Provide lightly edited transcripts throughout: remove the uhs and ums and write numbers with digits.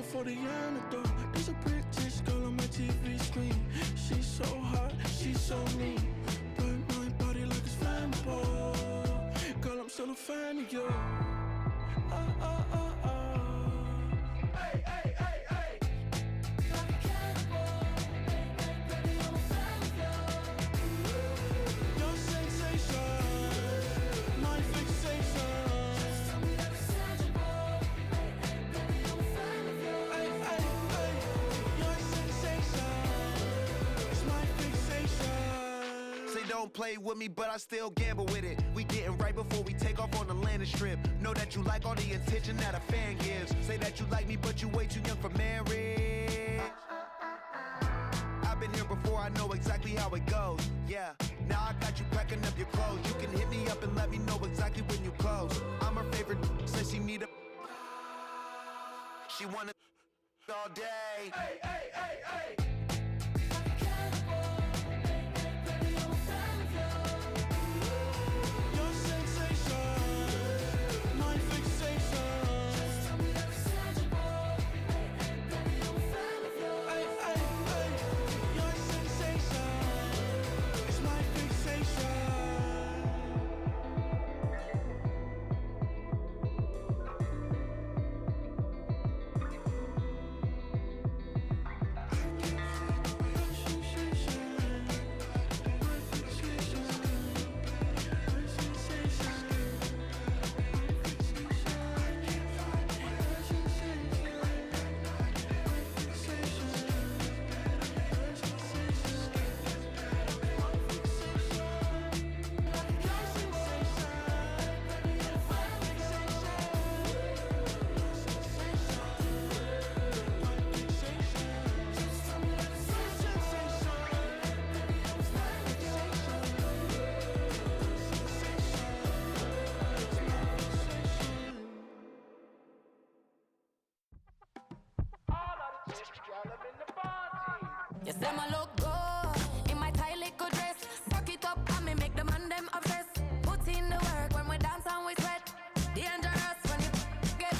looking for the antidote. There's a British girl on my TV screen. She's so hot, she's so mean. Burn my body like it's flammable. Girl, I'm still a fan of you. Don't play with me, but I still gamble with it. We getting right before we take off on the landing strip. Know that you like all the attention that a fan gives. Say that you like me, but you way too young for marriage. I've been here before, I know exactly how it goes. Yeah, now I got you packing up your clothes. You can hit me up and let me know exactly when you close. I'm her favorite, says she need a. She wanna all day. Hey, hey, hey, hey. Yes, them a look good in my tight little dress. Rock it up and me make the man them obsessed. Put in the work when we dance and we sweat. Dangerous when you get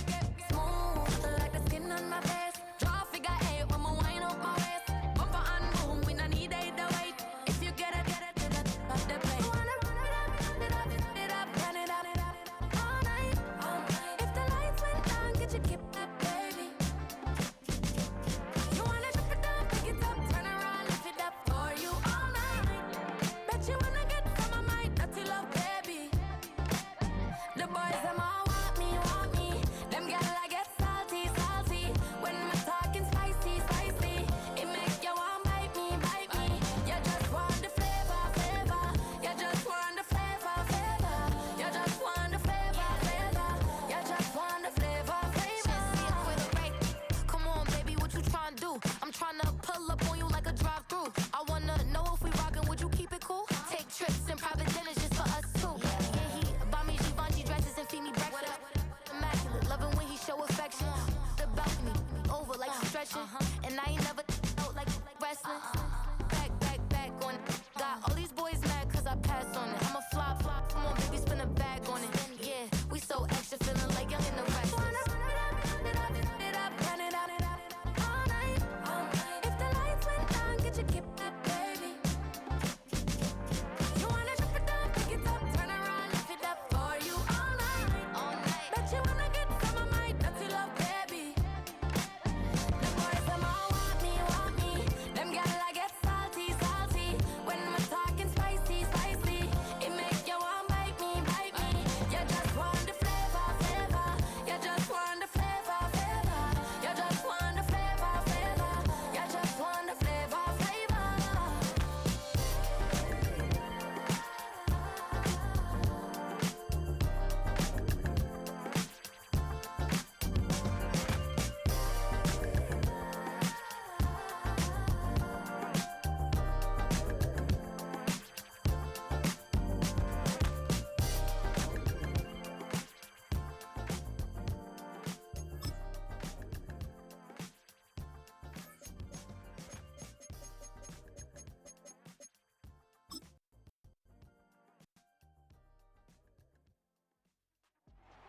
smooth like the skin on my face. Draw figure eight when we wind up my waist. Bumper and boom, we no need either wait. If you get it to the top of the place. You wanna run it up, run it up, run it up all night, all night. If the lights went down, get your keep that baby. You wanna drop it down, pick it up, turn around, lift it up.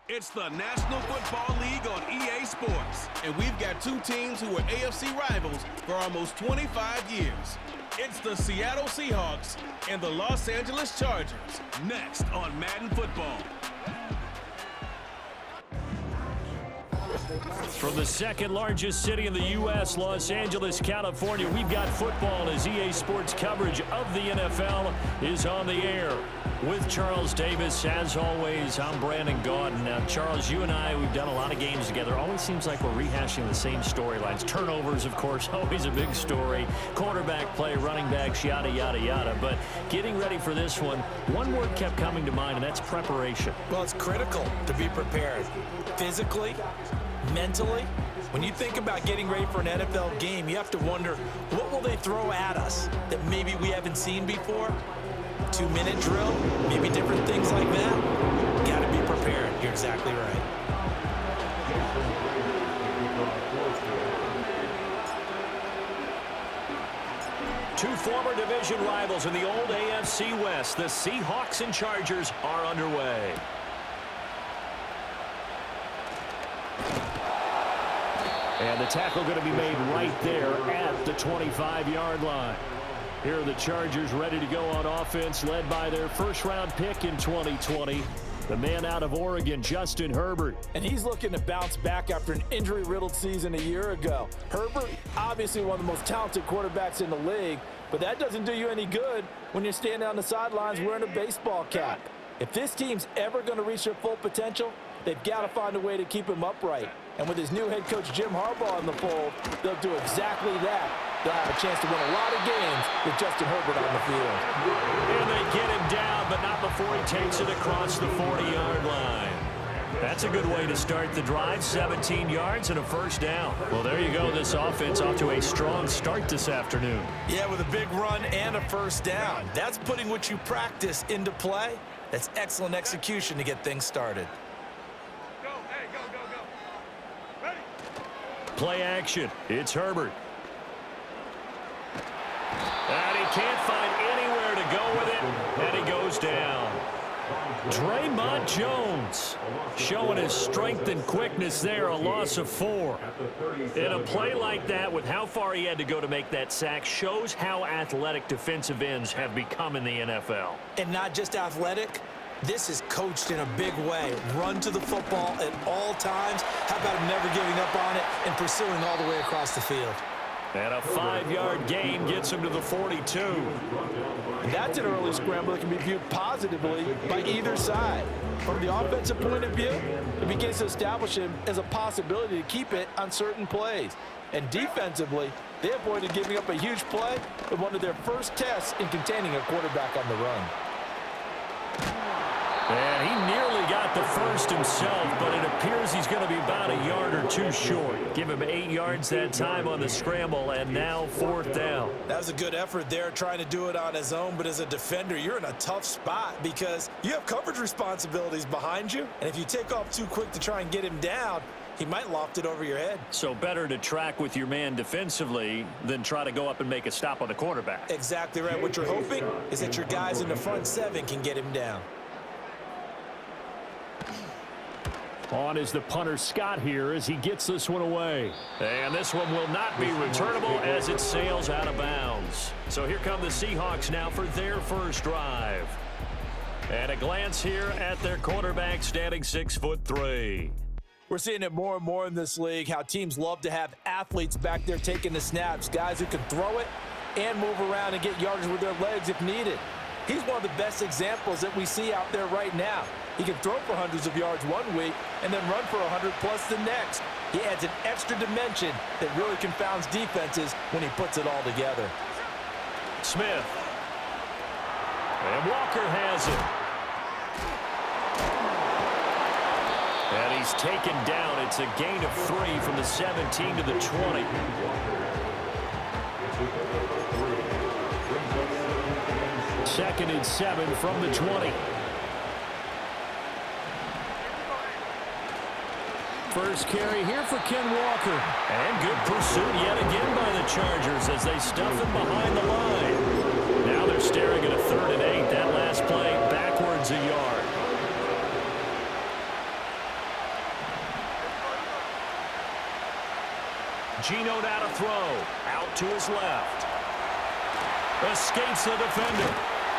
It's the National Football League on EA Sports. And we've got two teams who were AFC rivals for almost 25 years. It's the Seattle Seahawks and the Los Angeles Chargers. Next on Madden Football. From the second largest city in the U.S., Los Angeles, California, we've got football as EA Sports coverage of the NFL is on the air. With Charles Davis, as always, I'm Brandon Gaudin. Now, Charles, you and I, we've done a lot of games together. Always seems like we're rehashing the same storylines. Turnovers, of course, always a big story. Quarterback play, running backs, yada, yada, yada. But getting ready for this one word kept coming to mind, and that's preparation. Well, it's critical to be prepared. Physically, mentally. When you think about getting ready for an NFL game, you have to wonder, what will they throw at us that maybe we haven't seen before? 2-minute drill, maybe different things like that. Got to be prepared. You're exactly right. Two former division rivals in the old AFC West, the Seahawks and Chargers, are underway. And the tackle going to be made right there at the 25-yard line. Here are the Chargers ready to go on offense, led by their first-round pick in 2020, the man out of Oregon, Justin Herbert. And he's looking to bounce back after an injury-riddled season a year ago. Herbert, obviously one of the most talented quarterbacks in the league, but that doesn't do you any good when you're standing on the sidelines wearing a baseball cap. If this team's ever going to reach their full potential, they've got to find a way to keep him upright. And with his new head coach, Jim Harbaugh, in the fold, they'll do exactly that. They'll have a chance to win a lot of games with Justin Herbert on the field. And they get him down, but not before he takes it across the 40-yard line. That's a good way to start the drive, 17 yards and a first down. Well, there you go. This offense off to a strong start this afternoon. Yeah, with a big run and a first down. That's putting what you practice into play. That's excellent execution to get things started. Play action. It's Herbert. And he can't find anywhere to go with it, and he goes down. Draymond Jones showing his strength and quickness there, a loss of 4. In a play like that, with how far he had to go to make that sack, shows how athletic defensive ends have become in the NFL. And not just athletic. This is coached in a big way. Run to the football at all times. How about him never giving up on it and pursuing all the way across the field? And a 5-yard gain gets him to the 42. And that's an early scramble that can be viewed positively by either side. From the offensive point of view, it begins to establish him as a possibility to keep it on certain plays. And defensively, they avoided giving up a huge play with one of their first tests in containing a quarterback on the run. And he nearly got the first himself, but it appears he's going to be about a yard or two short. Give him 8 yards that time on the scramble, and now 4th down. That was a good effort there, trying to do it on his own, but as a defender, you're in a tough spot because you have coverage responsibilities behind you, and if you take off too quick to try and get him down, he might loft it over your head. So better to track with your man defensively than try to go up and make a stop on the quarterback. Exactly right. What you're hoping is that your guys in the front 7 can get him down. On is the punter Scott here as he gets this one away. And this one will not be returnable as it sails out of bounds. So here come the Seahawks now for their first drive. And a glance here at their quarterback standing 6'3". We're seeing it more and more in this league, how teams love to have athletes back there taking the snaps, guys who can throw it and move around and get yardage with their legs if needed. He's one of the best examples that we see out there right now. He can throw for hundreds of yards one week and then run for 100+ the next. He adds an extra dimension that really confounds defenses when he puts it all together. Smith. And Walker has it. And he's taken down. It's a gain of 3 from the 17 to the 20. Second and 7 from the 20. First carry here for Ken Walker. And good pursuit yet again by the Chargers as they stuff him behind the line. Now they're staring at a 3rd and 8. That last play backwards a yard. Geno now to throw. Out to his left. Escapes the defender.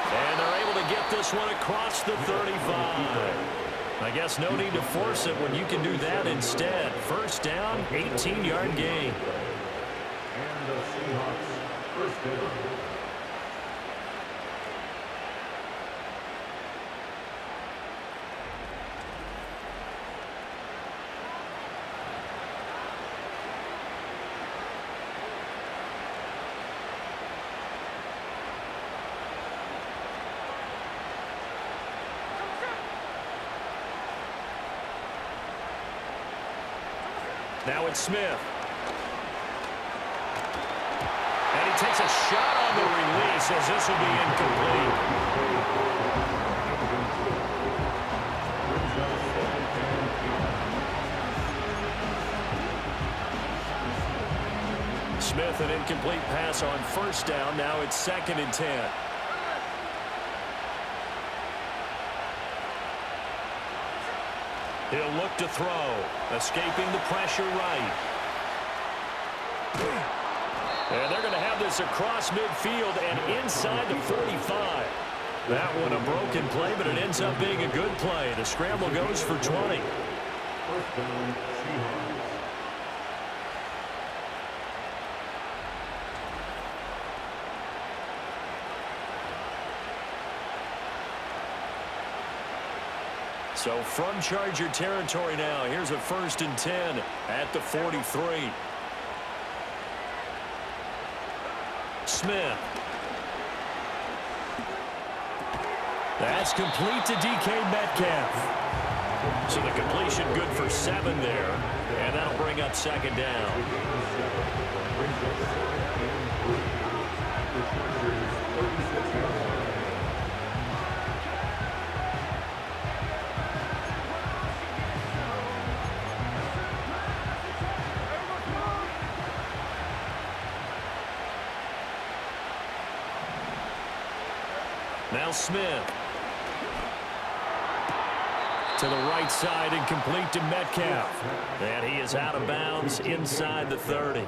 And they're able to get this one across the 35. I guess no need to force it when you can do that instead. First down, 18-yard gain. And the Seahawks first down. Now it's Smith. And he takes a shot on the release as this will be incomplete. Smith, an incomplete pass on first down. Now it's 2nd and 10. He'll look to throw. Escaping the pressure right. And they're going to have this across midfield and inside the 45. That one a broken play, but it ends up being a good play. The scramble goes for 20. First down, Seahawks. So from Charger territory now, here's a 1st and 10 at the 43. Smith. That's complete to DK Metcalf. So the completion good for 7 there, and that'll bring up 2nd down. Now Smith. To the right side and complete to Metcalf. And he is out of bounds inside the 30.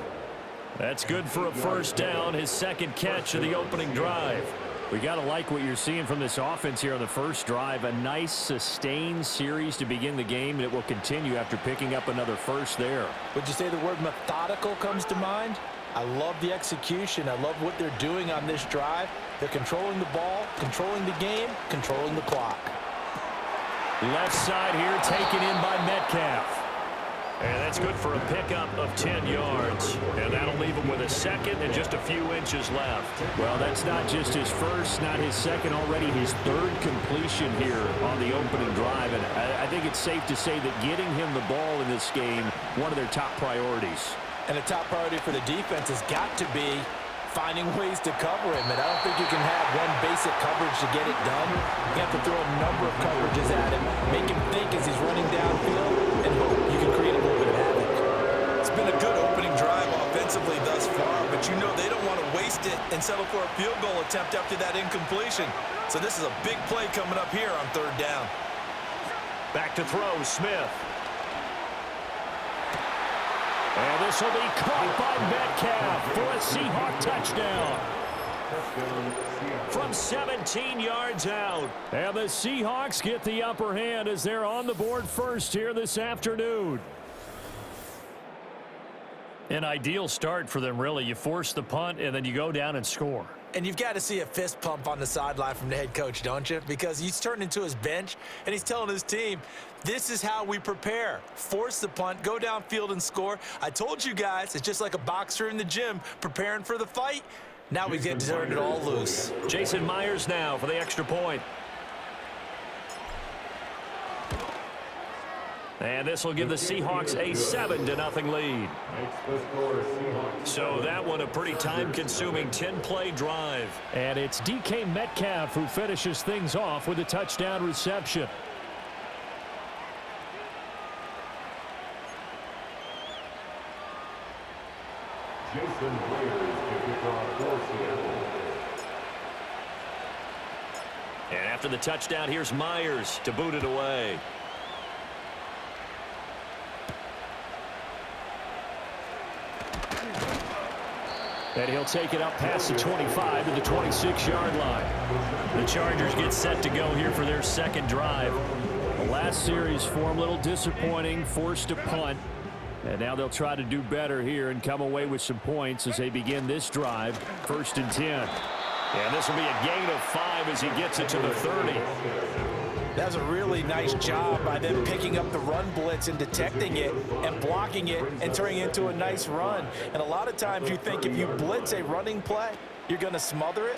That's good for a 1st down, his 2nd catch of the opening drive. We got to like what you're seeing from this offense here on the first drive. A nice sustained series to begin the game, and it will continue after picking up another first there. Would you say the word methodical comes to mind? I love the execution. I love what they're doing on this drive. They're controlling the ball, controlling the game, controlling the clock. Left side here taken in by Metcalf. And that's good for a pickup of 10 yards. And that'll leave him with a 2nd and just a few inches left. Well, that's not just his first, not his 2nd, already his 3rd completion here on the opening drive. And I think it's safe to say that getting him the ball in this game, one of their top priorities. And a top priority for the defense has got to be finding ways to cover him. And I don't think you can have one basic coverage to get it done. You have to throw a number of coverages at him, make him think as he's running downfield, and hope you can create a little bit of havoc. It's been a good opening drive offensively thus far, but you know they don't want to waste it and settle for a field goal attempt after that incompletion. So this is a big play coming up here on 3rd down. Back to throw, Smith. And this will be caught by Metcalf for a Seahawk touchdown. From 17 yards out. And the Seahawks get the upper hand as they're on the board first here this afternoon. An ideal start for them, really. You force the punt, and then you go down and score. And you've got to see a fist pump on the sideline from the head coach, don't you? Because he's turned into his bench, and he's telling his team, this is how we prepare. Force the punt, go downfield and score. I told you guys, it's just like a boxer in the gym preparing for the fight. Now we get to turn it all loose. Jason Myers now for the extra point. And this will give the Seahawks a 7-0 lead. So that one a pretty time-consuming 10-play drive. And it's DK Metcalf who finishes things off with a touchdown reception. Jason Myers to kick off for Seattle. And after the touchdown, here's Myers to boot it away. And he'll take it up past the 25 to the 26-yard line. The Chargers get set to go here for their second drive. The last series for them, a little disappointing, forced a punt. And now they'll try to do better here and come away with some points as they begin this drive, 1st and 10. And this will be a gain of 5 as he gets it to the 30. That's a really nice job by them picking up the run blitz and detecting it and blocking it and turning it into a nice run. And a lot of times you think if you blitz a running play, you're going to smother it.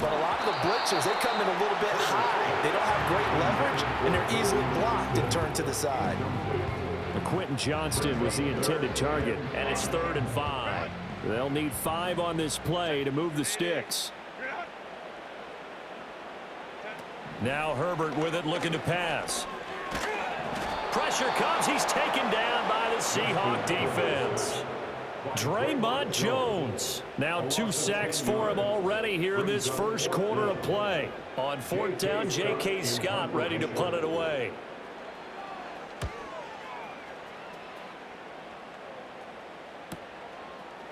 But a lot of the blitzers, they come in a little bit high. They don't have great leverage, and they're easily blocked and turned to the side. Quentin Johnston was the intended target, and it's 3rd and 5. They'll need 5 on this play to move the sticks. Now Herbert with it, looking to pass. Pressure comes. He's taken down by the Seahawk defense. Draymond Jones. Now 2 sacks for him already here in this first quarter of play. On 4th down, J.K. Scott ready to punt it away.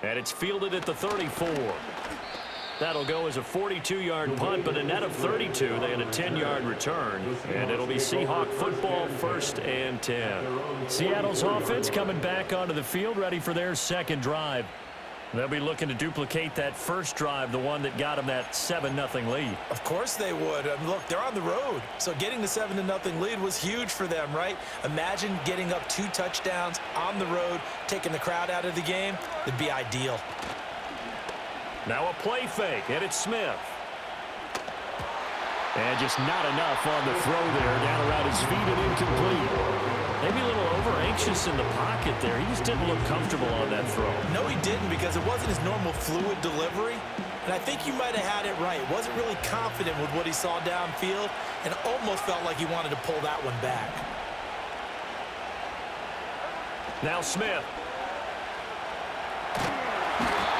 And it's fielded at the 34. That'll go as a 42-yard punt, but a net of 32. They had a 10-yard return, and it'll be Seahawk football, 1st and 10. Seattle's offense coming back onto the field, ready for their second drive. They'll be looking to duplicate that first drive, the one that got them that 7-0 lead. Of course they would. Look, they're on the road, so getting the 7-0 lead was huge for them, right? Imagine getting up 2 touchdowns on the road, taking the crowd out of the game. It'd be ideal. Now a play fake, and it's Smith. And just not enough on the throw there, down around his feet and incomplete. Maybe a little over-anxious in the pocket there. He just didn't look comfortable on that throw. No, he didn't, because it wasn't his normal fluid delivery. And I think you might have had it right. Wasn't really confident with what he saw downfield, and almost felt like he wanted to pull that one back. Now Smith.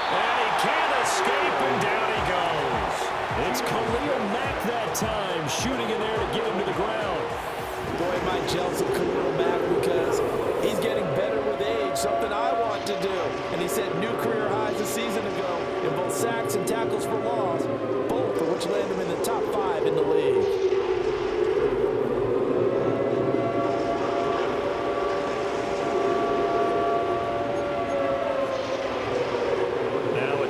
And he can't escape, and down he goes. It's Khalil Mack that time, shooting in there to get him to the ground. Boy, my jealous of Khalil Mack because he's getting better with age, something I want to do. And he set new career highs a season ago in both sacks and tackles for loss, both of which land him in the top 5 in the league.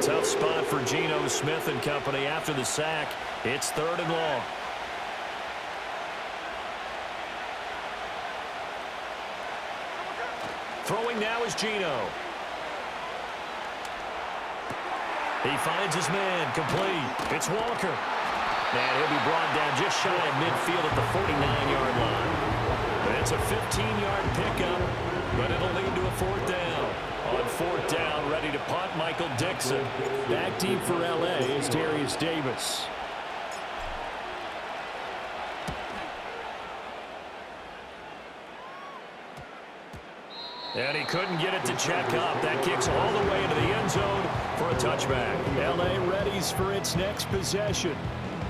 Tough spot for Geno Smith and company after the sack. It's 3rd and long. Throwing now is Geno. He finds his man, complete. It's Walker. And he'll be brought down just shy of midfield at the 49-yard line. It's a 15-yard pickup, but it'll lead to a 4th down. On 4th down, ready to punt, Michael Dixon. Back deep for L.A. is Darius Davis. And he couldn't get it to check up. That kicks all the way into the end zone for a touchback. L.A. readies for its next possession.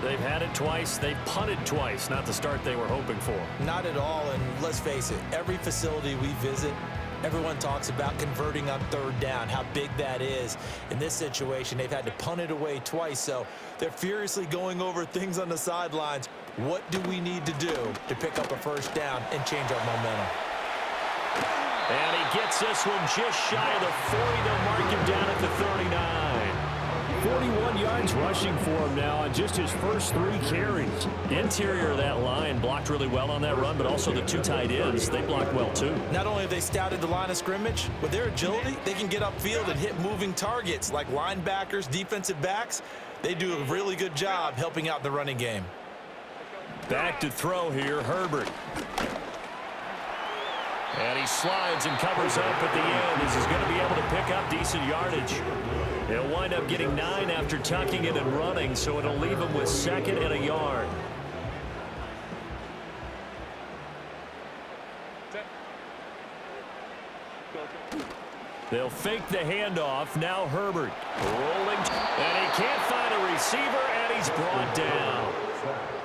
They've had it twice. They've punted twice. Not the start they were hoping for. Not at all, and let's face it, every facility we visit, everyone talks about converting on 3rd down, how big that is. In this situation, they've had to punt it away twice, so they're furiously going over things on the sidelines. What do we need to do to pick up a 1st down and change our momentum? And he gets this one just shy of the 40. They'll mark him down at the 39. 41 yards rushing for him now on just his first 3 carries. Interior of that line blocked really well on that run, but also the 2 tight ends, they blocked well too. Not only have they scouted the line of scrimmage, with their agility, they can get upfield and hit moving targets like linebackers, defensive backs. They do a really good job helping out the running game. Back to throw here, Herbert. And he slides and covers up at the end as he's going to be able to pick up decent yardage. He'll wind up getting 9 after tucking it and running, so it'll leave him with 2nd and a yard. They'll fake the handoff. Now Herbert rolling, and he can't find a receiver, and he's brought down.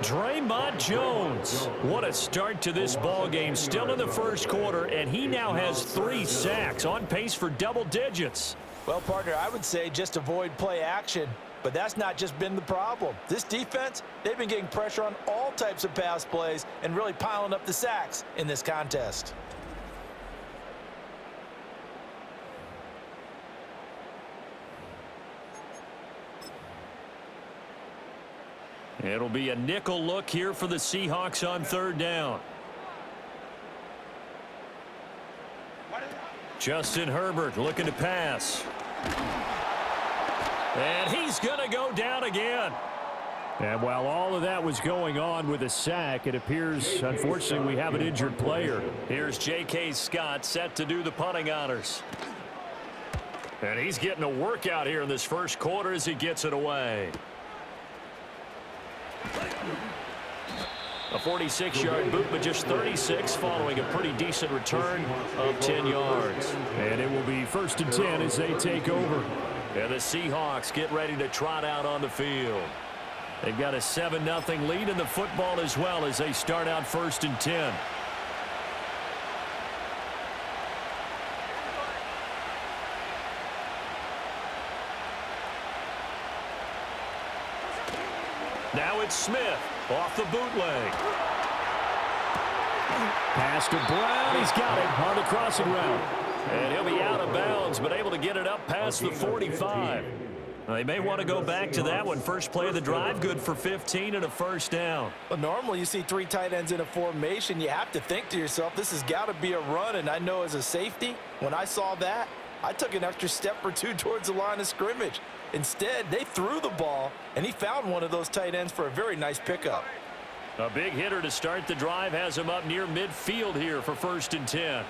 Draymond Jones, what a start to this ball game. Still in the first quarter, and he now has 3 sacks, on pace for double digits. Well, partner, I would say just avoid play action, but that's not just been the problem. This defense, they've been getting pressure on all types of pass plays and really piling up the sacks in this contest. It'll be a nickel look here for the Seahawks on 3rd down. Justin Herbert looking to pass. And he's going to go down again. And while all of that was going on with a sack, it appears, unfortunately, we have an injured player. Here's J.K. Scott set to do the punting honors. And he's getting a workout here in this first quarter as he gets it away. A 46-yard boot, but just 36 following a pretty decent return of 10 yards. And it will be 1st and 10 as they take over. And the Seahawks get ready to trot out on the field. They've got a 7-0 lead in the football as well as they start out 1st and 10. Now it's Smith off the bootleg. Pass to Brown. He's got it on the crossing route. And he'll be out of bounds, but able to get it up past the 45. They may want to go back to that one. First play of the drive, good for 15 and a 1st down. Well, normally you see 3 tight ends in a formation. You have to think to yourself, this has got to be a run. And I know as a safety, when I saw that, I took an extra step or 2 towards the line of scrimmage. Instead, they threw the ball, and he found one of those tight ends for a very nice pickup. A big hitter to start the drive has him up near midfield here for 1st and 10.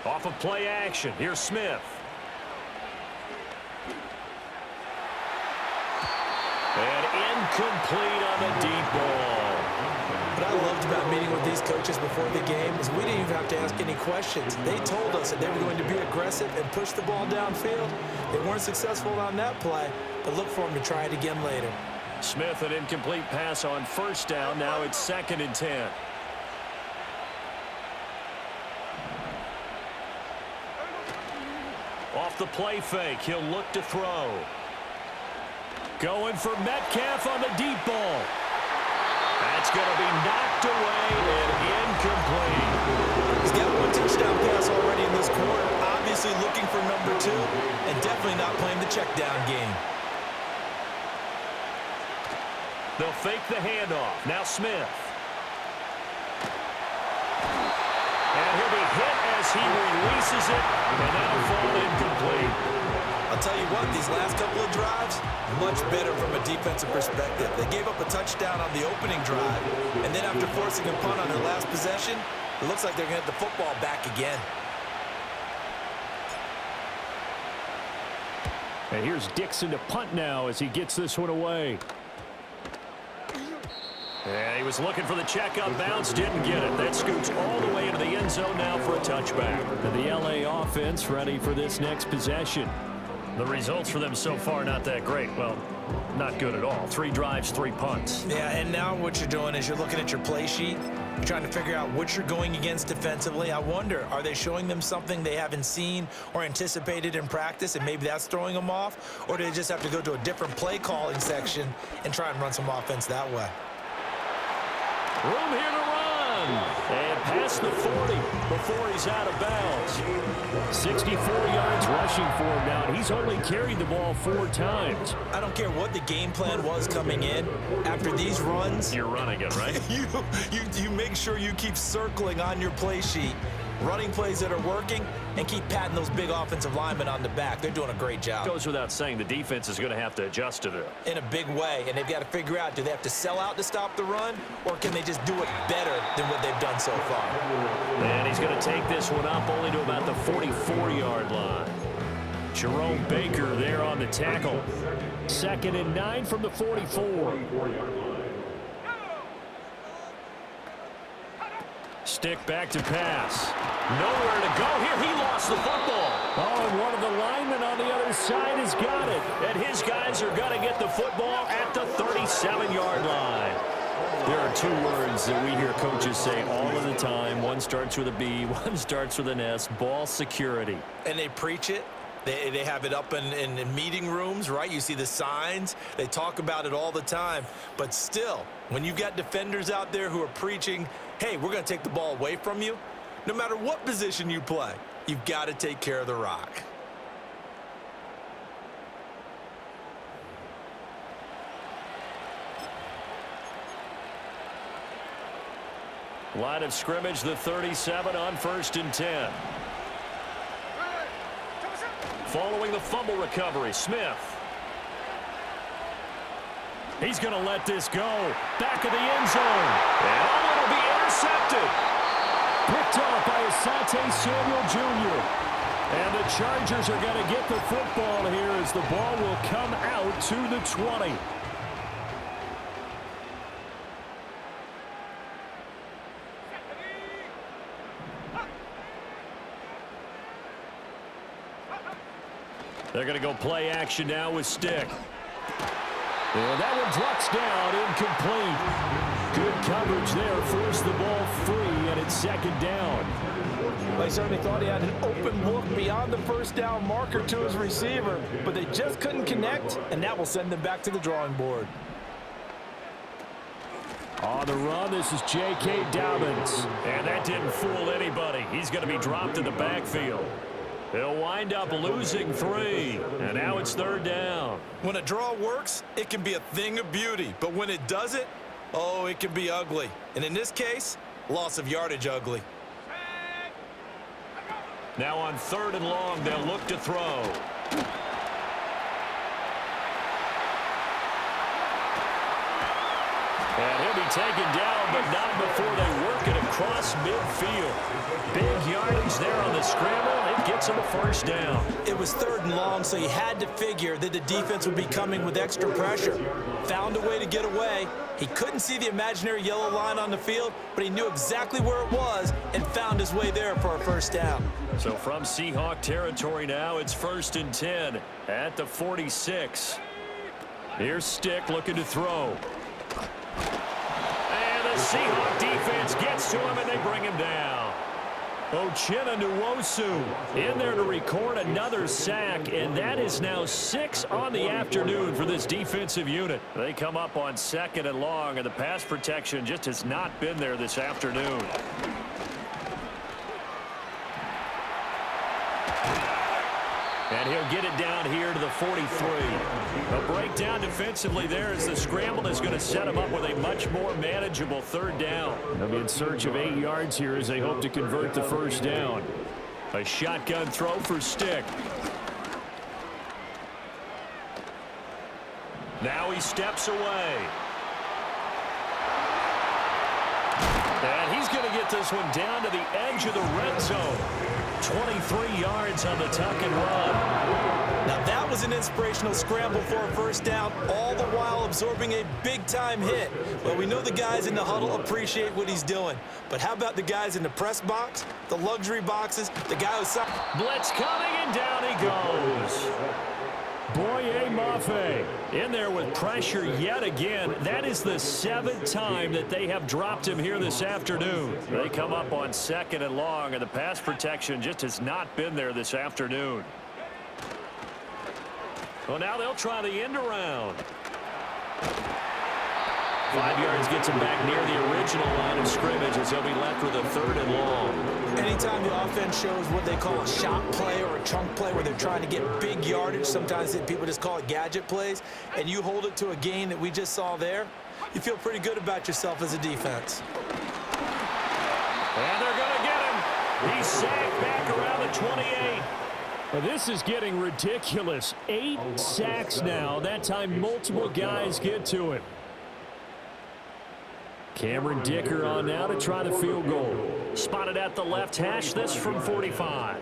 Off of play action, here's Smith. And incomplete on the deep ball. What I loved about meeting with these coaches before the game is we didn't even have to ask any questions. They told us that they were going to be aggressive and push the ball downfield. They weren't successful on that play, but look for them to try it again later. Smith, an incomplete pass on 1st down. Now it's 2nd and 10. Off the play fake, he'll look to throw. Going for Metcalf on the deep ball. That's going to be knocked away and incomplete. He's got 1 touchdown pass already in this quarter. Obviously looking for number 2 and definitely not playing the check down game. They'll fake the handoff. Now Smith. And he'll be hit as he releases it, and that'll fall incomplete. I'll tell you what, these last couple of drives, much better from a defensive perspective. They gave up a touchdown on the opening drive, and then after forcing a punt on their last possession, it looks like they're going to get the football back again. And here's Dixon to punt now as he gets this one away. And he was looking for the check-up bounce, didn't get it. That scoots all the way into the end zone now for a touchback. And the LA offense ready for this next possession. The results for them so far not that great. Well, not good at all. 3 drives, 3 punts. Yeah, and now what you're doing is you're looking at your play sheet. You're trying to figure out what you're going against defensively. I wonder, are they showing them something they haven't seen or anticipated in practice, and maybe that's throwing them off? Or do they just have to go to a different play calling section and try and run some offense that way? Room here to run. And past the 40 before he's out of bounds. 64 yards rushing for him now, and he's only carried the ball 4 times. I don't care what the game plan was coming in. After these runs, you're running it, right? you make sure you keep circling on your play sheet, running plays that are working, and keep patting those big offensive linemen on the back. They're doing a great job. Goes without saying the defense is going to have to adjust to it. In a big way, and they've got to figure out, do they have to sell out to stop the run, or can they just do it better than what they've done so far? And he's going to take this one up only to about the 44-yard line. Jerome Baker there on the tackle. 2nd and 9 from the 44. Stick back to pass. Nowhere to go here. He lost the football. Oh, and one of the linemen on the other side has got it. And his guys are going to get the football at the 37-yard line. There are two words that we hear coaches say all of the time. One starts with a B, one starts with an S, ball security. And they preach it. They have it up in meeting rooms, right? You see the signs. They talk about it all the time. But still, when you've got defenders out there who are preaching, hey, we're going to take the ball away from you, no matter what position you play, you've got to take care of the rock. Line of scrimmage, the 37 on 1st and 10. Following the fumble recovery, Smith. He's going to let this go. Back of the end zone. And it'll be intercepted. Picked off by Asante Samuel Jr. And the Chargers are going to get the football here as the ball will come out to the 20. They're going to go play action now with Stick. And that one drops down, incomplete. Good coverage there, forced the ball free, and it's 2nd down. They certainly thought he had an open look beyond the first down marker to his receiver, but they just couldn't connect, and that will send them back to the drawing board. On the run, this is J.K. Dobbins. And that didn't fool anybody. He's going to be dropped in the backfield. They'll wind up losing 3, and now it's 3rd down. When a draw works, it can be a thing of beauty. But when it doesn't, oh, it can be ugly. And in this case, loss of yardage ugly. Now on 3rd and long, they'll look to throw. And he'll be taken down, but not before they work it across midfield. Big yardage there on the scramble. It gets him a 1st down. It was 3rd and long, so you had to figure that the defense would be coming with extra pressure. Found a way to get away. He couldn't see the imaginary yellow line on the field, but he knew exactly where it was and found his way there for a 1st down. So from Seahawk territory now, it's 1st and 10 at the 46. Here's Stick looking to throw. And the Seahawk defense gets to him, and they bring him down. Uchenna Nwosu in there to record another sack, and that is now 6 on the afternoon for this defensive unit. They come up on 2nd and long, and the pass protection just has not been there this afternoon. And he'll get it down here to the 43. A breakdown defensively there as the scramble is going to set him up with a much more manageable 3rd down. They'll be in search of 8 yards here as they hope to convert the 1st down. A shotgun throw for Stick. Now he steps away. And he's going to get this one down to the edge of the red zone. 23 yards on the tuck and run. Now that was an inspirational scramble for a 1st down, all the while absorbing a big-time hit. Well, we know the guys in the huddle appreciate what he's doing. But how about the guys in the press box, the luxury boxes, the guy who's... Blitz coming, and down he goes. Boye Mafe in there with pressure yet again. That is the 7th time that they have dropped him here this afternoon. They come up on 2nd and long, and the pass protection just has not been there this afternoon. Well, now they'll try the end around. 5 yards gets him back near the original line of scrimmage as he'll be left with a 3rd and long. Anytime the offense shows what they call a shot play or a chunk play where they're trying to get big yardage, sometimes people just call it gadget plays, and you hold it to a gain that we just saw there, you feel pretty good about yourself as a defense. And they're going to get him. He's sacked back around the 28. Well, this is getting ridiculous. 8 sacks now. That time multiple guys get to him. Cameron Dicker on now to try the field goal. Spotted at the left hash, this from 45.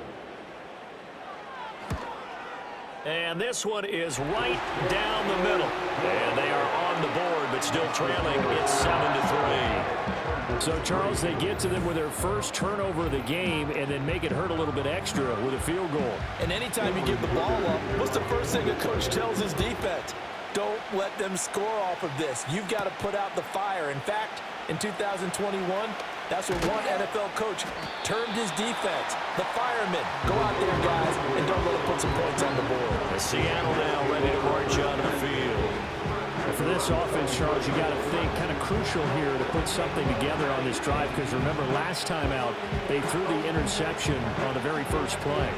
And this one is right down the middle. And they are on the board, but still trailing. It's 7-3. So, Charles, they get to them with their first turnover of the game and then make it hurt a little bit extra with a field goal. And anytime you give the ball up, what's the first thing a coach tells his defense? Don't let them score off of this. You've got to put out the fire. In fact, in 2021, that's what one NFL coach termed his defense. The firemen. Go out there, guys, and don't let them put some points on the board. Seattle now ready to march onto the field. For this offense, Charles, you got to think kind of crucial here to put something together on this drive, because remember last time out they threw the interception on the very first play.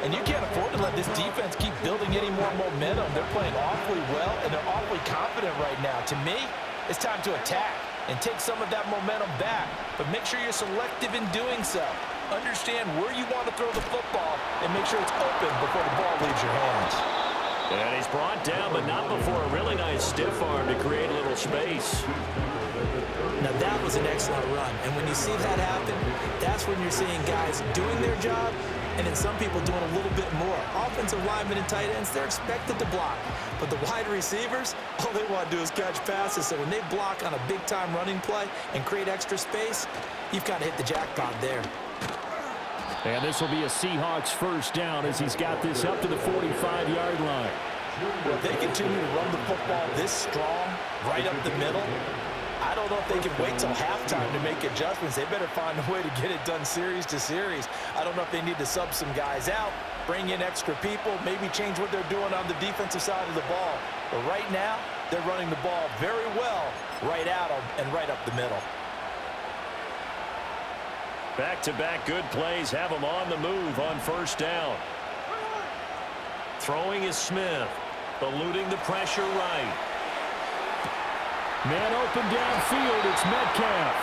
And you can't afford to let this defense keep building any more momentum. They're playing awfully well, and they're awfully confident right now. To me, it's time to attack and take some of that momentum back, but make sure you're selective in doing so. Understand where you want to throw the football and make sure it's open before the ball leaves your hands. And he's brought down, but not before a really nice stiff arm to create a little space. Now that was an excellent run, and when you see that happen, that's when you're seeing guys doing their job and then some people doing a little bit more. Offensive linemen and tight ends, they're expected to block. But the wide receivers, all they want to do is catch passes. So when they block on a big-time running play and create extra space, you've got to hit the jackpot there. And this will be a Seahawks first down as he's got this up to the 45-yard line. Well, if they continue to run the football this strong, right up the middle, I don't know if they can wait till halftime to make adjustments. They better find a way to get it done series to series. I don't know if they need to sub some guys out, bring in extra people, maybe change what they're doing on the defensive side of the ball. But right now, they're running the ball very well right at them and right up the middle. Back-to-back good plays have him on the move on first down. Throwing is Smith, eluding the pressure right. Man open downfield, it's Metcalf.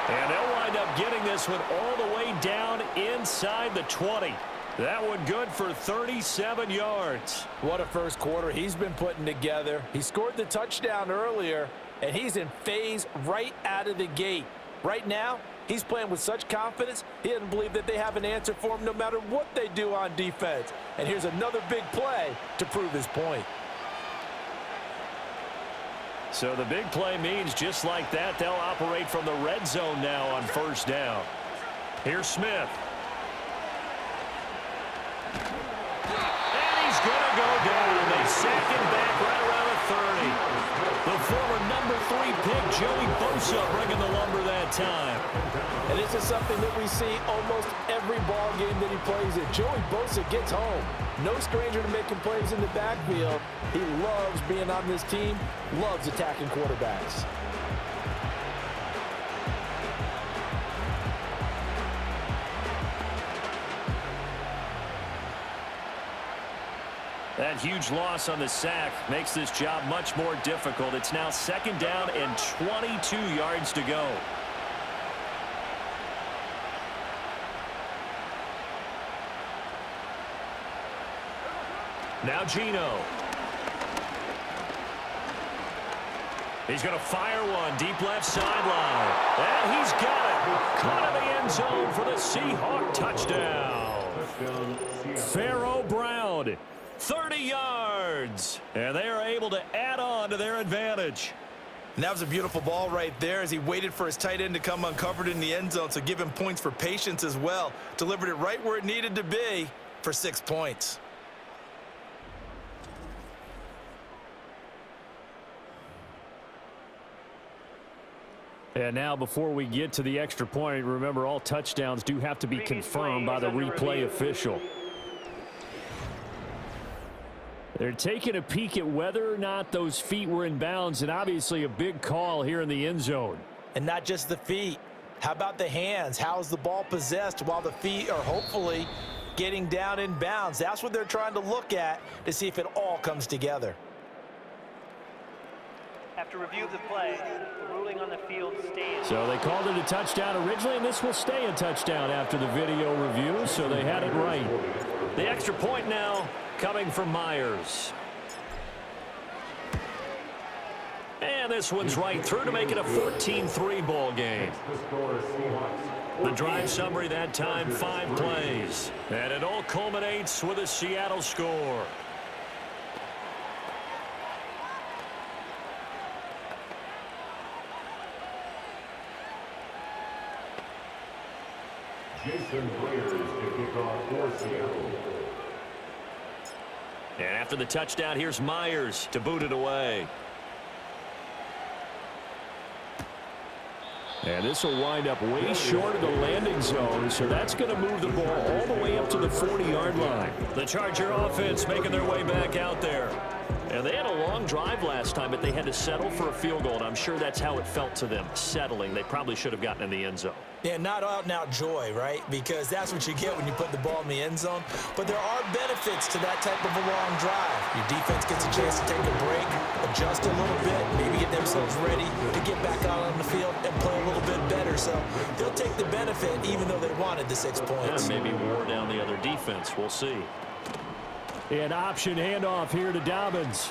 And they'll wind up getting this one all the way down inside the 20. That one good for 37 yards. What a first quarter he's been putting together. He scored the touchdown earlier, and he's in phase right out of the gate. Right now, he's playing with such confidence, he doesn't believe that they have an answer for him no matter what they do on defense. And here's another big play to prove his point. So the big play means just like that, they'll operate from the red zone now on first down. Here's Smith. And he's going to go down. They sack him back right around the 30. The former number 3 pick, Joey Bosa, bringing the lumber that time. And this is something that we see almost every ball game that he plays in. Joey Bosa gets home. No stranger to making plays in the backfield. He loves being on this team, loves attacking quarterbacks. That huge loss on the sack makes this job much more difficult. It's now second down and 22 yards to go. Now Geno. He's going to fire one deep left sideline. And he's got it. Caught in the end zone for the Seahawk touchdown. Pharaoh Brown, 30 yards. And they are able to add on to their advantage. And that was a beautiful ball right there as he waited for his tight end to come uncovered in the end zone. So give him points for patience as well. Delivered it right where it needed to be for 6 points. And now before we get to the extra point, remember all touchdowns do have to be confirmed by the replay official. They're taking a peek at whether or not those feet were in bounds, and obviously a big call here in the end zone. And not just the feet. How about the hands? How's the ball possessed while the feet are hopefully getting down in bounds? That's what they're trying to look at to see if it all comes together. After review of the play, the ruling on the field stands. So they called it a touchdown originally, and this will stay a touchdown after the video review, so they had it right. The extra point now coming from Myers. And this one's right through to make it a 14-3 ball game. The drive summary that time, 5 plays. And it all culminates with a Seattle score. Jason Blair is to kick off for Seattle. And after the touchdown, here's Myers to boot it away. And this will wind up way short of the landing zone, so that's going to move the ball all the way up to the 40-yard line. The Charger offense making their way back out there. And they had a long drive last time, but they had to settle for a field goal, and I'm sure that's how it felt to them, settling. They probably should have gotten in the end zone. Yeah, not out-and-out joy, right? Because that's what you get when you put the ball in the end zone. But there are benefits to that type of a long drive. Your defense gets a chance to take a break, adjust a little bit, maybe get themselves ready to get back out on the field and play a little bit better. So they'll take the benefit even though they wanted the 6 points. Yeah, maybe wore down the other defense. We'll see. An option handoff here to Dobbins.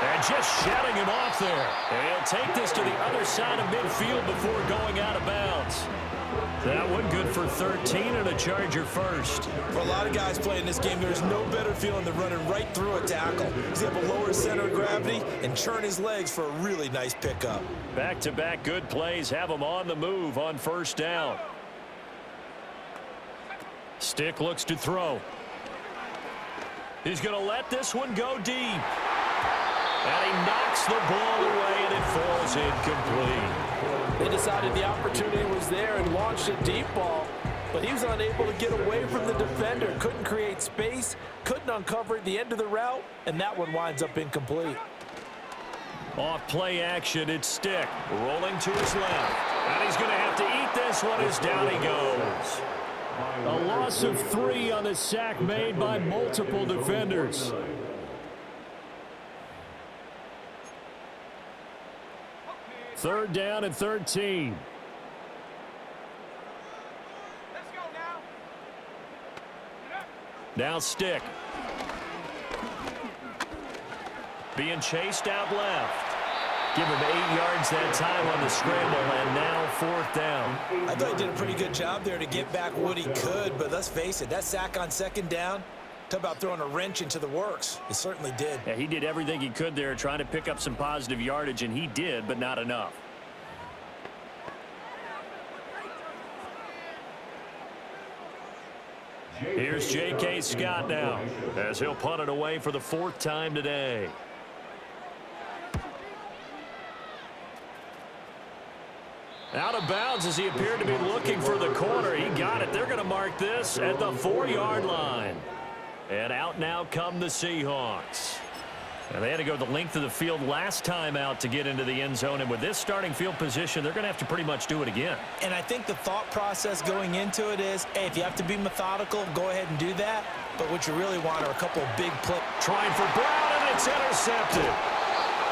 And just shutting him off there. And he'll take this to the other side of midfield before going out of bounds. That one good for 13 and a Charger first. For a lot of guys playing this game, there's no better feeling than running right through a tackle. He's able to lower his center of gravity and churn his legs for a really nice pickup. Back-to-back good plays have him on the move on first down. Stick looks to throw. He's going to let this one go deep. And he knocks the ball away, and it falls incomplete. They decided the opportunity was there and launched a deep ball, but he was unable to get away from the defender. Couldn't create space, couldn't uncover at the end of the route, and that one winds up incomplete. Off play action, it's Stick. Rolling to his left. And he's going to have to eat this one as down he goes. A loss of 3 on the sack made by multiple defenders. Third down and 13. Let's go now. Now Stick. Being chased out left. Give him 8 yards that time on the scramble, and now fourth down. I thought he did a pretty good job there to get back what he could, but let's face it, that sack on second down, talk about throwing a wrench into the works. It certainly did. Yeah, he did everything he could there trying to pick up some positive yardage, and he did, but not enough. Here's J.K. Scott now, as he'll punt it away for the 4th time today. Out of bounds as he appeared to be looking for the corner. He got it. They're going to mark this at the 4-yard line. And out now come the Seahawks. And they had to go the length of the field last time out to get into the end zone. And with this starting field position, they're going to have to pretty much do it again. And I think the thought process going into it is, hey, if you have to be methodical, go ahead and do that. But what you really want are a couple of big plays. Trying for Brown, and it's intercepted.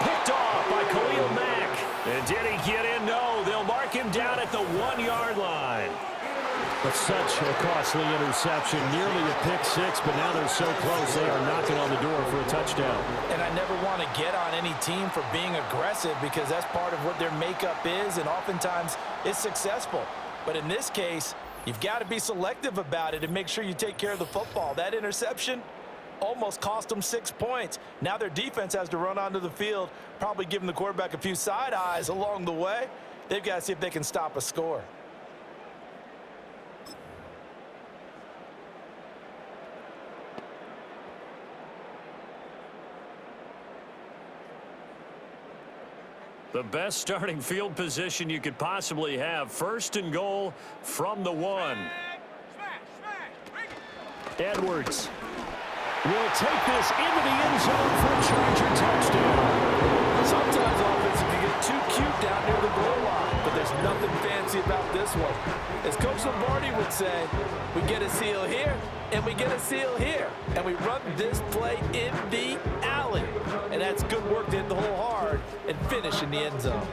Picked off by Khalil Mack. And did he get in? No. They'll mark him down at the 1-yard line. But such a costly interception, nearly a pick six, but now they're so close they are knocking on the door for a touchdown. And I never want to get on any team for being aggressive because that's part of what their makeup is, and oftentimes it's successful. But in this case, you've got to be selective about it and make sure you take care of the football. That interception almost cost them 6 points. Now their defense has to run onto the field, probably giving the quarterback a few side eyes along the way. They've got to see if they can stop a score. The best starting field position you could possibly have. 1st and goal from the 1. Edwards will take this into the end zone for a Charger touchdown. Sometimes offense can get too cute down near the goal line, but there's nothing fancy about this one. As Coach Lombardi would say, we get a seal here, and we get a seal here, and we run this play in the alley. And that's good work to hit the hole hard and finish in the end zone.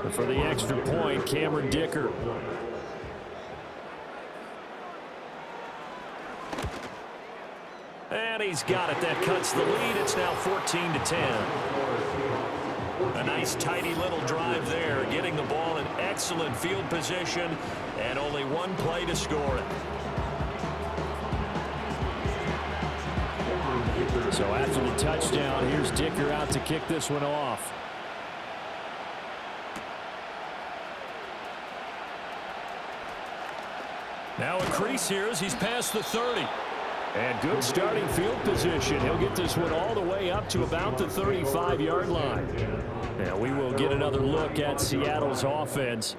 And for the extra point, Cameron Dicker. And he's got it. That cuts the lead. It's now 14-10. A nice, tidy little drive there, getting the ball in excellent field position, and only one play to score it. So after the touchdown, here's Dicker out to kick this one off. Now a crease here as he's past the 30. And good starting field position. He'll get this one all the way up to about the 35-yard line. Now we will get another look at Seattle's offense.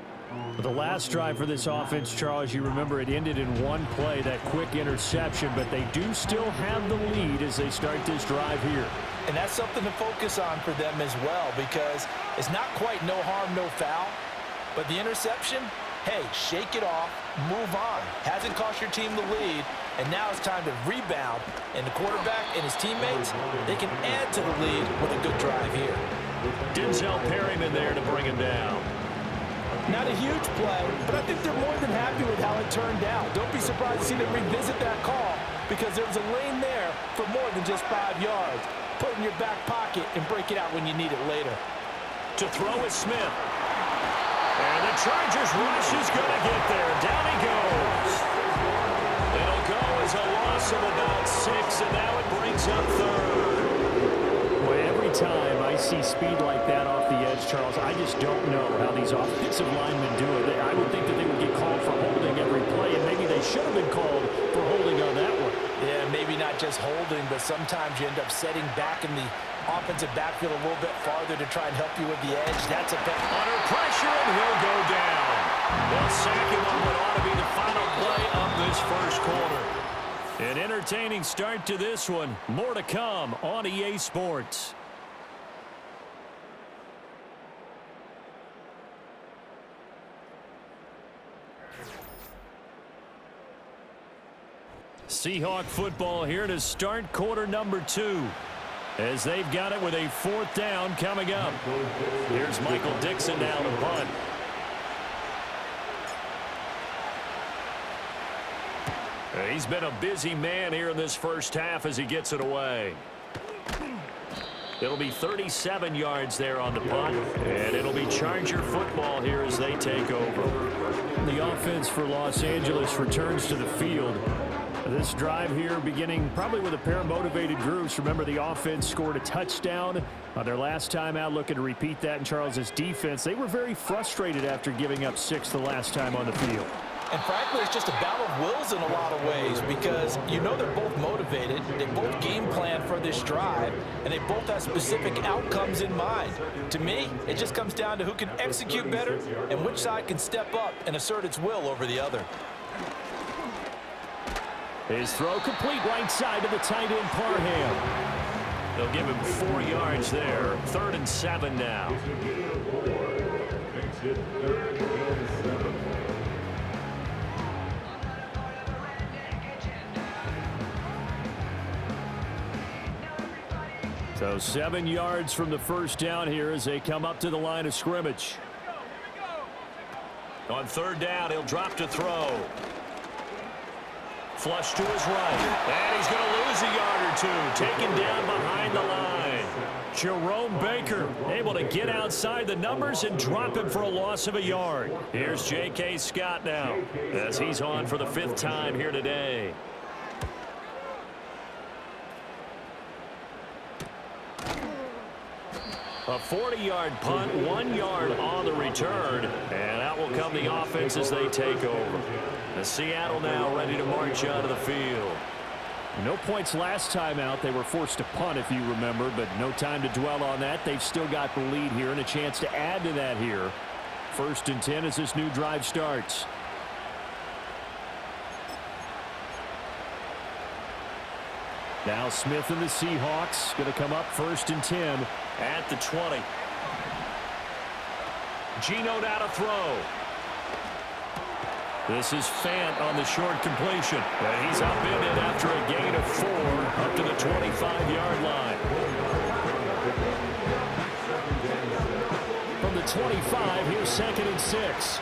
The last drive for this offense, Charles, you remember it ended in one play, that quick interception, but they do still have the lead as they start this drive here. And that's something to focus on for them as well, because it's not quite no harm, no foul, but the interception, hey, shake it off, move on. Hasn't cost your team the lead, and now it's time to rebound. And the quarterback and his teammates, they can add to the lead with a good drive here. Denzel Perryman there to bring him down. Not a huge play, but I think they're more than happy with how it turned out. Don't be surprised to see them revisit that call, because there was a lane there for more than just 5 yards. Put it in your back pocket and break it out when you need it later. To throw is Smith. And the Chargers rush is going to get there. Down he goes. It'll go as a loss of about 6, and now it brings up third. Well, every time I see speed like that off the edge, Charles, I just don't know how these offensive linemen do it. I would think that they would get called for holding every play, and maybe they should have been called for holding on that one. Yeah, maybe not just holding, but sometimes you end up setting back in the offensive backfield a little bit farther to try and help you with the edge. That's a bit under pressure, and he'll go down. They'll sack him on what ought to be the final play of this first quarter. An entertaining start to this one. More to come on EA Sports. Seahawk football here to start quarter number 2. As they've got it with a 4th down coming up. Here's Michael Dixon now to punt. He's been a busy man here in this first half as he gets it away. It'll be 37 yards there on the punt, and it'll be Charger football here as they take over. The offense for Los Angeles returns to the field. This drive here beginning probably with a pair of motivated groups. Remember, the offense scored a touchdown on their last time out, looking to repeat that in Charles's defense. They were very frustrated after giving up 6 the last time on the field. And frankly, it's just a battle of wills in a lot of ways, because you know they're both motivated, they both game plan for this drive, and they both have specific outcomes in mind. To me, it just comes down to who can execute better and which side can step up and assert its will over the other. His throw complete right side to the tight end Parham. They'll give him 4 yards there. 3rd and 7 now. So 7 yards from the first down here as they come up to the line of scrimmage. On 3rd down, he'll drop to throw. Flush to his right. And he's going to lose a yard or 2. Taken down behind the line. Jerome Baker able to get outside the numbers and drop him for a loss of a yard. Here's J.K. Scott now as he's on for the 5th time here today. A 40-yard punt, 1 yard on the return, and out will come the offense as they take over. The Seattle now ready to march out of the field. No points last time out. They were forced to punt, if you remember, but no time to dwell on that. They've still got the lead here and a chance to add to that here. 1st and 10 as this new drive starts. Now Smith and the Seahawks going to come up 1st and 10 at the 20. Geno now to throw. This is Fant on the short completion. And he's up in it after a gain of 4 up to the 25-yard line. From the 25, here's 2nd and 6.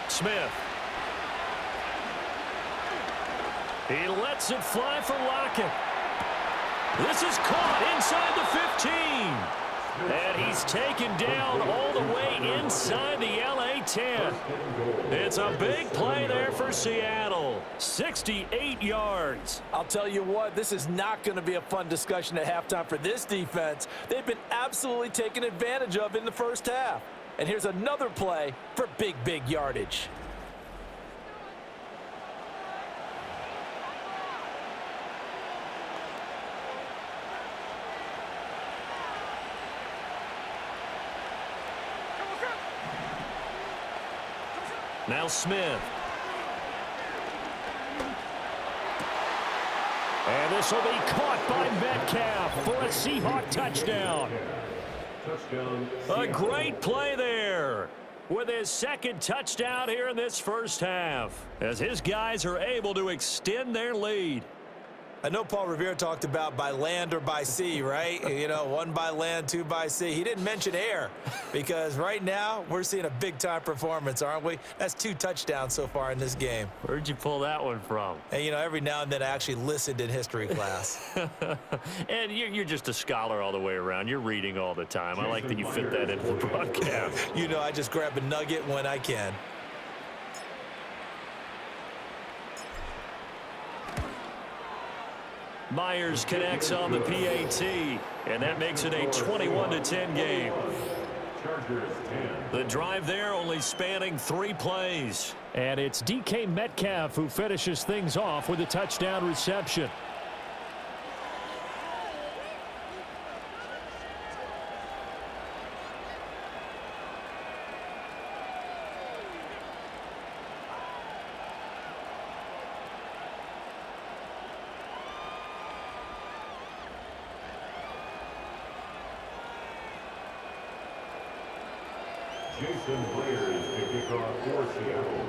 Smith. He lets it fly for Lockett. This is caught inside the 15. And he's taken down all the way inside the LA 10. It's a big play there for Seattle. 68 yards. I'll tell you what, this is not going to be a fun discussion at halftime for this defense. They've been absolutely taken advantage of in the first half. And here's another play for big yardage. Now Smith. And this will be caught by Metcalf for a Seahawk touchdown. A great play there with his second touchdown here in this first half as his guys are able to extend their lead. I know Paul Revere talked about by land or by sea, right? You know, one by land, two by sea. He didn't mention air because right now we're seeing a big-time performance, aren't we? That's 2 touchdowns so far in this game. Where'd you pull that one from? And, you know, every now and then I actually listened in history class. And you're just a scholar all the way around. You're reading all the time. I like that you fit that into the broadcast. You know, I just grab a nugget when I can. Myers connects on the PAT, and that makes it a 21-10 game. The drive there only spanning 3 plays. And it's DK Metcalf who finishes things off with a touchdown reception. Jason Blair to kick off for Seattle.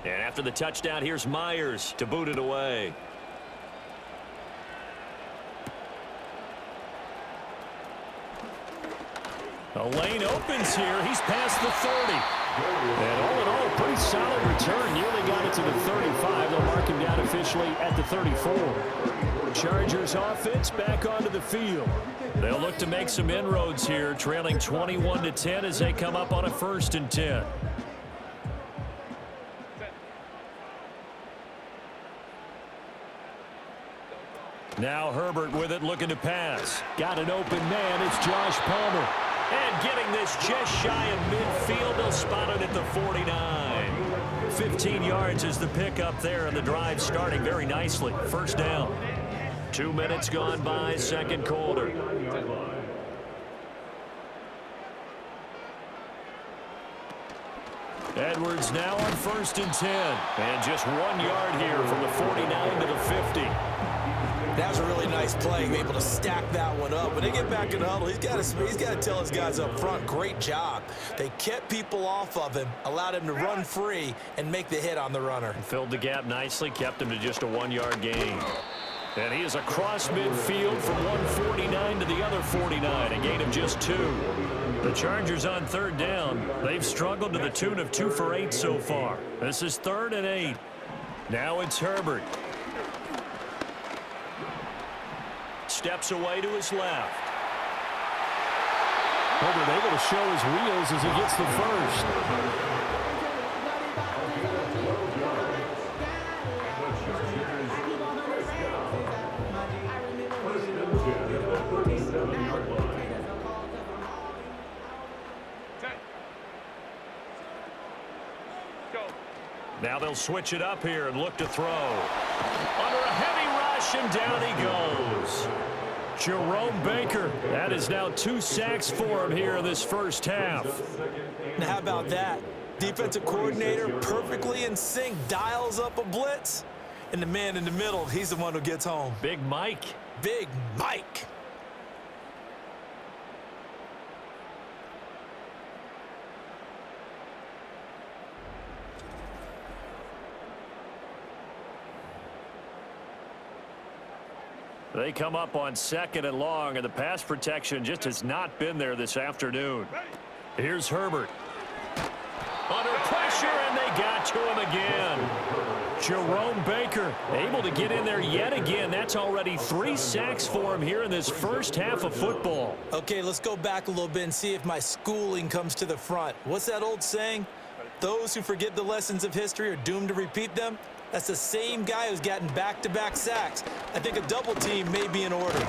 And after the touchdown, here's Myers to boot it away. A lane opens here. He's past the 30. And all in all, pretty solid return. Nearly got it to the 35. They'll mark him down officially at the 34. Chargers offense back onto the field. They'll look to make some inroads here, trailing 21-10 as they come up on a 1st and 10. Now Herbert with it, looking to pass. Got an open man. It's Josh Palmer. And getting this just shy of midfield. They'll spot it at the 49. 15 yards is the pickup there, and the drive starting very nicely. 1st down. 2 minutes gone by, 2nd quarter. Edwards now on 1st and 10. And just 1 yard here from the 49 to the 50. That was a really nice play, able to stack that one up. When they get back in the huddle, he's got to tell his guys up front, great job. They kept people off of him, allowed him to run free, and make the hit on the runner. Filled the gap nicely, kept him to just a 1 yard gain. And he is across midfield from one 49 to the other 49, a gain of just 2. The Chargers on 3rd down. They've struggled to the tune of 2 for 8 so far. This is 3rd and 8. Now it's Herbert. Steps away to his left. Herbert able to show his wheels as he gets the 1st. Now they'll switch it up here and look to throw. Under a heavy rush, and down he goes. Jerome Baker. That is now 2 sacks for him here in this 1st half. Now how about that? Defensive coordinator perfectly in sync, dials up a blitz, and the man in the middle, he's the one who gets home. Big Mike. Big Mike. They come up on 2nd and long, and the pass protection just has not been there this afternoon. Here's Herbert. Under pressure, and they got to him again. Jerome Baker able to get in there yet again. That's already 3 sacks for him here in this 1st half of football. Okay, let's go back a little bit and see if my schooling comes to the front. What's that old saying? Those who forget the lessons of history are doomed to repeat them. That's the same guy who's gotten back-to-back sacks. I think a double team may be in order.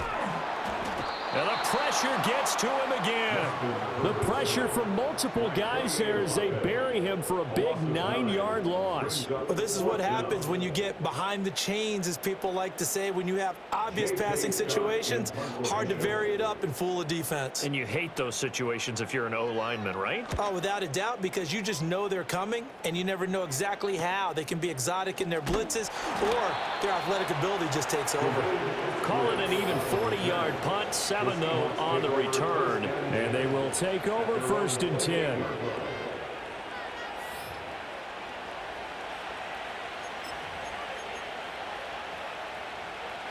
And the pressure gets to him again. The pressure from multiple guys there as they bury him for a big 9-yard loss. Well, this is what happens when you get behind the chains, as people like to say. When you have obvious passing situations, hard to vary it up and fool a defense. And you hate those situations if you're an O-lineman, right? Oh, without a doubt, because you just know they're coming, and you never know exactly how. They can be exotic in their blitzes, or their athletic ability just takes over. Call it an even 40-yard punt, 7-0 on the return. And they will take over 1st and 10.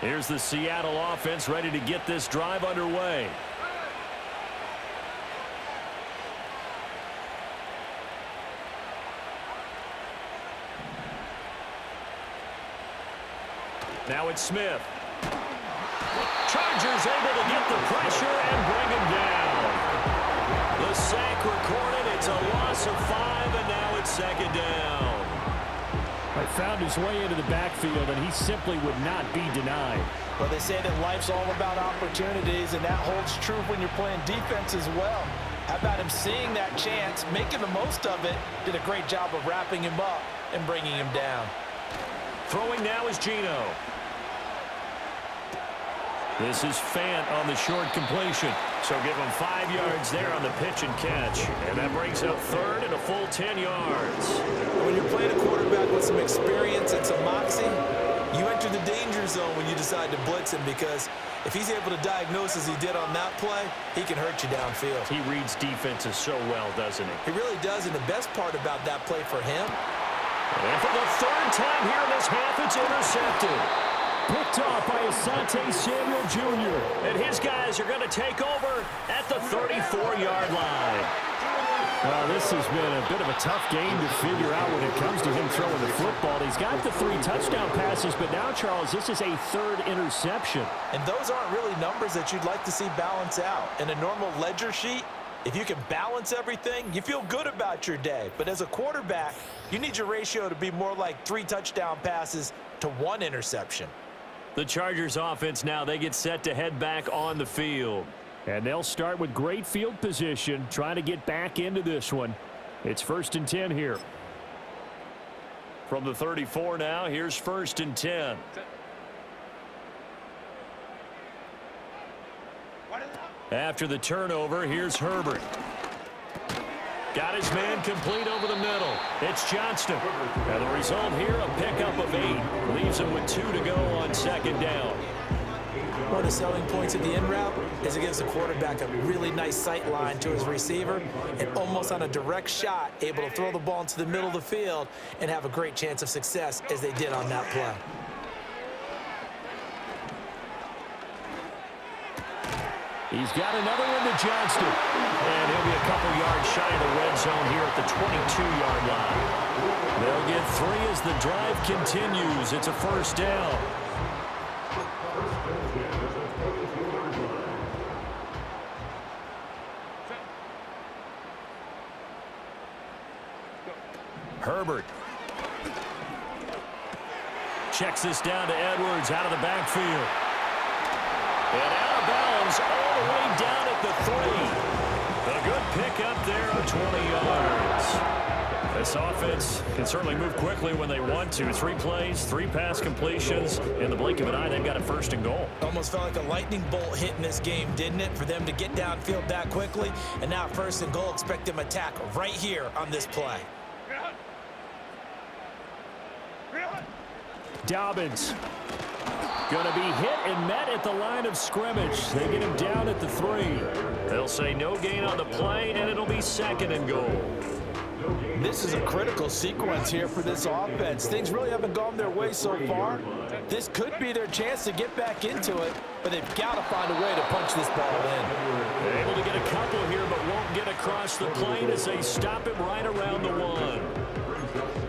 Here's the Seattle offense ready to get this drive underway. Now it's Smith. Chargers able to get the pressure and bring him down. The sack recorded. It's a loss of 5, and now it's 2nd down. He found his way into the backfield, and he simply would not be denied. Well, they say that life's all about opportunities, and that holds true when you're playing defense as well. How about him seeing that chance, making the most of it, did a great job of wrapping him up and bringing him down. Throwing now is Geno. This is Fant on the short completion. So give him 5 yards there on the pitch and catch. And that brings up 3rd and a full 10 yards. When you're playing a quarterback with some experience and some moxie, you enter the danger zone when you decide to blitz him, because if he's able to diagnose as he did on that play, he can hurt you downfield. He reads defenses so well, doesn't he? He really does, and the best part about that play for him. And for the 3rd time here in this half, it's intercepted. Picked off by Asante Samuel Jr. And his guys are going to take over at the 34-yard line. Well, this has been a bit of a tough game to figure out when it comes to him throwing the football. He's got the 3 touchdown passes, but now, Charles, this is a 3rd interception. And those aren't really numbers that you'd like to see balance out. In a normal ledger sheet, if you can balance everything, you feel good about your day. But as a quarterback, you need your ratio to be more like 3 touchdown passes to 1 interception. The Chargers offense now, they get set to head back on the field. And they'll start with great field position, trying to get back into this one. It's 1st and 10 here. From the 34 now, here's 1st and 10. After the turnover, here's Herbert. Got his man complete over the middle. It's Johnston. And the result here, a pickup of 8. Leaves him with 2 to go on 2nd down. One of the selling points of the in route is it gives the quarterback a really nice sight line to his receiver, and almost on a direct shot, able to throw the ball into the middle of the field and have a great chance of success as they did on that play. He's got another one to Johnston. And he'll be a couple yards shy of the red zone here at the 22-yard line. They'll get 3 as the drive continues. It's a 1st down. Herbert. Checks this down to Edwards out of the backfield. And out of bounds all the way down at the 3. A good pickup there on 20 yards. This offense can certainly move quickly when they want to. 3 plays, 3 pass completions. In the blink of an eye, they've got a 1st and goal. Almost felt like a lightning bolt hit in this game, didn't it? For them to get downfield that quickly. And now 1st and goal, expect them to tackle right here on this play. Dobbins going to be hit and met at the line of scrimmage. They get him down at the 3. They'll say no gain on the play, and it'll be 2nd and goal. This is a critical sequence here for this offense. Things really haven't gone their way so far. This could be their chance to get back into it, but they've got to find a way to punch this ball in. They're able to get a couple here, but won't get across the plane as they stop him right around the 1.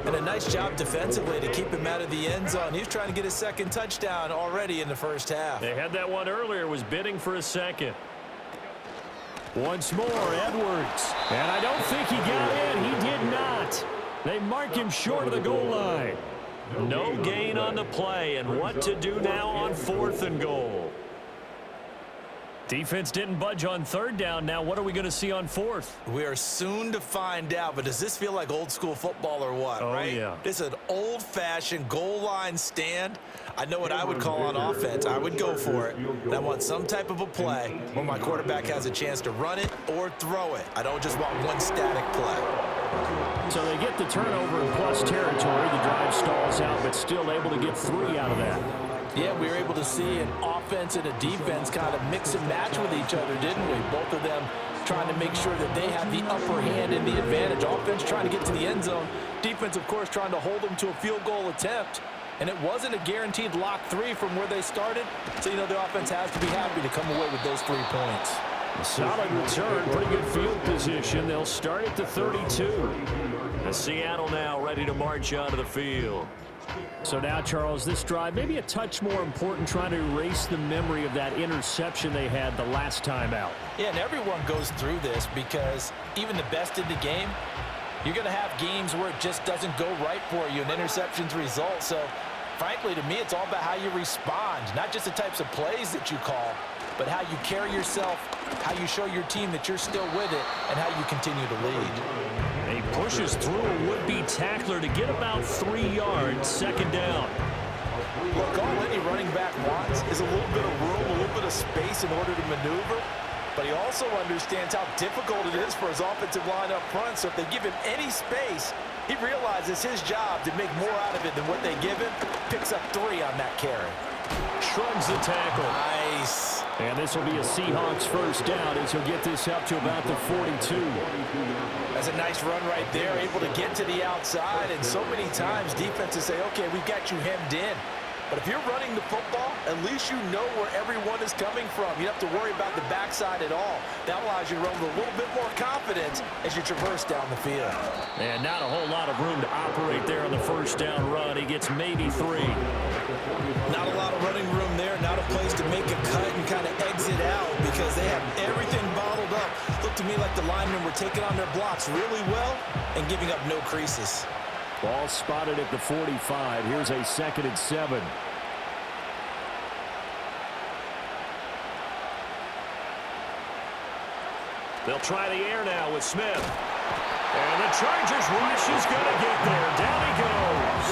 And a nice job defensively to keep him out of the end zone. He's trying to get his 2nd touchdown already in the 1st half. They had that one earlier, was bidding for a 2nd. Once more, Edwards. And I don't think he got in. He did not. They mark him short of the goal line. No gain on the play, and what to do now on 4th and goal. Defense didn't budge on third down. Now what are we going to see on fourth? We are soon to find out, but does this feel like old school football or what, right? Yeah. This is an old-fashioned goal line stand. I know what I would call on offense. I would go for it. And I want some type of a play where my quarterback has a chance to run it or throw it. I don't just want one static play. So they get the turnover in plus territory. The drive stalls out, but still able to get 3 out of that. Yeah, we were able to see an offense and a defense kind of mix and match with each other, didn't we? Both of them trying to make sure that they have the upper hand and the advantage. Offense trying to get to the end zone. Defense, of course, trying to hold them to a field goal attempt. And it wasn't a guaranteed lock 3 from where they started. So, the offense has to be happy to come away with those 3 points. A solid return, pretty good field position. They'll start at the 32. And Seattle now ready to march onto the field. So now, Charles, this drive maybe a touch more important, trying to erase the memory of that interception they had the last time out. Yeah, and everyone goes through this because even the best in the game, you're going to have games where it just doesn't go right for you and interceptions result. So, frankly, to me, it's all about how you respond, not just the types of plays that you call, but how you carry yourself, how you show your team that you're still with it, and how you continue to lead. He pushes through a would-be tackler to get about 3 yards, second down. Look, all any running back wants is a little bit of room, a little bit of space in order to maneuver, but he also understands how difficult it is for his offensive line up front, so if they give him any space, he realizes his job to make more out of it than what they give him, picks up 3 on that carry. Shrugs the tackle. Nice. And this will be a Seahawks first down as he'll get this up to about the 42. That's a nice run right there, able to get to the outside, and so many times defenses say, okay, we've got you hemmed in. But if you're running the football, at least you know where everyone is coming from. You don't have to worry about the backside at all. That allows you to run with a little bit more confidence as you traverse down the field. And not a whole lot of room to operate there on the first down run. He gets maybe 3. Not a lot of running room there, not a place to make a cut and kind of exit out because they have everything bottled up. Looked to me like the linemen were taking on their blocks really well and giving up no creases. Ball spotted at the 45. Here's a 2nd and 7. They'll try the air now with Smith. And the Chargers rush is going to get there. Down he goes.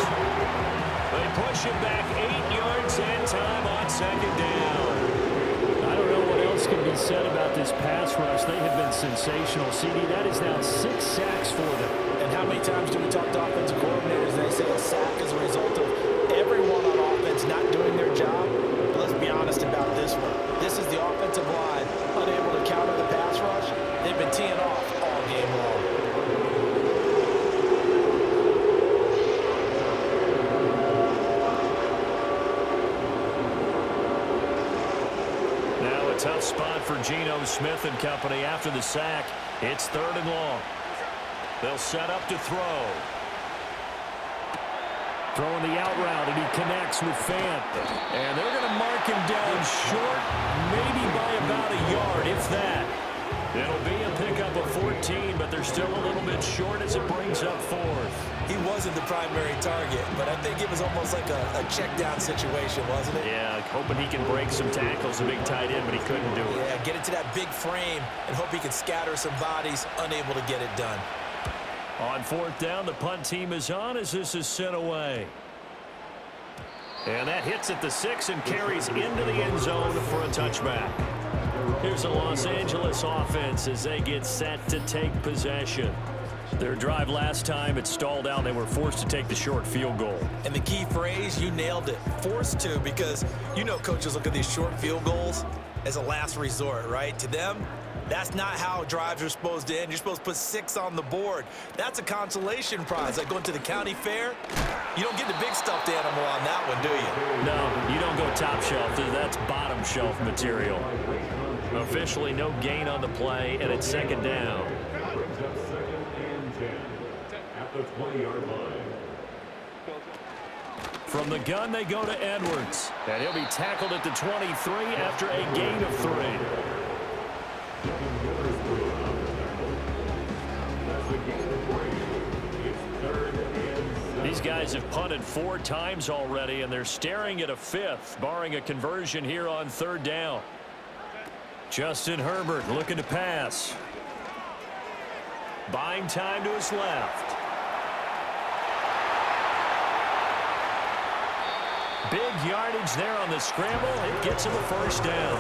They push him back 8 yards and time on second down. I don't know what else can be said about this pass rush. They have been sensational. CD, that is now 6 sacks for them. And how many times do we talk to offensive coordinators and they say a sack is a result of everyone on offense not doing their job? But let's be honest about this one. This is the offensive line unable to counter the pass rush. They've been teeing off all game long. Now a tough spot for Geno Smith and company after the sack. It's 3rd and long. They'll set up to throw. Throwing the out route, and he connects with Fant. And they're going to mark him down short, maybe by about a yard, if that. It'll be a pickup of 14, but they're still a little bit short as it brings up 4th. He wasn't the primary target, but I think it was almost like a check down situation, wasn't it? Yeah, hoping he can break some tackles, a big tight end, but he couldn't do it. Yeah, get into that big frame and hope he can scatter some bodies, unable to get it done. On 4th down, the punt team is on as this is sent away. And that hits at the 6 and carries into the end zone for a touchback. Here's a Los Angeles offense as they get set to take possession. Their drive last time, it stalled out. They were forced to take the short field goal. And the key phrase, you nailed it, forced to, because coaches look at these short field goals as a last resort, right? To them, that's not how drives are supposed to end. You're supposed to put 6 on the board. That's a consolation prize. Like going to the county fair, you don't get the big stuffed animal on that one, do you? No, you don't go top shelf. That's bottom shelf material. Officially no gain on the play, and it's 2nd down. At the 20-yard line. From the gun, they go to Edwards. And he'll be tackled at the 23 after a gain of 3. These guys have punted 4 times already, and they're staring at a 5th, barring a conversion here on 3rd down. Justin Herbert looking to pass. Buying time to his left. Big yardage there on the scramble. It gets him a first down.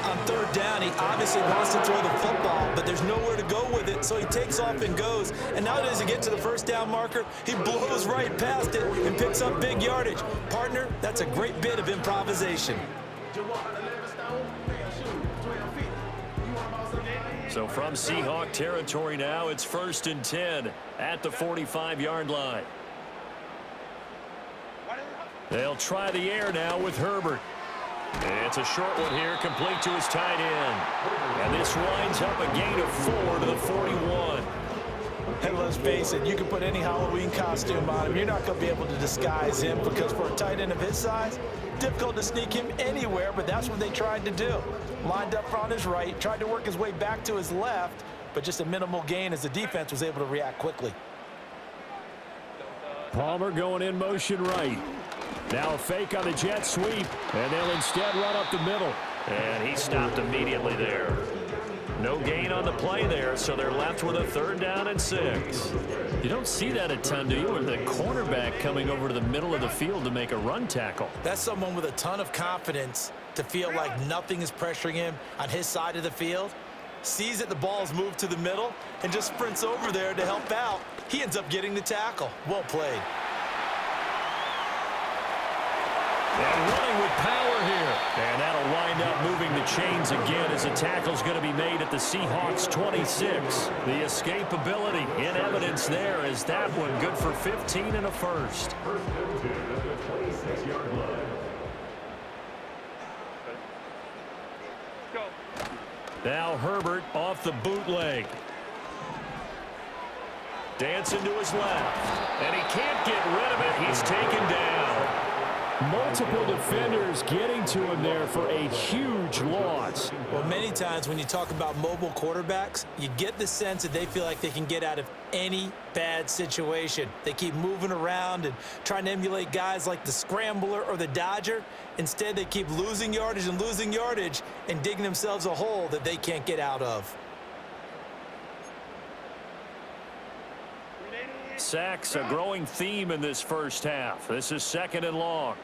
On third down, he obviously wants to throw the football, but there's nowhere to go with it, so he takes off and goes. And now as he gets to the first down marker, he blows right past it and picks up big yardage. Partner, that's a great bit of improvisation. So from Seahawk territory now, it's 1st and 10 at the 45-yard line. They'll try the air now with Herbert. It's a short one here, complete to his tight end. And this winds up a gain of 4 to the 41. Hey, let's face it, you can put any Halloween costume on him. You're not going to be able to disguise him because for a tight end of his size, difficult to sneak him anywhere, but that's what they tried to do. Lined up on his right, tried to work his way back to his left, but just a minimal gain as the defense was able to react quickly. Palmer going in motion right. Now a fake on the jet sweep, and they'll instead run up the middle. And he stopped immediately there. No gain on the play there, so they're left with a 3rd down and 6. You don't see that a ton, do you? With the cornerback coming over to the middle of the field to make a run tackle. That's someone with a ton of confidence to feel like nothing is pressuring him on his side of the field. Sees that the ball's moved to the middle and just sprints over there to help out. He ends up getting the tackle. Well played. And running with power here. And that'll wind up moving the chains again as a tackle's going to be made at the Seahawks 26. The escapability in evidence there as that one good for 15 and a first. Now Herbert off the bootleg. Dancing to his left. And he can't get rid of it. He's taken down. Multiple defenders getting to him there for a huge loss. Well, many times when you talk about mobile quarterbacks, you get the sense that they feel like they can get out of any bad situation. They keep moving around and trying to emulate guys like the Scrambler or the Dodger. Instead, they keep losing yardage and digging themselves a hole that they can't get out of. Sacks, a growing theme in this first half. This is 2nd and long.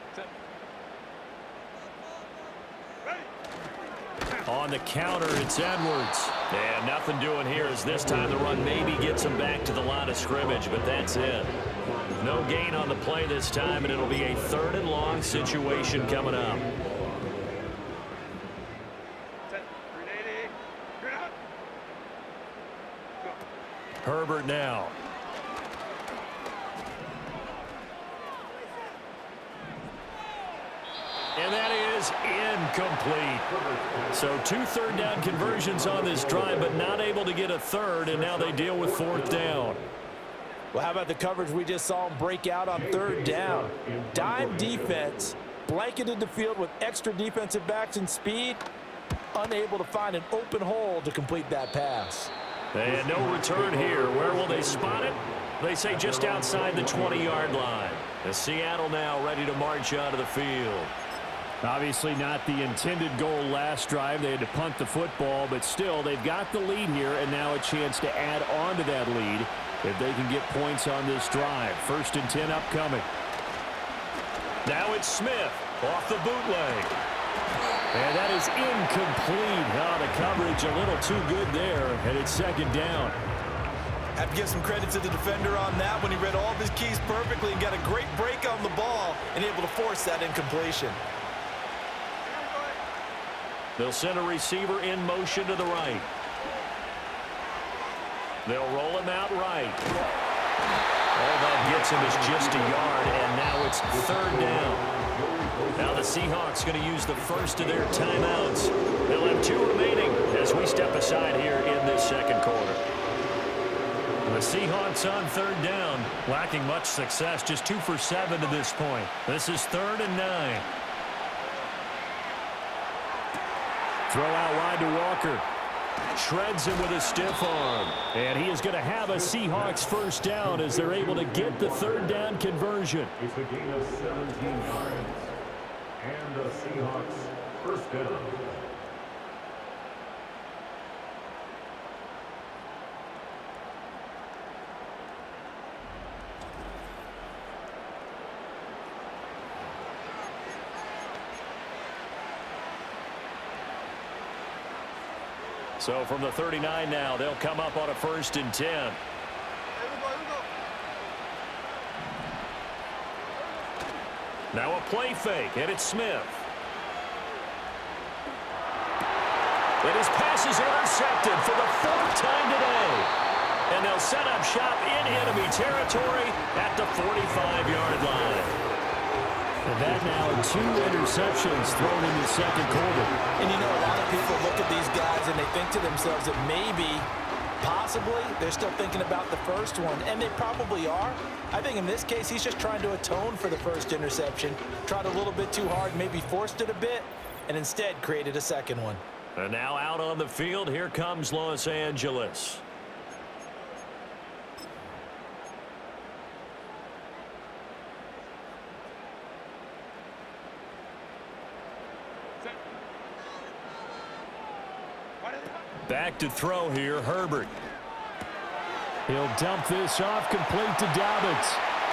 On the counter, it's Edwards. And nothing doing here as this time the run maybe gets him back to the line of scrimmage, but that's it. No gain on the play this time, and it'll be a 3rd and long situation coming up. Herbert now. And that is incomplete. So 2 3rd down conversions on this drive, but not able to get a 3rd, and now they deal with 4th down. Well, how about the coverage we just saw him break out on 3rd down? Dime defense, blanketed the field with extra defensive backs and speed, unable to find an open hole to complete that pass. And no return here. Where will they spot it? They say just outside the 20-yard line. The Seattle now ready to march out of the field. Obviously not the intended goal last drive. They had to punt the football, but still they've got the lead here and now a chance to add on to that lead if they can get points on this drive. 1st and 10 upcoming. Now it's Smith off the bootleg. And that is incomplete. Oh, the coverage a little too good there, and it's 2nd down. Have to give some credit to the defender on that when he read all of his keys perfectly and got a great break on the ball and able to force that incompletion. They'll send a receiver in motion to the right. They'll roll him out right. All that gets him is just a yard, and now it's 3rd down. Now the Seahawks going to use the first of their timeouts. They'll have 2 remaining as we step aside here in this 2nd quarter. The Seahawks on 3rd down, lacking much success, just 2 for 7 to this point. This is 3rd and 9. Throw out wide to Walker. Shreds him with a stiff arm. And he is going to have a Seahawks first down as they're able to get the 3rd down conversion. It's a gain of 17 yards. And the Seahawks first down. So from the 39 now, they'll come up on a 1st and 10. Now a play fake, and it's Smith. And his pass is intercepted for the 4th time today. And they'll set up shop in enemy territory at the 45-yard line. And that now 2 interceptions thrown in the second quarter. And you know, a lot of people look at these guys and they think to themselves that maybe, possibly, they're still thinking about the first one. And they probably are. I think in this case, he's just trying to atone for the first interception. Tried a little bit too hard, maybe forced it a bit, and instead created a second one. And now out on the field, here comes Los Angeles. Back to throw here, Herbert. He'll dump this off, complete to Dobbins.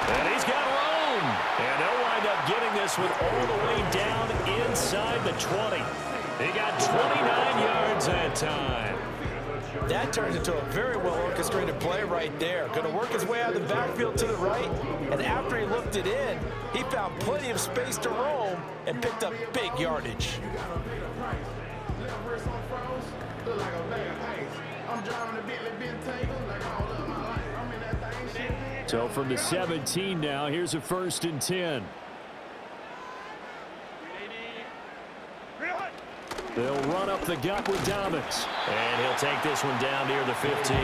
And he's got room. And they'll wind up getting this one all the way down inside the 20. He got 29 yards that time. That turns into a very well-orchestrated play right there. Going to work his way out of the backfield to the right. And after he looked it in, he found plenty of space to roam and picked up big yardage. So from the 17 now, here's a 1st and 10. They'll run up the gut with Dobbins. And he'll take this one down near the 15.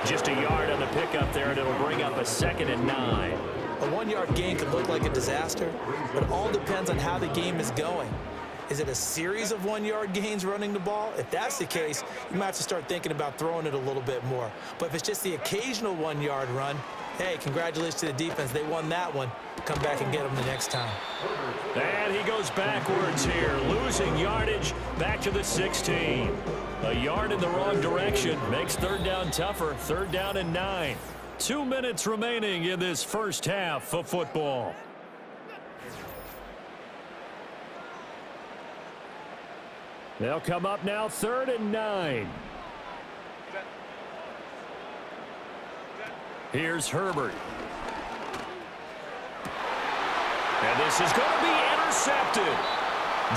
Just a yard on the pickup there, and it'll bring up a 2nd and 9. A 1-yard gain could look like a disaster, but it all depends on how the game is going. Is it a series of 1-yard gains running the ball? If that's the case, you might have to start thinking about throwing it a little bit more. But if it's just the occasional 1-yard run, hey, congratulations to the defense. They won that one. Come back and get them the next time. And he goes backwards here, losing yardage back to the 16. A yard in the wrong direction makes 3rd down tougher. 3rd down and 9. 2 minutes remaining in this first half of football. They'll come up now 3rd and 9. Here's Herbert. And this is going to be intercepted.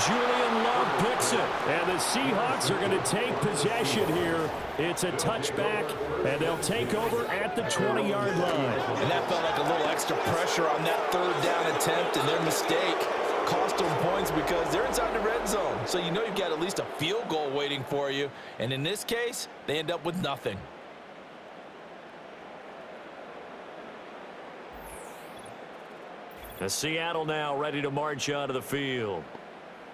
Julian Love picks it. And the Seahawks are going to take possession here. It's a touchback, and they'll take over at the 20-yard line. And that felt like a little extra pressure on that 3rd down attempt, and their mistake cost them points because they're inside the red zone. So you know you've got at least a field goal waiting for you. And in this case, they end up with nothing. The Seattle now ready to march onto the field.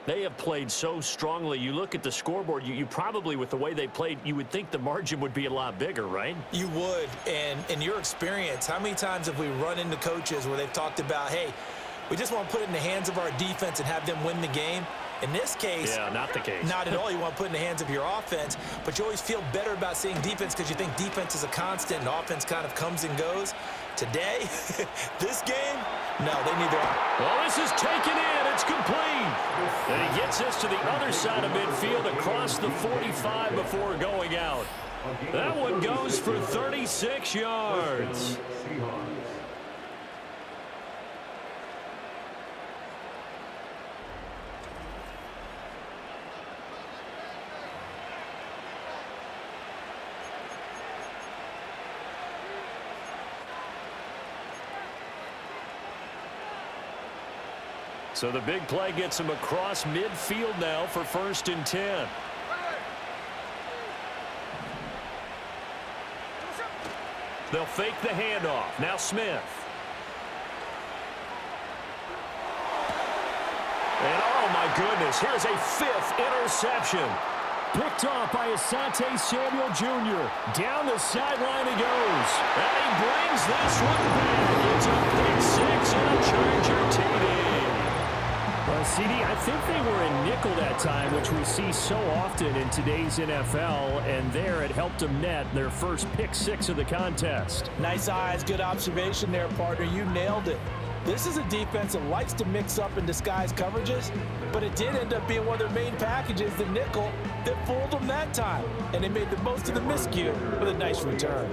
They have played so strongly. You look at the scoreboard, you probably, with the way they played, you would think the margin would be a lot bigger, right? You would. And in your experience, how many times have we run into coaches where they've talked about, hey, we just want to put it in the hands of our defense and have them win the game? In this case, yeah, not the case. Not at all. You want to put it in the hands of your offense, but you always feel better about seeing defense because you think defense is a constant and offense kind of comes and goes. Today, this game, no, they need their... Well, this is taken in. It's complete. And he gets this to the other side of midfield across the 45 before going out. That one goes for 36 yards. So the big play gets him across midfield now for 1st and 10. They'll fake the handoff. Now Smith. And oh my goodness, here's a 5th interception. Picked off by Asante Samuel Jr. Down the sideline he goes. And he brings this one back. It's a pick 6 and a Charger TD. Well, CD, I think they were in nickel that time, which we see so often in today's NFL, and there it helped them net their first pick 6 of the contest. Nice eyes, good observation there, partner. You nailed it. This is a defense that likes to mix up and disguise coverages, but it did end up being one of their main packages, the nickel, that fooled them that time. And they made the most of the miscue with a nice return.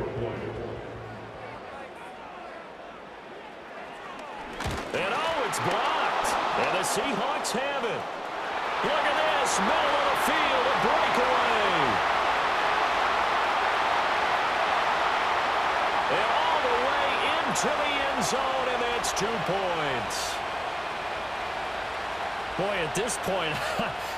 And oh, it's blocked. And the Seahawks have it. Look at this, middle of the field, a breakaway. And all the way into the end zone, and that's 2 points. Boy, at this point,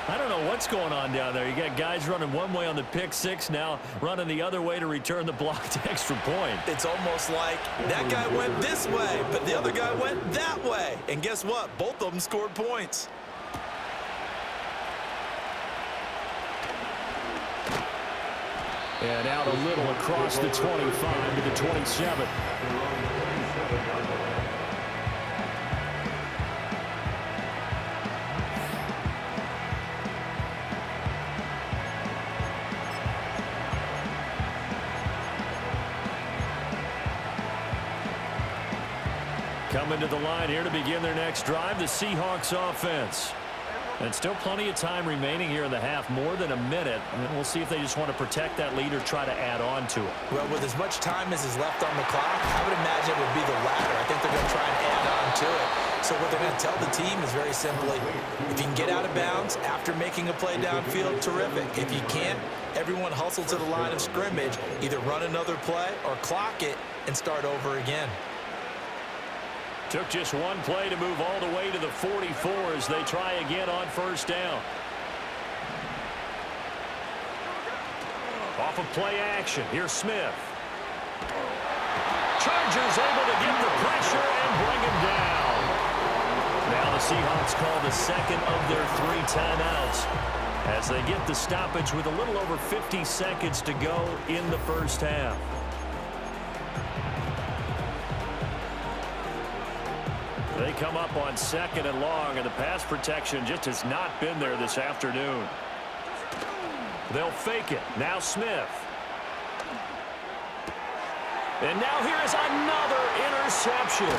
I don't know what's going on down there. You got guys running one way on the pick six, now running the other way to return the blocked extra point. It's almost like that guy went this way, but the other guy went that way. And guess what? Both of them scored points. And out a little across the 25 to the 27. Coming to the line here to begin their next drive, the Seahawks offense. And still plenty of time remaining here in the half, more than a minute. And we'll see if they just want to protect that lead or try to add on to it. Well, with as much time as is left on the clock, I would imagine it would be the latter. I think they're going to try and add on to it. So what they're going to tell the team is very simply, if you can get out of bounds after making a play downfield, terrific. If you can't, everyone hustle to the line of scrimmage, either run another play or clock it and start over again. Took just one play to move all the way to the 44 as they try again on first down. Off of play action. Here's Smith. Chargers able to get the pressure and bring him down. Now the Seahawks call the second of their 3 timeouts as they get the stoppage with a little over 50 seconds to go in the first half. They come up on 2nd and long, and the pass protection just has not been there this afternoon. They'll fake it. Now Smith. And now here is another interception.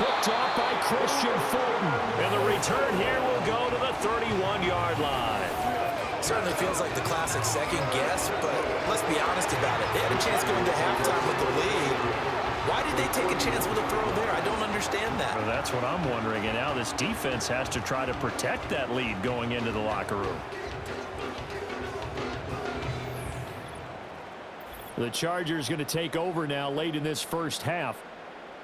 Picked off by Christian Fulton. And the return here will go to the 31-yard line. Certainly feels like the classic second guess, but let's be honest about it. They had a chance going to halftime with the lead. Why did they take a chance with a throw there? I don't understand that. Well, that's what I'm wondering. And now this defense has to try to protect that lead going into the locker room. The Chargers going to take over now late in this first half.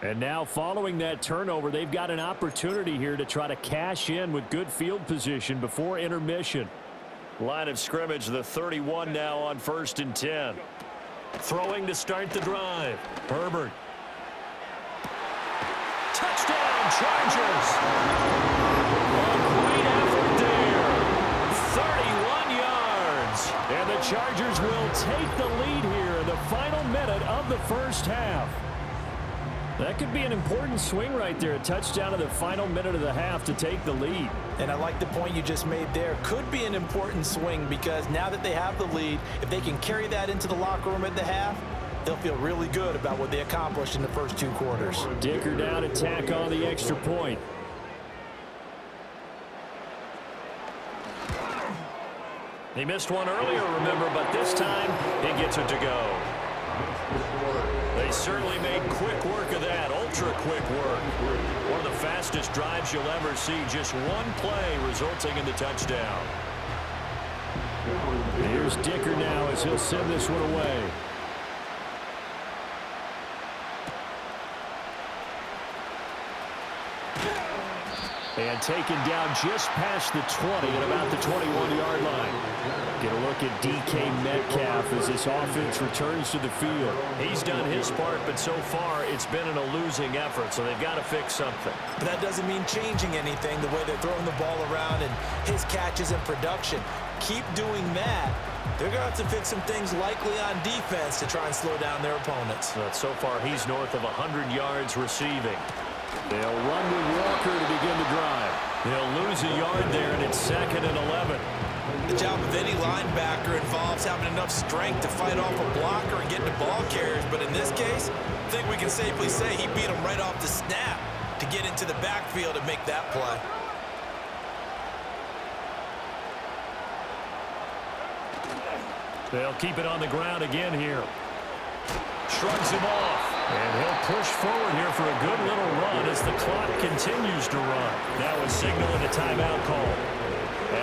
And now following that turnover, they've got an opportunity here to try to cash in with good field position before intermission. Line of scrimmage, the 31 now on 1st and 10. Throwing to start the drive. Herbert. Touchdown, Chargers. A great effort there. 31 yards. And the Chargers will take the lead here in the final minute of the first half. That could be an important swing right there. A touchdown in the final minute of the half to take the lead. And I like the point you just made there. Could be an important swing because now that they have the lead, if they can carry that into the locker room at the half, they'll feel really good about what they accomplished in the first 2 quarters. Dicker down to tack on the extra point. He missed one earlier, remember, but this time he gets it to go. They certainly made quick work of that, ultra-quick work. One of the fastest drives you'll ever see, just one play resulting in the touchdown. Here's Dicker now as he'll send this one away. And taken down just past the 20 at about the 21-yard line. Get a look at DK Metcalf as this offense returns to the field. He's done his part, but so far it's been in a losing effort, so they've got to fix something. But that doesn't mean changing anything, the way they're throwing the ball around and his catches and production. Keep doing that. They're going to have to fix some things likely on defense to try and slow down their opponents. But so far he's north of 100 yards receiving. They'll run with Walker to begin the drive. They'll lose a yard there, and it's 2nd and 11. The job of any linebacker involves having enough strength to fight off a blocker and get into ball carriers. But in this case, I think we can safely say he beat him right off the snap. to get into the backfield and make that play. They'll keep it on the ground again here. Shrugs him off. And he'll push forward here for a good little run as the clock continues to run. That was signaling a timeout call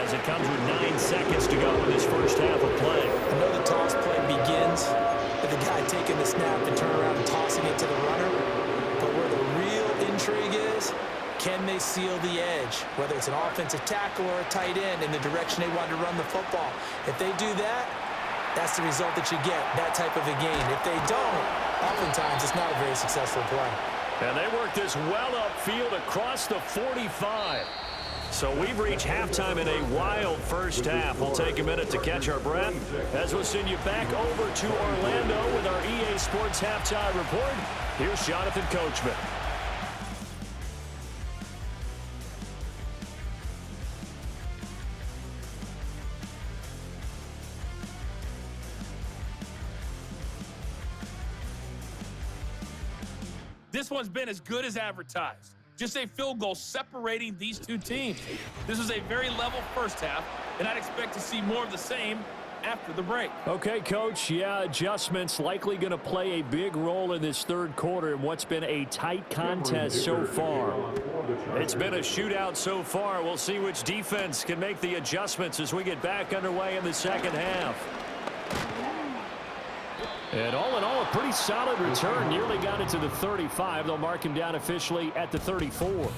as it comes with 9 seconds to go in this first half of play. I know the toss play begins with the guy taking the snap and turn around and tossing it to the runner. But where the real intrigue is, can they seal the edge, whether it's an offensive tackle or a tight end, in the direction they want to run the football? If they do that, that's the result that you get, that type of a game. If they don't, oftentimes it's not a very successful play. And they work this well upfield across the 45. So we've reached halftime in a wild first half. We'll take a minute to catch our breath as we'll send you back over to Orlando with our EA Sports Halftime Report. Here's Jonathan Coachman. This one's been as good as advertised. Just a field goal separating these two teams. This was a very level first half, and I'd expect to see more of the same after the break. Okay, Coach. Yeah, adjustments likely going to play a big role in this third quarter in what's been a tight contest so far. It's been a shootout so far. We'll see which defense can make the adjustments as we get back underway in the second half. And all in all, a pretty solid return. Nearly got it to the 35. They'll mark him down officially at the 34.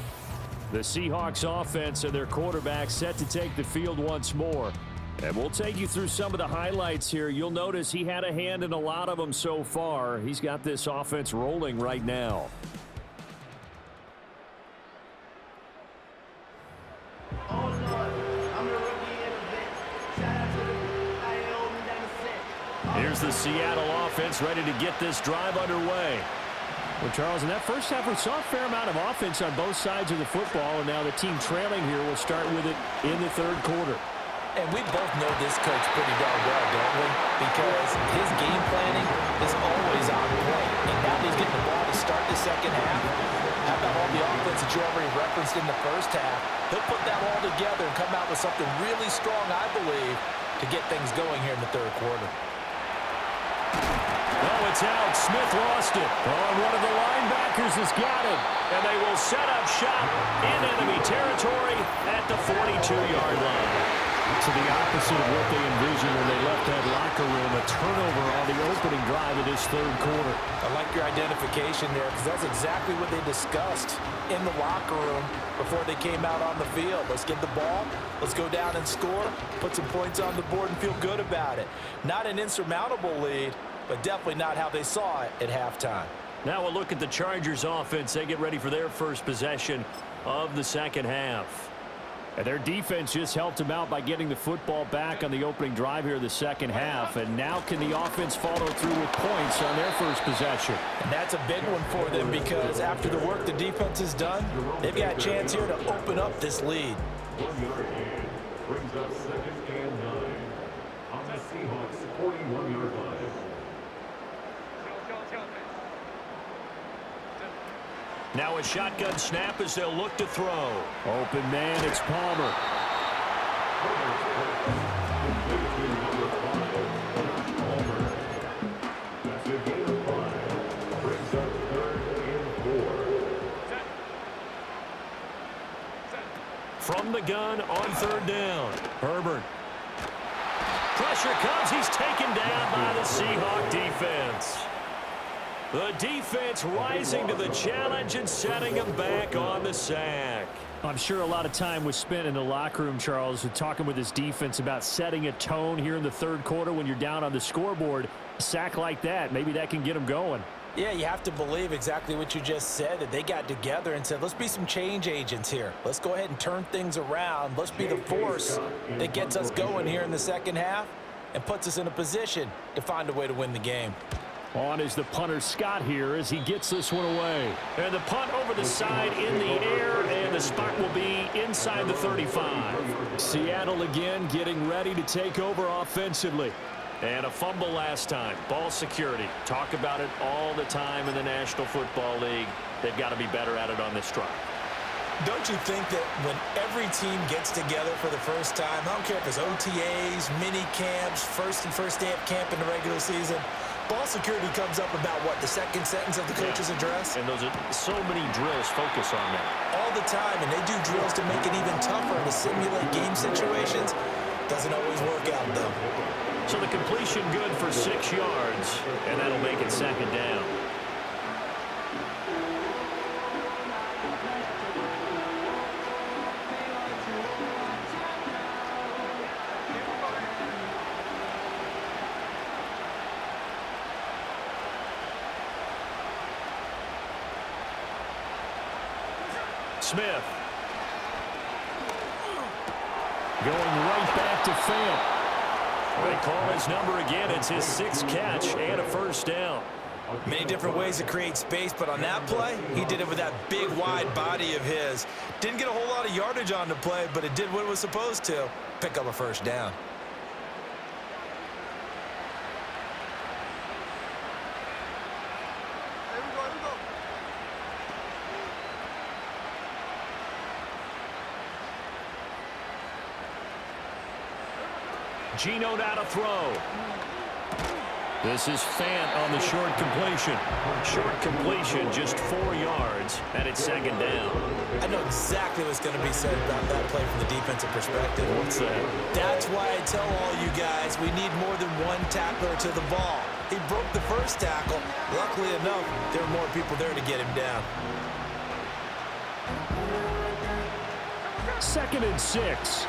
The Seahawks offense and their quarterback set to take the field once more. And we'll take you through some of the highlights here. You'll notice he had a hand in a lot of them so far. He's got this offense rolling right now. Here's the Seattle offense ready to get this drive underway. Well, Charles, in that first half, we saw a fair amount of offense on both sides of the football, and now the team trailing here will start with it in the third quarter. And we both know this coach pretty darn well, don't we? Because his game planning is always on point. And now he's getting the ball to start the second half. How about all the offense that you already referenced in the first half? He'll put that all together and come out with something really strong, I believe, to get things going here in the third quarter. Oh, it's out. Smith lost it. Oh, and one of the linebackers has got it. And they will set up shop in enemy territory at the 42-yard line. To the opposite of what they envisioned when they left that locker room, a turnover on the opening drive of this third quarter. I like your identification there because that's exactly what they discussed in the locker room before they came out on the field. Let's get the ball, let's go down and score, put some points on the board and feel good about it. Not an insurmountable lead, but definitely not how they saw it at halftime. Now we'll look at the Chargers offense. They get ready for their first possession of the second half. And their defense just helped them out by getting the football back on the opening drive here in the second half. And now can the offense follow through with points on their first possession? And that's a big one for them because after the work the defense has done, they've got a chance here to open up this lead. 1 yard gain brings up 2nd and 9 on the Seahawks 41-yard line. Now a shotgun snap as they'll look to throw. Open man, it's Palmer. That's a gain of 5. Brings up 3rd and 4. From the gun on 3rd down. Herbert. Pressure comes. He's taken down by the Seahawk defense. The defense rising to the challenge and setting him back on the sack. I'm sure a lot of time was spent in the locker room, Charles, talking with his defense about setting a tone here in the third quarter when you're down on the scoreboard. A sack like that, maybe that can get them going. Yeah, you have to believe exactly what you just said, that they got together and said, let's be some change agents here. Let's go ahead and turn things around. Let's be the force that gets us going here in the second half and puts us in a position to find a way to win the game. On is the punter Scott here as he gets this one away. And the punt over the side in the air, and the spot will be inside the 35. Seattle again getting ready to take over offensively. And a fumble last time. Ball security. Talk about it all the time in the National Football League. they've got to be better at it on this drive. Don't you think that when every team gets together for the first time, I don't care if it's OTAs, mini camps, first day of camp in the regular season, ball security comes up about, what, the second sentence of the coach's address? And those are so many drills focus on that. All the time, and they do drills to make it even tougher to simulate game situations. Doesn't always work out, though. So the completion good for 6 yards, and that'll make it second down. Smith. Going right back to Fant. They call his number again. It's his 6th catch and a first down. Many different ways to create space, but on that play, he did it with that big, wide body of his. Didn't get a whole lot of yardage on the play, but it did what it was supposed to. Pick up a first down. Geno now to throw. This is Fant on the short completion. Short completion, just 4 yards, and it's second down. I know exactly what's going to be said about that play from the defensive perspective. What's that? That's why I tell all you guys we need more than one tackler to the ball. He broke the first tackle. Luckily enough, there were more people there to get him down. 2nd and 6.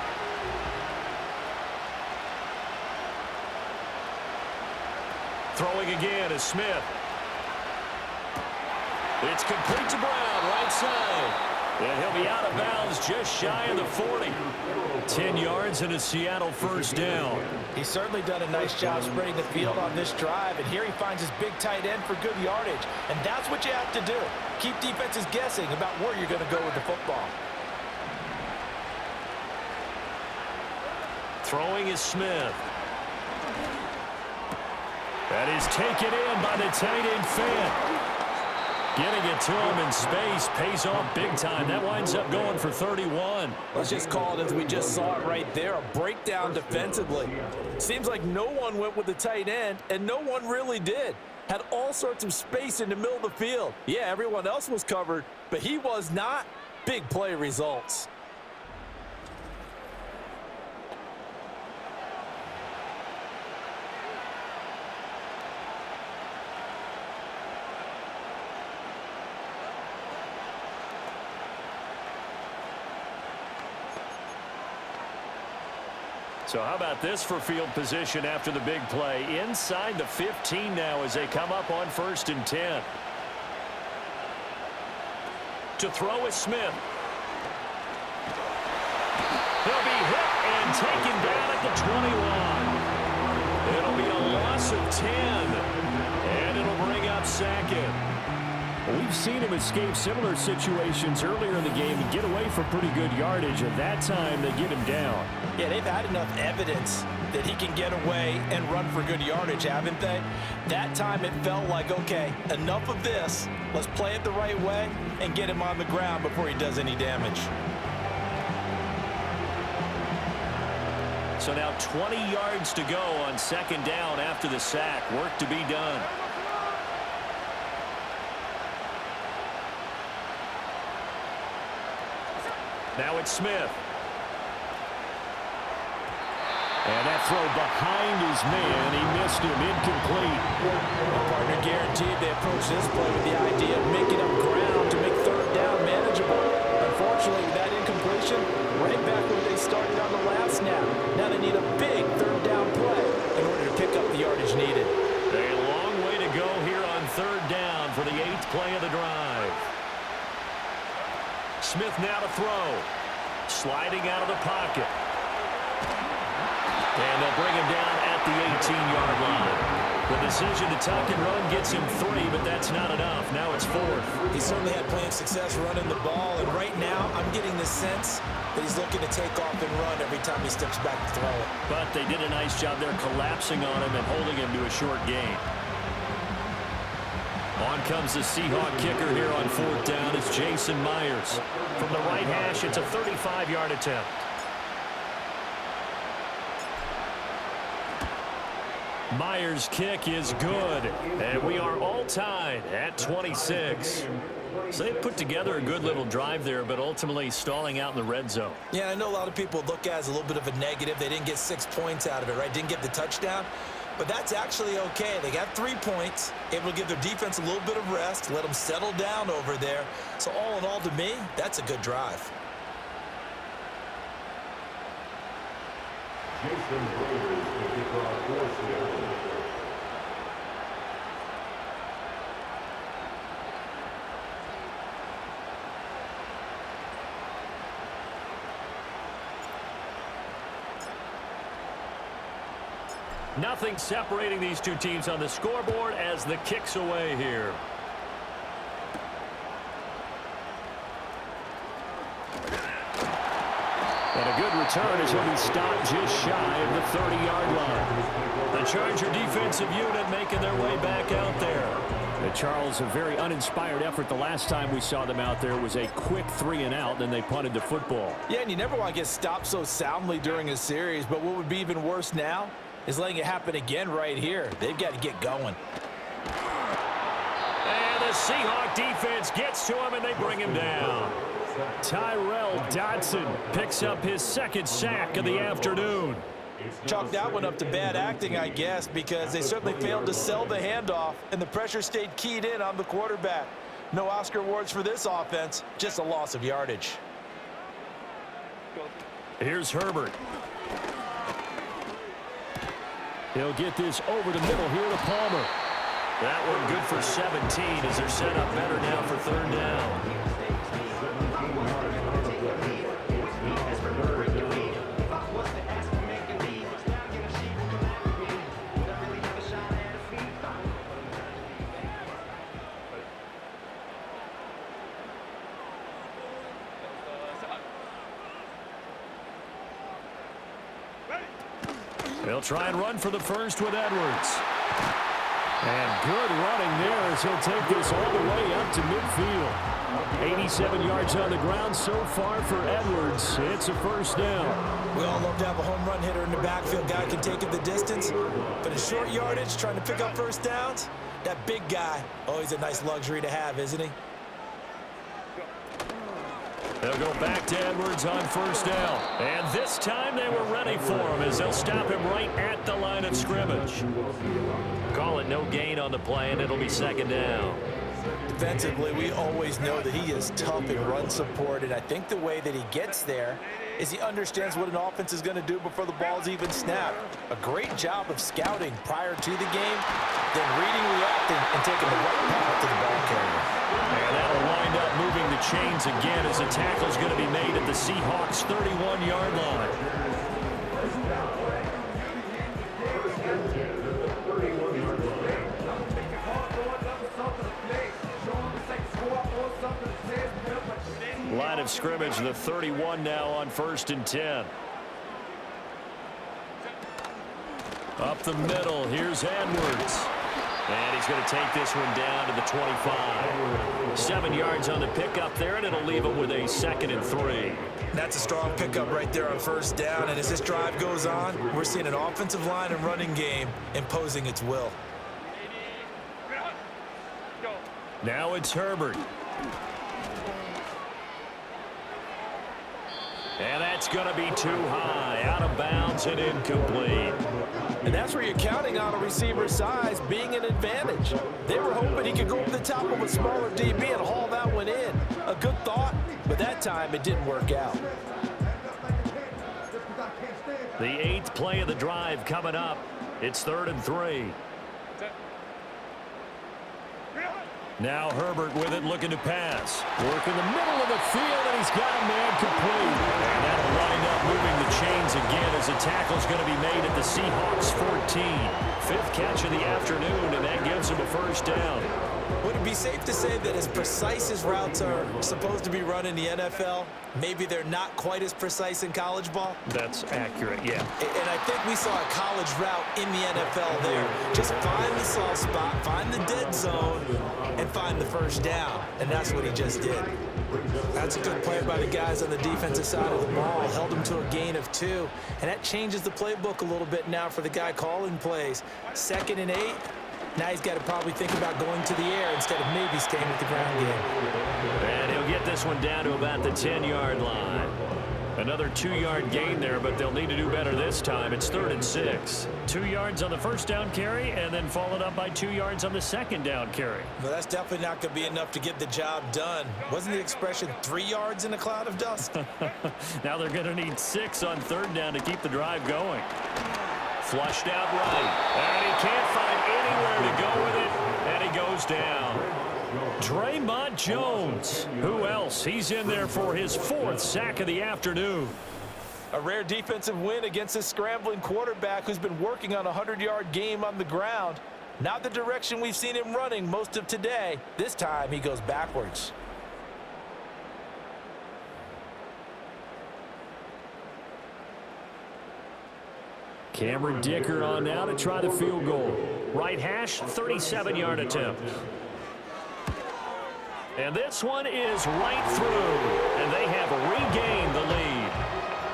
Throwing again is Smith. It's complete to Brown, right side. And he'll be out of bounds just shy of the 40. 10 yards and a Seattle first down. He's certainly done a nice job spreading the field on this drive, and here he finds his big tight end for good yardage. And that's what you have to do. Keep defenses guessing about where you're going to go with the football. Throwing is Smith. That is taken in by the tight end Fant. Getting it to him in space pays off big time. That winds up going for 31. Let's just call it as we just saw it right there, a breakdown defensively. Seems like no one went with the tight end, and no one really did. Had all sorts of space in the middle of the field. Yeah, everyone else was covered, but he was not. Big play results. So how about this for field position after the big play? Inside the 15 now as they come up on 1st and 10. To throw is Smith. He'll be hit and taken down at the 21. It'll be a loss of 10. And it'll bring up 2nd. We've seen him escape similar situations earlier in the game and get away from pretty good yardage. At that time, they get him down. Yeah, they've had enough evidence that he can get away and run for good yardage, haven't they? That time it felt like, okay, enough of this. Let's play it the right way and get him on the ground before he does any damage. So now 20 yards to go on 2nd down after the sack. Work to be done. Now it's Smith. And that throw behind his man. He missed him. Incomplete. The partner guaranteed they approach this play with the idea of making up ground to make 3rd down manageable. Unfortunately, with that incompletion, right back where they started on the last snap. Now they need a big 3rd down play in order to pick up the yardage needed. A long way to go here on 3rd down for the 8th play of the drive. Smith now to throw. Sliding out of the pocket. And they'll bring him down at the 18-yard line. The decision to tuck and run gets him 3, but that's not enough. Now it's 4th. He certainly had plenty of success running the ball, and right now I'm getting the sense that he's looking to take off and run every time he steps back to throw it. But they did a nice job there collapsing on him and holding him to a short gain. On comes the Seahawk kicker here on 4th down. It's Jason Myers. From the right hash, it's a 35-yard attempt. Myers' kick is good, and we are all tied at 26. So they put together a good little drive there, but ultimately stalling out in the red zone. Yeah, I know a lot of people look at it as a little bit of a negative. They didn't get 6 points out of it, right? Didn't get the touchdown. But that's actually okay. They got 3 points, able to give their defense a little bit of rest, let them settle down over there. So all in all, to me, that's a good drive. Jason Myers will kick off for Seattle. Nothing separating these two teams on the scoreboard as the kick's away here. And a good return as he'll be stopped just shy of the 30-yard line. The Charger defensive unit making their way back out there. And Charles, a very uninspired effort the last time we saw them out there was a quick 3-and-out, then they punted the football. Yeah, and you never want to get stopped so soundly during a series, but what would be even worse now is letting it happen again right here. They've got to get going. And the Seahawk defense gets to him, and they bring him down. Tyrell Dodson picks up his 2nd sack of the afternoon. Chalk that one up to bad acting, I guess, because they certainly failed to sell the handoff, and the pressure stayed keyed in on the quarterback. No Oscar awards for this offense, just a loss of yardage. Here's Herbert. He'll get this over the middle here to Palmer. That one good for 17 as they're set up better now for 3rd down. They'll try and run for the first with Edwards. And good running there as he'll take this all the way up to midfield. 87 yards on the ground so far for Edwards. It's a 1st down. We all love to have a home run hitter in the backfield. Guy can take it the distance. But in short yardage, trying to pick up 1st downs, that big guy, always a nice luxury to have, isn't he? They'll go back to Edwards on 1st down. And this time they were ready for him as they'll stop him right at the line of scrimmage. Call it no gain on the play, and it'll be 2nd down. Defensively, we always know that he is tough in run support, and I think the way that he gets there is he understands what an offense is going to do before the ball's even snapped. A great job of scouting prior to the game, then reading, reacting, and taking the right path to the ball carrier. And that'll wind up moving the chains again as the tackle's going to be made at the Seahawks' 31-yard line. Line of scrimmage, the 31 now on 1st and 10. Up the middle, here's Edwards. And he's going to take this one down to the 25. 7 yards on the pickup there, and it'll leave him with a 2nd and 3. That's a strong pickup right there on 1st down, and as this drive goes on, we're seeing an offensive line and running game imposing its will. Now it's Herbert. And that's going to be too high, out of bounds and incomplete. And that's where you're counting on a receiver's size being an advantage. They were hoping he could go over the top of a smaller DB and haul that one in. A good thought, but that time it didn't work out. The 8th play of the drive coming up. It's 3rd and 3. Now Herbert with it, looking to pass. Work in the middle of the field, and he's got a man complete. And that'll wind up moving the chains again as the tackle's going to be made at the Seahawks' 14. 5th catch of the afternoon, and that gives him a 1st down. Would it be safe to say that as precise as routes are supposed to be run in the NFL, maybe they're not quite as precise in college ball? That's accurate, yeah. And I think we saw a college route in the NFL there. Just find the soft spot, find the dead zone, and find the first down, and that's what he just did. That's a good play by the guys on the defensive side of the ball. Held him to a gain of 2, and that changes the playbook a little bit now for the guy calling plays. 2nd and 8. Now he's got to probably think about going to the air instead of maybe staying with the ground game. And he'll get this one down to about the 10-yard line. Another 2-yard gain there, but they'll need to do better this time. It's 3rd and 6. 2 yards on the first down carry, and then followed up by 2 yards on the second down carry. Well, that's definitely not going to be enough to get the job done. Wasn't the expression 3 yards in a cloud of dust? Now they're going to need 6 on 3rd down to keep the drive going. Flushed out right, and he can't find anywhere to go with it, and he goes down. Draymond Jones. Who else? He's in there for his 4th sack of the afternoon. A rare defensive win against a scrambling quarterback who's been working on a 100-yard game on the ground. Not the direction we've seen him running most of today. This time he goes backwards. Cameron Dicker on now to try the field goal. Right hash, 37-yard attempt. And this one is right through, and they have regained the lead.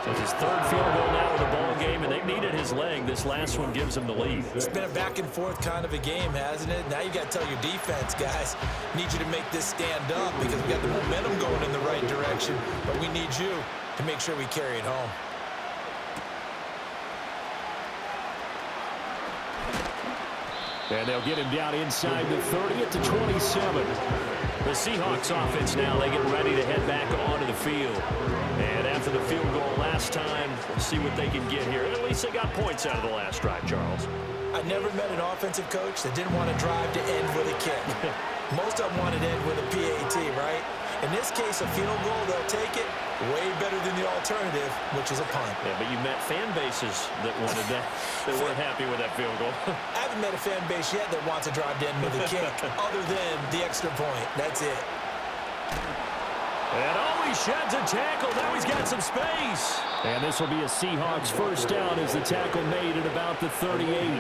So it's his 3rd field goal now with the ball game, and they needed his leg. This last one gives them the lead. It's been a back-and-forth kind of a game, hasn't it? Now you got to tell your defense, guys, need you to make this stand up because we got the momentum going in the right direction, but we need you to make sure we carry it home. And they'll get him down inside the 30 at the 27. The Seahawks offense now, they get ready to head back onto the field. And after the field goal last time, we'll see what they can get here. At least they got points out of the last drive, Charles. I never met an offensive coach that didn't want to drive to end with a kick. Most of them wanted to end with a PAT, right? In this case, a field goal, they'll take it. Way better than the alternative, which is a punt. Yeah, but you met fan bases that wanted that, that weren't happy with that field goal. I haven't met a fan base yet that wants to drive to end with a kick, other than the extra point. That's it. And he sheds a tackle. Now he's got some space. And this will be a Seahawks first down as the tackle made at about the 38.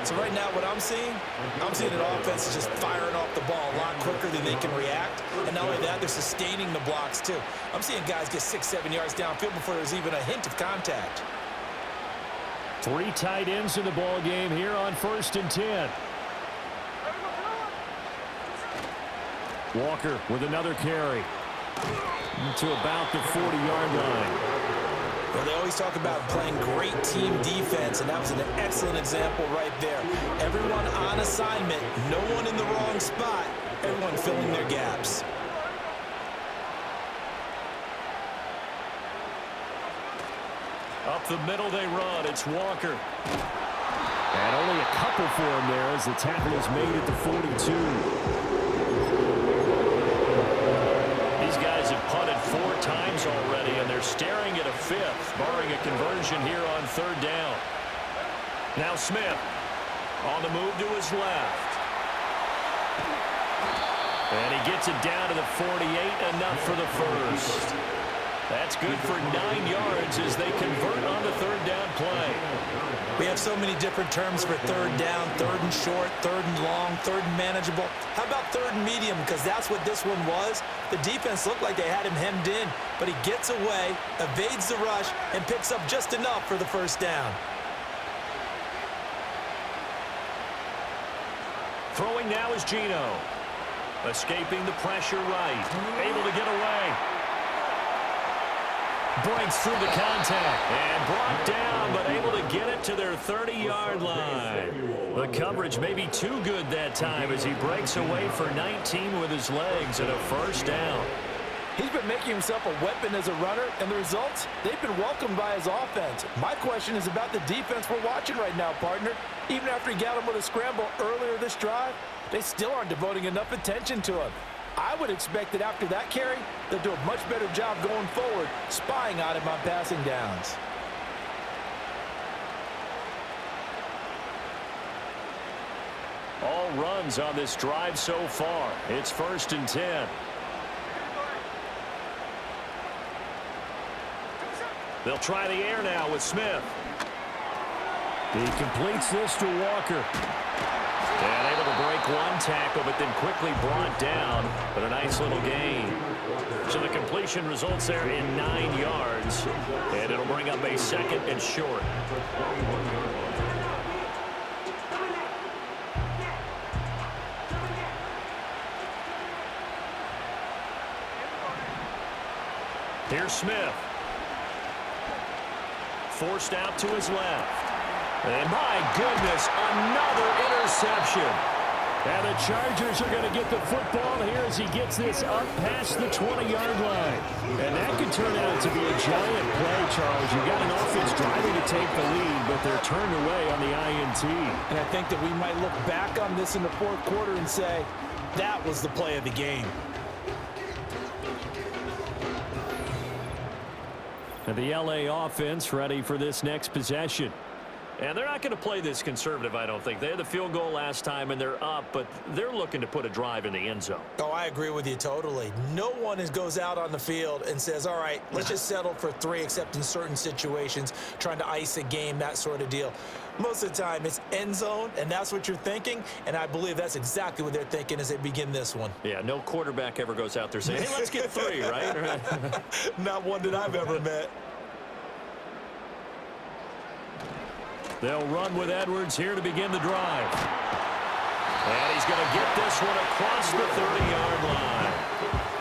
So right now what I'm seeing an offense is just firing off the ball a lot quicker than they can react. And not only that, they're sustaining the blocks too. I'm seeing guys get 6-7 yards downfield before there's even a hint of contact. 3 tight ends in the ball game here on 1st and 10. Walker with another carry to about the 40-yard line. Well, they always talk about playing great team defense, and that was an excellent example right there. Everyone on assignment, no one in the wrong spot, everyone filling their gaps. Up the middle they run. It's Walker. And only a couple for him there as the tackle is made at the 42. These guys have punted 4 times already, and they're staring at a 5th, barring a conversion here on 3rd down. Now Smith on the move to his left. And he gets it down to the 48, enough for the first. That's good for 9 yards as they convert on the 3rd down play. We have so many different terms for 3rd down, 3rd and short, 3rd and long, 3rd and manageable. How about 3rd and medium? Because that's what this one was. The defense looked like they had him hemmed in, but he gets away, evades the rush, and picks up just enough for the first down. Throwing now is Geno. Escaping the pressure right. Able to get away. Breaks through the contact and brought down, but able to get it to their 30-yard line. The coverage may be too good that time as he breaks away for 19 with his legs and a first down. He's been making himself a weapon as a runner, and the results, they've been welcomed by his offense. My question is about the defense we're watching right now, partner. Even after he got him with a scramble earlier this drive, they still aren't devoting enough attention to him. I would expect that after that carry, they'll do a much better job going forward, spying on him on passing downs. All runs on this drive so far. It's 1st and 10. They'll try the air now with Smith. He completes this to Walker. And able to break one tackle, but then quickly brought down, but a nice little gain. So the completion results there in 9 yards, and it'll bring up a 2nd and short. Here's Smith. Forced out to his left. And my goodness, another interception. And the Chargers are going to get the football here as he gets this up past the 20-yard line. And that could turn out to be a giant play, Charles. You've got an offense driving to take the lead, but they're turned away on the INT. And I think that we might look back on this in the 4th quarter and say, that was the play of the game. And the LA offense ready for this next possession. And they're not going to play this conservative, I don't think. They had the field goal last time, and they're up, but they're looking to put a drive in the end zone. Oh, I agree with you totally. No one goes out on the field and says, all right, let's just settle for 3, except in certain situations, trying to ice a game, that sort of deal. Most of the time, it's end zone, and that's what you're thinking, and I believe that's exactly what they're thinking as they begin this one. Yeah, no quarterback ever goes out there saying, hey, let's get 3, right? Not one that I've ever met. They'll run with Edwards here to begin the drive. And he's going to get this one across the 30-yard line.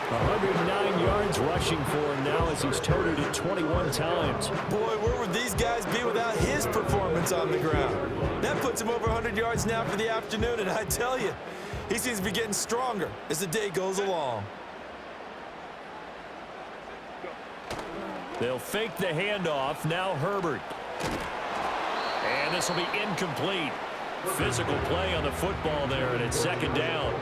109 yards rushing for him now as he's toted it 21 times. Boy, where would these guys be without his performance on the ground? That puts him over 100 yards now for the afternoon, and I tell you, he seems to be getting stronger as the day goes along. They'll fake the handoff. Now Herbert. And this will be incomplete. Physical play on the football there, and it's 2nd down.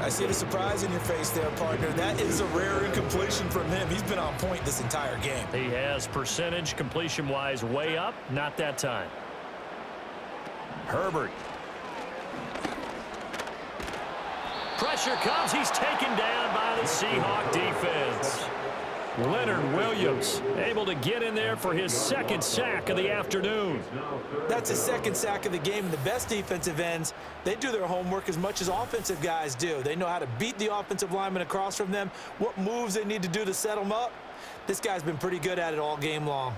I see the surprise in your face there, partner. That is a rare incompletion from him. He's been on point this entire game. He has percentage completion-wise way up. Not that time. Herbert. Pressure comes. He's taken down by the Seahawk defense. Leonard Williams able to get in there for his 2nd sack of the afternoon. That's his 2nd sack of the game. And the best defensive ends, they do their homework as much as offensive guys do. They know how to beat the offensive lineman across from them, what moves they need to do to set them up. This guy's been pretty good at it all game long.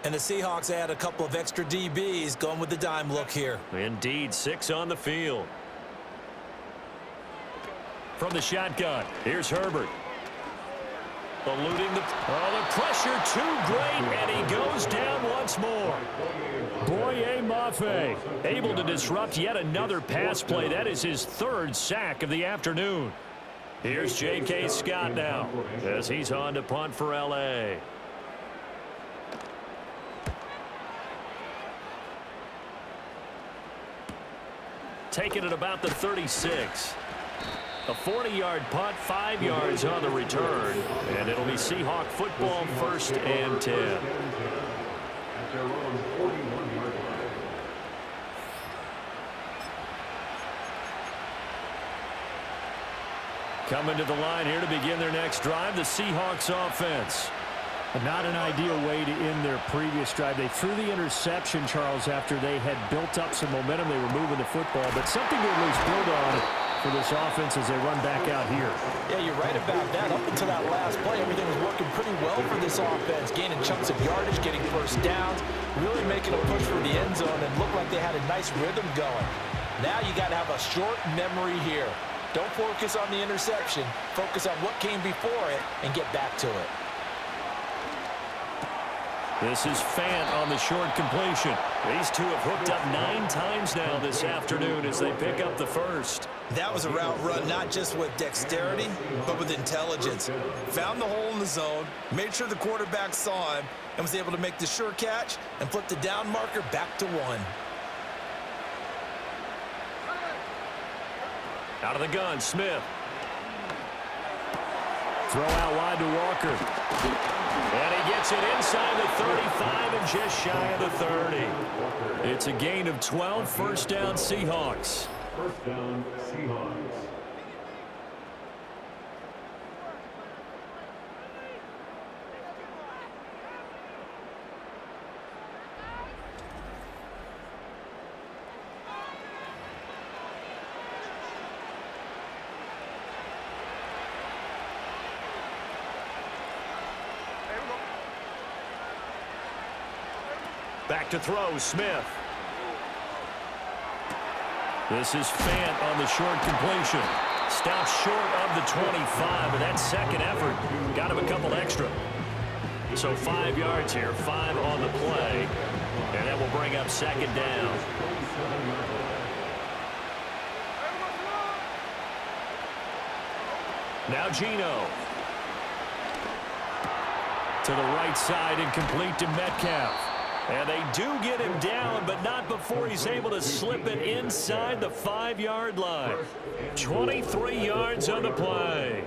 And the Seahawks add a couple of extra DBs going with the dime look here. Indeed, 6 on the field. From the shotgun, here's Herbert. Eluding the pressure too great, and he goes down once more. Boye Mafe able to disrupt yet another pass play. That is his 3rd sack of the afternoon. Here's J.K. Scott now as he's on to punt for L.A. Taking it about the 36. A 40-yard punt, 5 yards on the return. And it'll be Seahawk football, 1st and 10. Coming to the line here to begin their next drive, the Seahawks offense. Not an ideal way to end their previous drive. They threw the interception, Charles, after they had built up some momentum. They were moving the football, but something to at least build on for this offense as they run back out here. Yeah, you're right about that. Up until that last play, everything was working pretty well for this offense, gaining chunks of yardage, getting 1st downs, really making a push for the end zone, and looked like they had a nice rhythm going. Now you got to have a short memory here. Don't focus on the interception. Focus on what came before it and get back to it. This is Fant on the short completion. These two have hooked up 9 times now this afternoon as they pick up the 1st. That was a route run not just with dexterity, but with intelligence. Found the hole in the zone, made sure the quarterback saw him, and was able to make the sure catch and flip the down marker back to 1. Out of the gun, Smith. Throw out wide to Walker. And he gets it inside the 35 and just shy of the 30. It's a gain of 12, 1st down Seahawks. 1st down Seahawks. Back to throw, Smith. This is Fant on the short completion. Stops short of the 25, but that second effort got him a couple extra. So 5 yards here, 5 on the play, and that will bring up second down. Now Geno. To the right side and complete to Metcalf. And they do get him down, but not before he's able to slip it inside the 5-yard line. 23 yards on the play.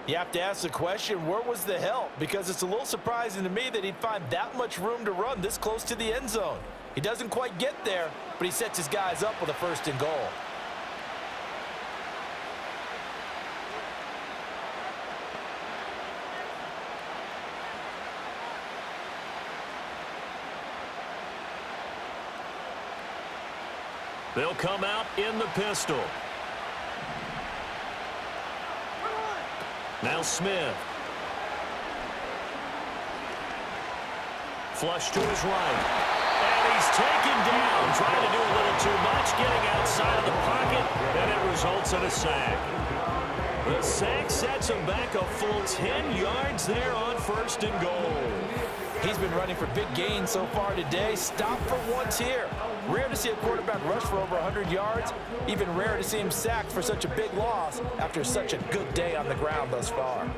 You have to ask the question, where was the help? Because it's a little surprising to me that he'd find that much room to run this close to the end zone. He doesn't quite get there, but he sets his guys up with a 1st and goal. They'll come out in the pistol. Now Smith. Flush to his right. And he's taken down, trying to do a little too much, getting outside of the pocket, and it results in a sack. The sack sets him back a full 10 yards there on 1st and goal. He's been running for big gains so far today. Stop for once here. Rare to see a quarterback rush for over 100 yards. Even rare to see him sacked for such a big loss after such a good day on the ground thus far.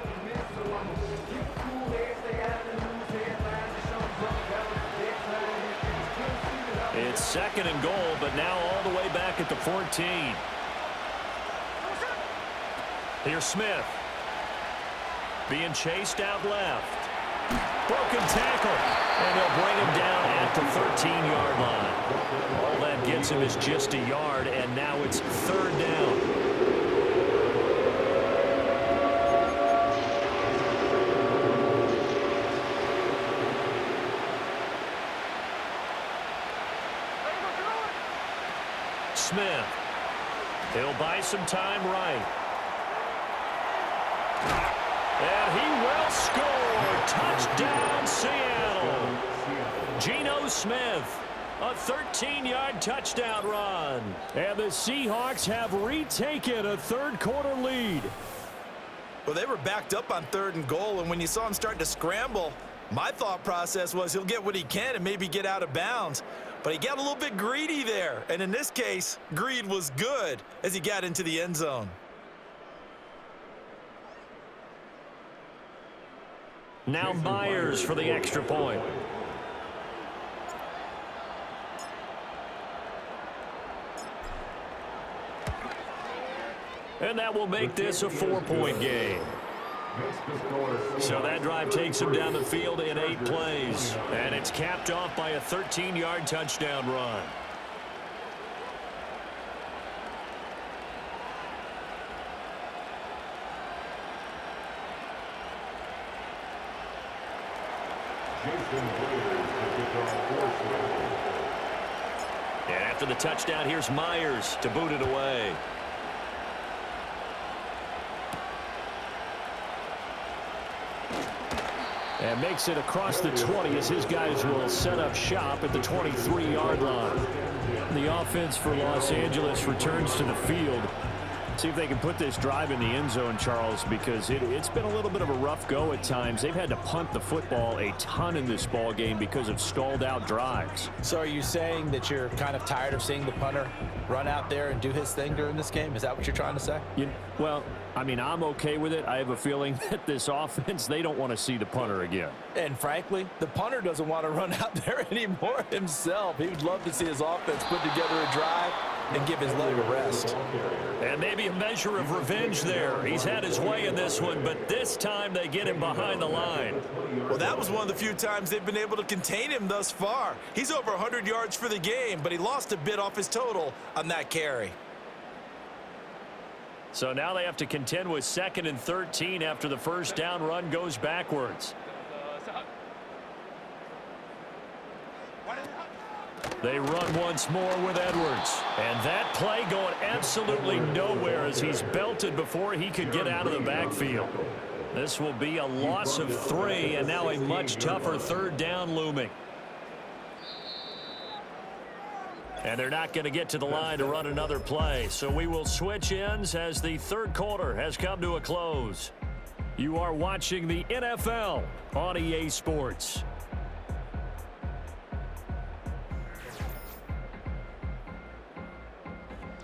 It's 2nd and goal, but now all the way back at the 14. Here's Smith. Being chased out left. Broken tackle, and they'll bring him down at the 13-yard line. All that gets him is just a yard, and now it's 3rd down. Smith. He'll buy some time right. And he will score. Touchdown, Seattle. Geno Smith, a 13-yard touchdown run. And the Seahawks have retaken a 3rd-quarter lead. Well, they were backed up on 3rd and goal, and when you saw him start to scramble, my thought process was he'll get what he can and maybe get out of bounds. But he got a little bit greedy there, and in this case, greed was good as he got into the end zone. Now Myers for the extra point. And that will make this a 4-point game. So that drive takes him down the field in 8 plays. And it's capped off by a 13-yard touchdown run. And after the touchdown, here's Myers to boot it away. And makes it across the 20 as his guys will set up shop at the 23-yard line. The offense for Los Angeles returns to the field. See if they can put this drive in the end zone, Charles, because it's been a little bit of a rough go at times. They've had to punt the football a ton in this ball game because of stalled-out drives. So are you saying that you're kind of tired of seeing the punter run out there and do his thing during this game? Is that what you're trying to say? Well, I mean, I'm okay with it. I have a feeling that this offense, they don't want to see the punter again. And frankly, the punter doesn't want to run out there anymore himself. He would love to see his offense put together a drive and give his leg a rest. And maybe a measure of revenge there. He's had his way in this one, but this time they get him behind the line. Well, that was one of the few times they've been able to contain him thus far. He's over 100 yards for the game, but he lost a bit off his total on that carry. So now they have to contend with 2nd and 13 after the first down run goes backwards. They run once more with Edwards. And that play going absolutely nowhere as he's belted before he could get out of the backfield. This will be a loss of 3, and now a much tougher 3rd down looming. And they're not going to get to the line to run another play. So we will switch ends as the third quarter has come to a close. You are watching the NFL on EA Sports.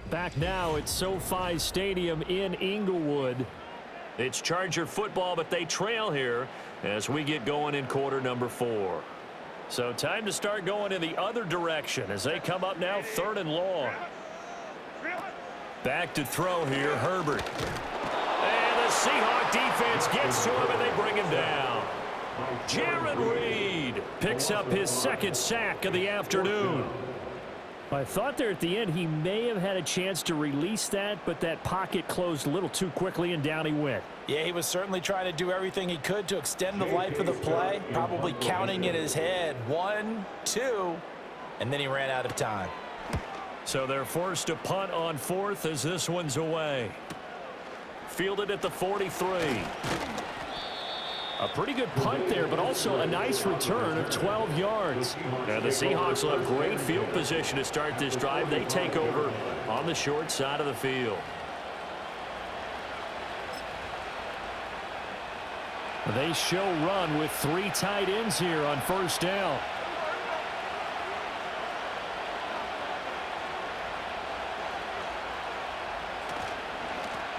Back now at SoFi Stadium in Inglewood. It's Charger football, but they trail here as we get going in quarter number 4. So time to start going in the other direction as they come up now 3rd and long. Back to throw here, Herbert. And the Seahawks defense gets to him and they bring him down. Jared Reed picks up his 2nd sack of the afternoon. I thought there at the end he may have had a chance to release that, but that pocket closed a little too quickly and down he went. Yeah, he was certainly trying to do everything he could to extend the life of the play, probably counting in his head 1, 2, and then he ran out of time. So they're forced to punt on 4th as this one's away. Fielded at the 43. A pretty good punt there, but also a nice return of 12 yards. Now the Seahawks will have great field position to start this drive. They take over on the short side of the field. They show run with 3 tight ends here on 1st down.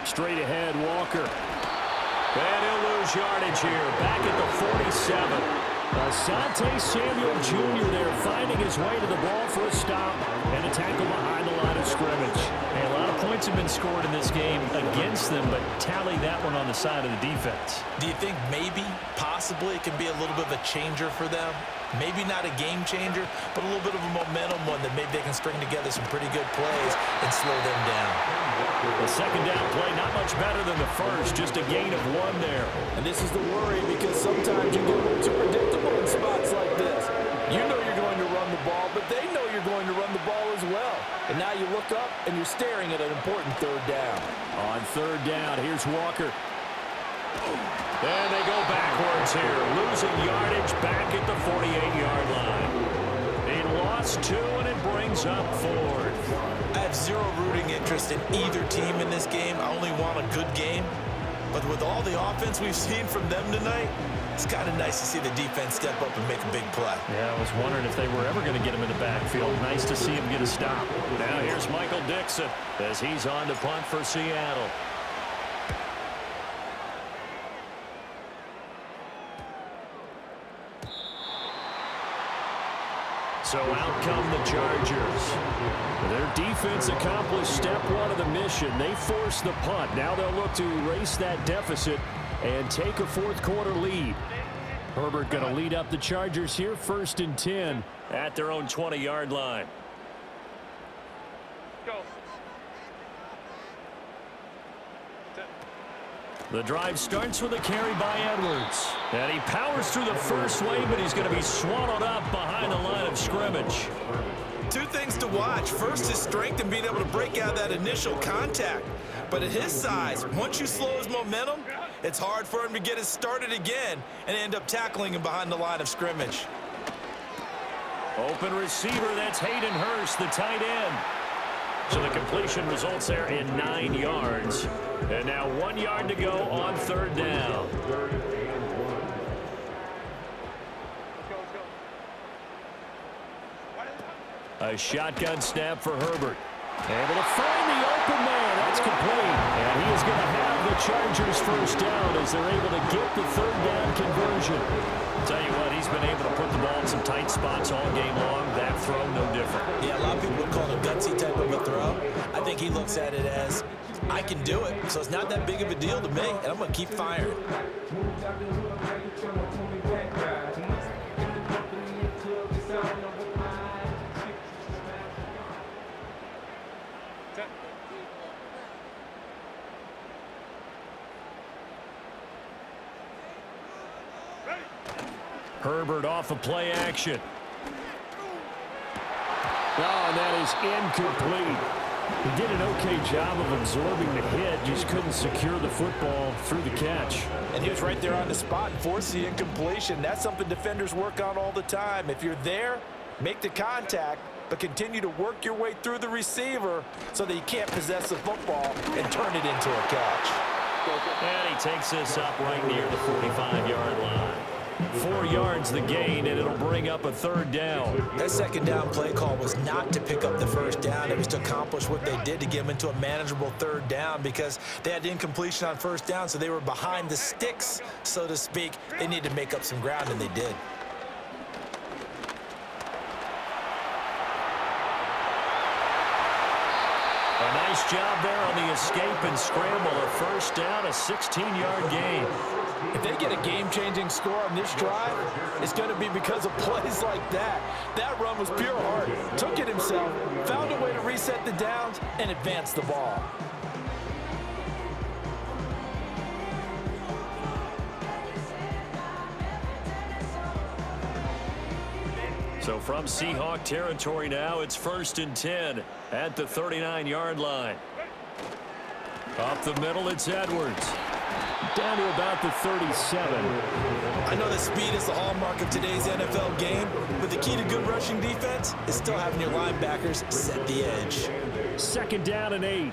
Straight ahead, Walker. And he'll lose yardage here. Back at the 47. Asante Samuel Jr. there finding his way to the ball for a stop and a tackle behind the line of scrimmage. And a lot of points have been scored in this game against them, but tally that one on the side of the defense. Do you think maybe, possibly, it can be a little bit of a changer for them? Maybe not a game changer, but a little bit of a momentum one that maybe they can string together some pretty good plays and slow them down. The 2nd down play not much better than the first, just a gain of 1 there. And this is the worry because sometimes you get a little too predictable in spots like this. You know you're going to run the ball, but they know you're going to run the ball as well. And now you look up and you're staring at an important 3rd down. On 3rd down, here's Walker. And they go backwards here, losing yardage back at the 48-yard line. He lost 2, and it brings up 4th. I have zero rooting interest in either team in this game. I only want a good game. But with all the offense we've seen from them tonight, it's kind of nice to see the defense step up and make a big play. Yeah, I was wondering if they were ever going to get him in the backfield. Nice to see him get a stop. Now here's Michael Dixon as he's on to punt for Seattle. So out come the Chargers. Their defense accomplished step 1 of the mission. They forced the punt. Now they'll look to erase that deficit and take a 4th quarter lead. Herbert going to lead up the Chargers here, 1st and 10 at their own 20-yard line. Go. The drive starts with a carry by Edwards. And he powers through the first wave, but he's going to be swallowed up behind the line of scrimmage. 2 things to watch. First, his strength and being able to break out that initial contact. But at his size, once you slow his momentum, it's hard for him to get it started again and end up tackling him behind the line of scrimmage. Open receiver, that's Hayden Hurst, the tight end. So the completion results there in 9 yards. And now 1 yard to go on 3rd down. A shotgun snap for Herbert. Able to find the open man. That's complete. And he is going to have the Chargers 1st down as they're able to get the 3rd down conversion. Tell you what, he's been able to put the ball in some tight spots all game long. That throw, no different. Yeah, a lot of people would call it a gutsy type of a throw. I think he looks at it as, I can do it, so it's not that big of a deal to me, and I'm going to keep firing. Herbert off of play action. Oh, and that is incomplete. He did an okay job of absorbing the hit, just couldn't secure the football through the catch. And he was right there on the spot and forced the incompletion. That's something defenders work on all the time. If you're there, make the contact, but continue to work your way through the receiver so that you can't possess the football and turn it into a catch. And he takes this up right near the 45-yard line. 4 yards the gain, and it'll bring up a third down. That second down play call was not to pick up the first down. It was to accomplish what they did to get them into a manageable third down because they had incompletion on first down, so they were behind the sticks, so to speak. They needed to make up some ground, and they did. A nice job there on the escape and scramble. A first down, a 16-yard gain. If they get a game-changing score on this drive, it's going to be because of plays like that. That run was pure heart. Took it himself, found a way to reset the downs, and advance the ball. So from Seahawk territory now, it's 1st and 10 at the 39-yard line. Up the middle, it's Edwards. Down to about the 37. I know that speed is the hallmark of today's NFL game, but the key to good rushing defense is still having your linebackers set the edge. 2nd down and 8.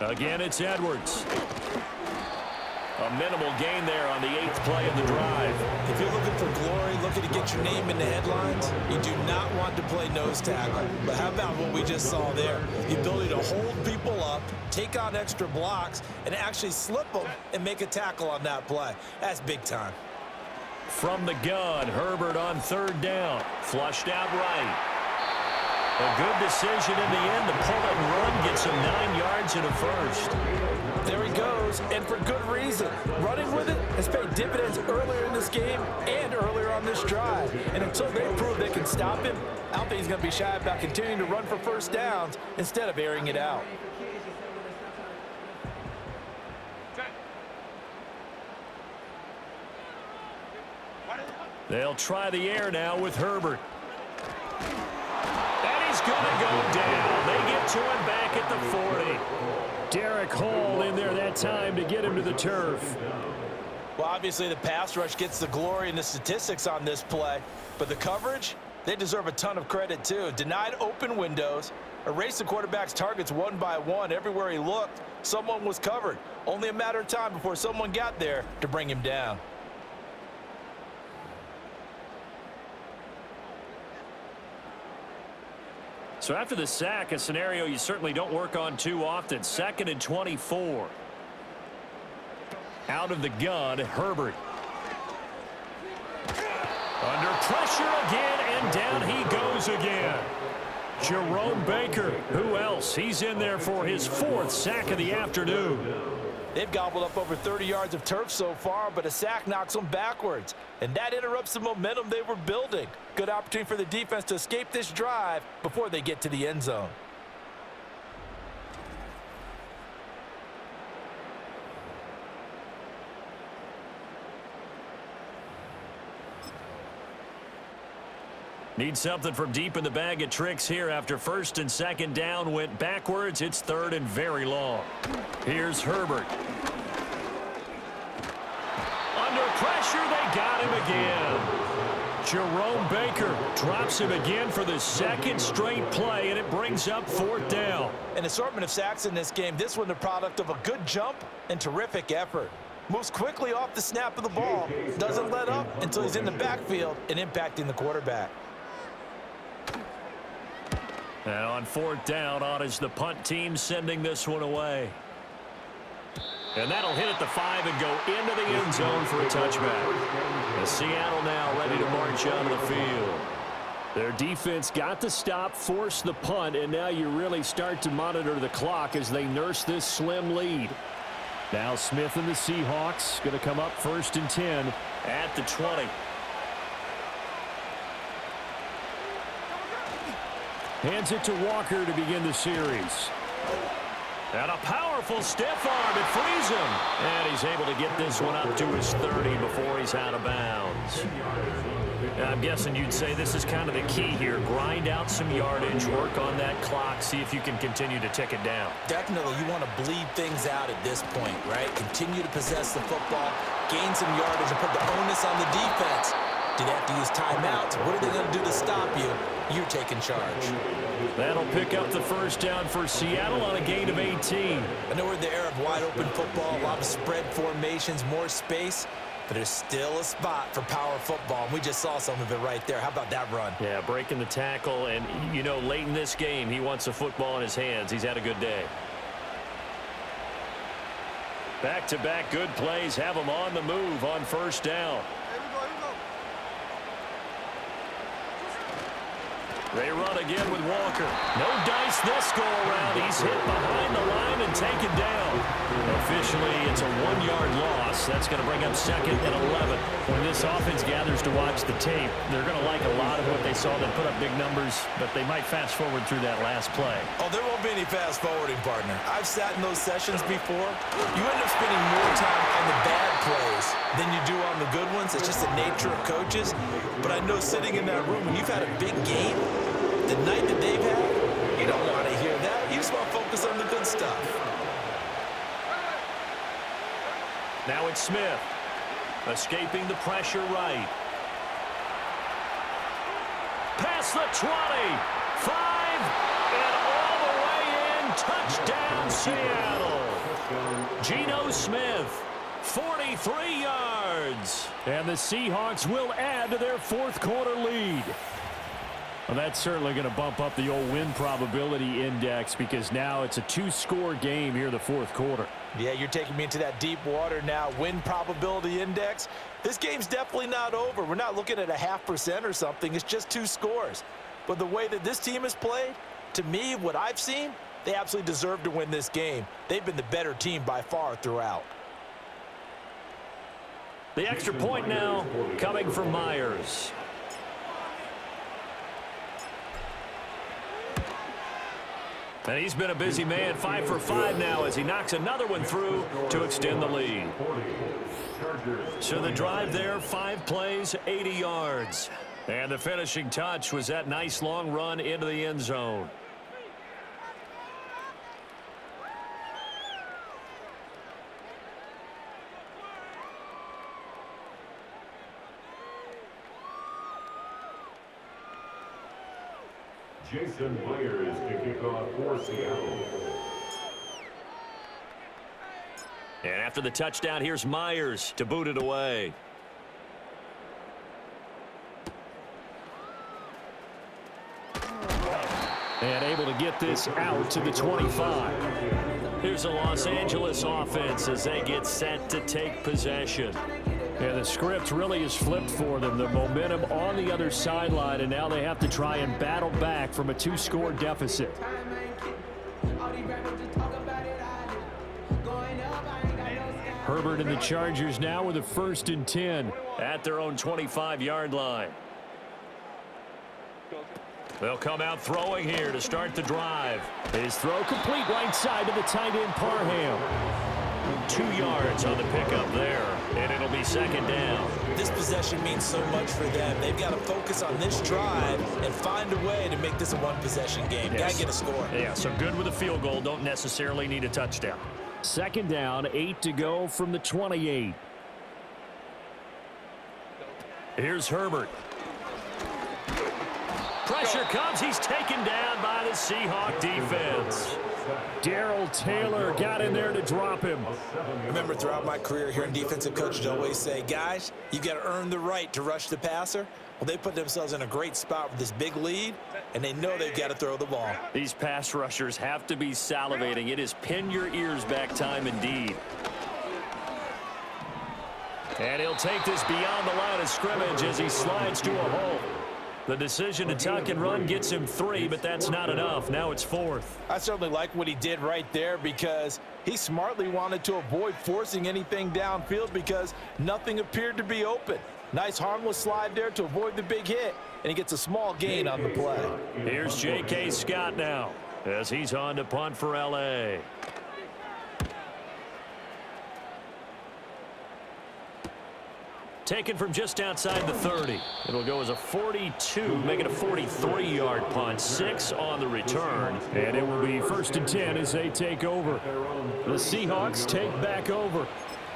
Again, it's Edwards. A minimal gain there on the 8th play of the drive. If you're looking for glory, looking to get your name in the headlines, you do not want to play nose tackle. But how about what we just saw there? The ability to hold people up, take on extra blocks, and actually slip them and make a tackle on that play. That's big time. From the gun, Herbert on 3rd down. Flushed out right. A good decision in the end to pull it and run, gets him 9 yards and a first. There he goes, and for good reason. Running with it has paid dividends earlier in this game and earlier on this drive. And until they prove they can stop him, I don't think he's going to be shy about continuing to run for first downs instead of airing it out. They'll try the air now with Herbert. And he's going to go down. They get to him back at the 40. Derek Hall in there that time to get him to the turf. Well, obviously the pass rush gets the glory and the statistics on this play, but the coverage, they deserve a ton of credit too. Denied open windows, erased the quarterback's targets one by one. Everywhere he looked, someone was covered. Only a matter of time before someone got there to bring him down. So after the sack, a scenario you certainly don't work on too often. 2nd and 24. Out of the gun, Herbert. Under pressure again, and down he goes again. Jerome Baker, who else? He's in there for his 4th sack of the afternoon. They've gobbled up over 30 yards of turf so far, but a sack knocks them backwards. And that interrupts the momentum they were building. Good opportunity for the defense to escape this drive before they get to the end zone. Need something from deep in the bag of tricks here after 1st and 2nd down went backwards. It's 3rd and very long. Here's Herbert. Under pressure, they got him again. Jerome Baker drops him again for the 2nd straight play, and it brings up 4th down. An assortment of sacks in this game. This one the product of a good jump and terrific effort. Moves quickly off the snap of the ball. Doesn't let up until he's in the backfield and impacting the quarterback. And on 4th down, on is the punt team sending this one away. And that'll hit at the 5 and go into the end zone for a touchback. And Seattle now ready to march on the field. Their defense got the stop, forced the punt, and now you really start to monitor the clock as they nurse this slim lead. Now Smith and the Seahawks going to come up 1st and 10 at the 20. Hands it to Walker to begin the series. And a powerful stiff arm. It frees him. And he's able to get this one up to his 30 before he's out of bounds. And I'm guessing you'd say this is kind of the key here. Grind out some yardage, work on that clock, see if you can continue to tick it down. Definitely, you want to bleed things out at this point, right? Continue to possess the football, gain some yardage, and put the onus on the defense. Do they have to use timeouts? What are they going to do to stop you? You're taking charge. That'll pick up the first down for Seattle on a gain of 18. I know we're in the era of wide-open football, a lot of spread formations, more space, but there's still a spot for power football, and we just saw some of it right there. How about that run? Yeah, breaking the tackle, and, you know, late in this game, he wants the football in his hands. He's had a good day. Back-to-back good plays have him on the move on first down. They run again with Walker. No dice this go-around. He's hit behind the line and taken down. Officially, it's a 1-yard loss. That's going to bring up second and 11. When this offense gathers to watch the tape, they're going to like a lot of what they saw. They put up big numbers, but they might fast-forward through that last play. Oh, there won't be any fast-forwarding, partner. I've sat in those sessions before. You end up spending more time on the bad plays than you do on the good ones. It's just the nature of coaches. But I know sitting in that room, when you've had a big game, the night that they've had, you don't want to hear that. You just want to focus on the good stuff. Now it's Smith, escaping the pressure right. Past the 20, 5, and all the way in. Touchdown, Seattle. Geno Smith, 43 yards. And the Seahawks will add to their fourth-quarter lead. Well, that's certainly going to bump up the old win probability index because now it's a 2-score game here in the fourth quarter. Yeah, you're taking me into that deep water now. Win probability index. This game's definitely not over. We're not looking at a 0.5% or something. It's just 2 scores. But the way that this team has played, to me, what I've seen, they absolutely deserve to win this game. They've been the better team by far throughout. The extra point now coming from Myers. And he's been a busy man, 5 for 5 now as he knocks another one through to extend the lead. So the drive there, 5 plays, 80 yards. And the finishing touch was that nice long run into the end zone. Jason Myers to kick off for Seattle. And after the touchdown, here's Myers to boot it away. And able to get this out to the 25. Here's the Los Angeles offense as they get set to take possession. Yeah, the script really is flipped for them. The momentum on the other sideline, and now they have to try and battle back from a 2-score deficit. Herbert and the Chargers now with a 1st and 10 at their own 25-yard line. They'll come out throwing here to start the drive. His throw complete right side to the tight end Parham. 2 yards on the pickup there, and it'll be second down. This possession means so much for them. They've got to focus on this drive and find a way to make this a one-possession game. Yes. Got to get a score. Yeah, so good with a field goal. Don't necessarily need a touchdown. Second down, 8 to go from the 28. Here's Herbert. Pressure comes. He's taken down by the Seahawk defense. Darrell Taylor got in there to drop him. Remember, throughout my career here in defensive coaches always say, guys, you've got to earn the right to rush the passer. Well, they put themselves in a great spot with this big lead, and they know they've got to throw the ball. These pass rushers have to be salivating. It is pin your ears back time indeed. And he'll take this beyond the line of scrimmage as he slides to a hole. The decision to tuck and run gets him 3, but that's not enough. Now it's 4th. I certainly like what he did right there because he smartly wanted to avoid forcing anything downfield because nothing appeared to be open. Nice harmless slide there to avoid the big hit, and he gets a small gain on the play. Here's J.K. Scott now as he's on to punt for L.A. Taken from just outside the 30. It'll go as a 42, make it a 43-yard punt. 6 on the return. And it will be 1st and 10 as they take over. The Seahawks take back over.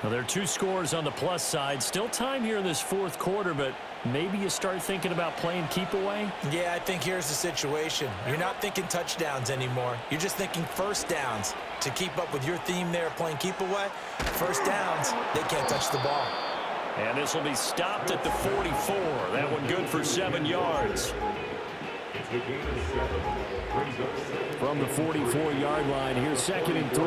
Well, there are 2 scores on the plus side. Still time here in this 4th quarter, but maybe you start thinking about playing keep away? Yeah, I think here's the situation. You're not thinking touchdowns anymore. You're just thinking first downs. To keep up with your theme there, playing keep away, first downs, they can't touch the ball. And this will be stopped at the 44. That one good for 7 yards. From the 44-yard line, here's 2nd and 3.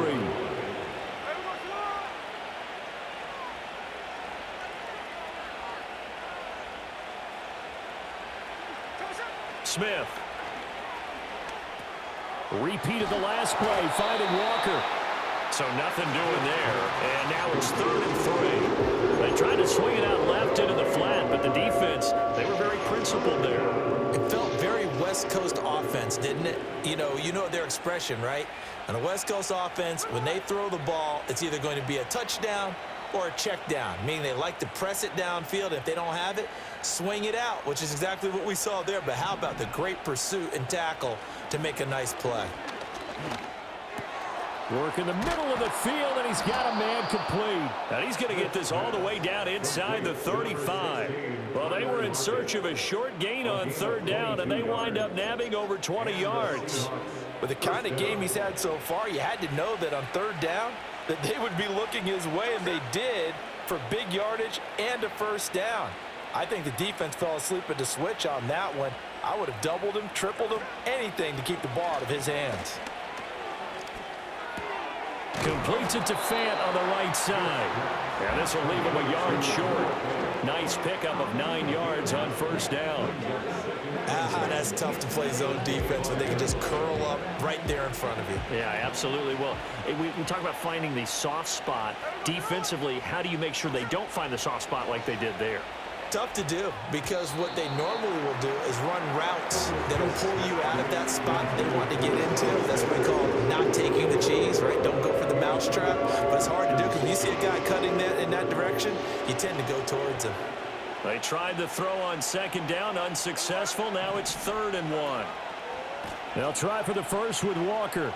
Smith. Repeat of the last play, finding Walker. So nothing doing there. And now it's 3rd and 3. They tried to swing it out left into the flat, but the defense, they were very principled there. It felt very West Coast offense, didn't it? You know their expression, right? On a West Coast offense, when they throw the ball, it's either going to be a touchdown or a check down, meaning they like to press it downfield. If they don't have it, swing it out, which is exactly what we saw there. But how about the great pursuit and tackle to make a nice play? Work in the middle of the field, and he's got a man complete. And he's going to get this all the way down inside the 35. Well, they were in search of a short gain on 3rd down, and they wind up nabbing over 20 yards. With the kind of game he's had so far, you had to know that on 3rd down that they would be looking his way, and they did, for big yardage and a first down. I think the defense fell asleep at the switch on that one. I would have doubled him, tripled him, anything to keep the ball out of his hands. Completes it to Fant on the right side. And this will leave him a yard short. Nice pickup of 9 yards on 1st down. That's tough to play zone defense when they can just curl up right there in front of you. Yeah, absolutely. Well, we talk about finding the soft spot. Defensively, how do you make sure they don't find the soft spot like they did there? Tough to do, because what they normally will do is run routes that'll pull you out of that spot they want to get into. That's what we call not taking the cheese, right? Don't go for the mousetrap. But it's hard to do, because when you see a guy cutting that in that direction, you tend to go towards him. They tried the throw on 2nd down, unsuccessful. Now it's 3rd and 1. They'll try for the first with Walker.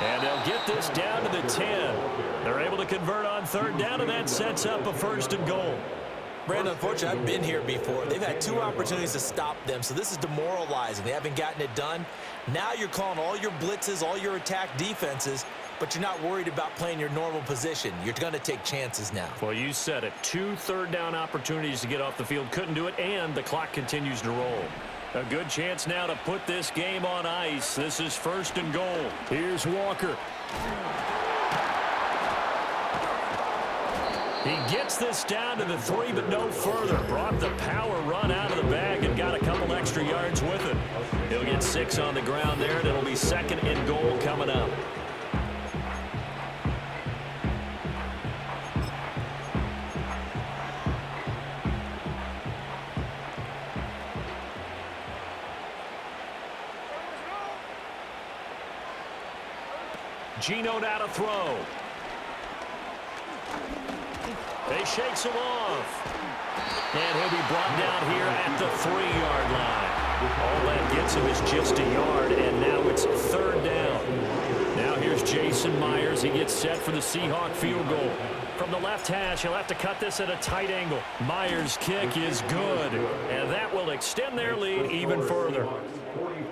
And they'll get this down to the 10. They're able to convert on 3rd down, and that sets up a 1st and goal. Brandon, unfortunately, I've been here before. They've had 2 opportunities to stop them, so this is demoralizing. They haven't gotten it done. Now you're calling all your blitzes, all your attack defenses, but you're not worried about playing your normal position. You're going to take chances now. Well, you said it. 2 3rd down opportunities to get off the field. Couldn't do it, and the clock continues to roll. A good chance now to put this game on ice. This is 1st and goal. Here's Walker. He gets this down to the 3, but no further. Brought the power run out of the bag and got a couple extra yards with it. He'll get 6 on the ground there, and it'll be 2nd and goal coming up. Geno now to throw. They shakes him off. And he'll be brought down here at the 3-yard line. All that gets him is just a yard, and now it's 3rd down. Now here's Jason Myers. He gets set for the Seahawk field goal. From the left hash, he'll have to cut this at a tight angle. Myers' kick is good, and that will extend their lead even further.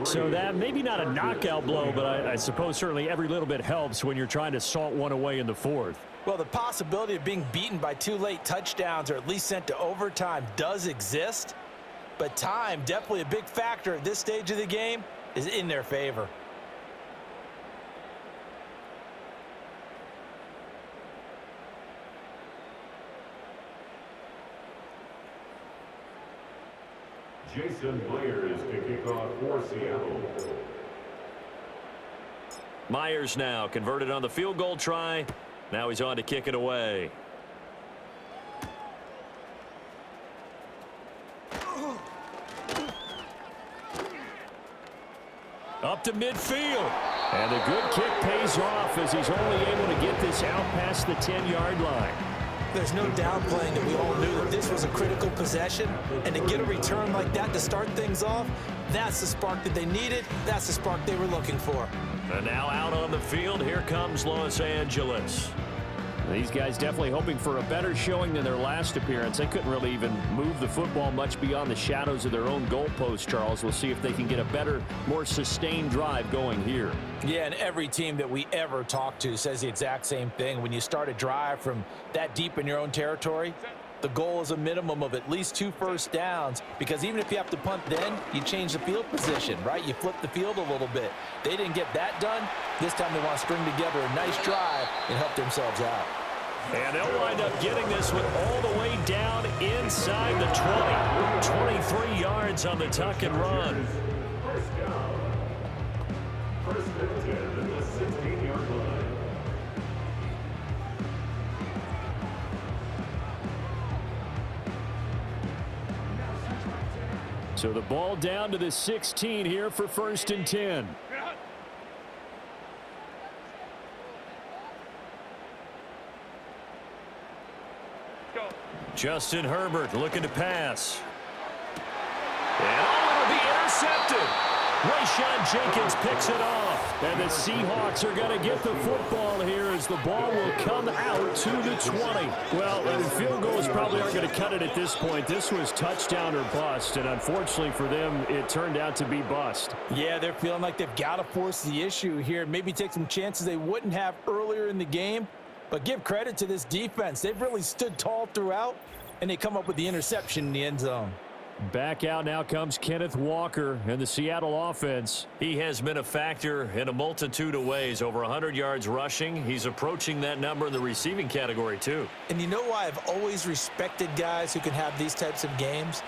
So that maybe not a knockout blow, but I suppose certainly every little bit helps when you're trying to salt one away in the 4th. Well, the possibility of being beaten by 2 late touchdowns or at least sent to overtime does exist, but time, definitely a big factor at this stage of the game, is in their favor. Jason Myers to kick off for Seattle. Myers now converted on the field goal try. Now he's on to kick it away. Up to midfield. And a good kick pays off as he's only able to get this out past the 10-yard line. There's no downplaying that we all knew that this was a critical possession, and to get a return like that to start things off, that's the spark that they needed. That's the spark they were looking for. And now out on the field, here comes Los Angeles. These guys definitely hoping for a better showing than their last appearance. They couldn't really even move the football much beyond the shadows of their own goalpost, Charles. We'll see if they can get a better, more sustained drive going here. Yeah, and every team that we ever talk to says the exact same thing. When you start a drive from that deep in your own territory, the goal is a minimum of at least 2 first downs, because even if you have to punt then, you change the field position, right? You flip the field a little bit. They didn't get that done. This time they want to string together a nice drive and help themselves out. And they'll wind up getting this one all the way down inside the 20. 23 yards on the tuck and run. First down. First and 10 at the 16-yard line. So the ball down to the 16 here for 1st and 10. Justin Herbert looking to pass. And it'll be intercepted. Rayshon Jenkins picks it off. And the Seahawks are going to get the football here as the ball will come out to the 20. Well, the field goals probably aren't going to cut it at this point. This was touchdown or bust, and unfortunately for them, it turned out to be bust. Yeah, they're feeling like they've got to force the issue here, maybe take some chances they wouldn't have earlier in the game. But give credit to this defense. They've really stood tall throughout, and they come up with the interception in the end zone. Back out now comes Kenneth Walker and the Seattle offense. He has been a factor in a multitude of ways. Over 100 yards rushing. He's approaching that number in the receiving category, too. And you know why I've always respected guys who can have these types of games?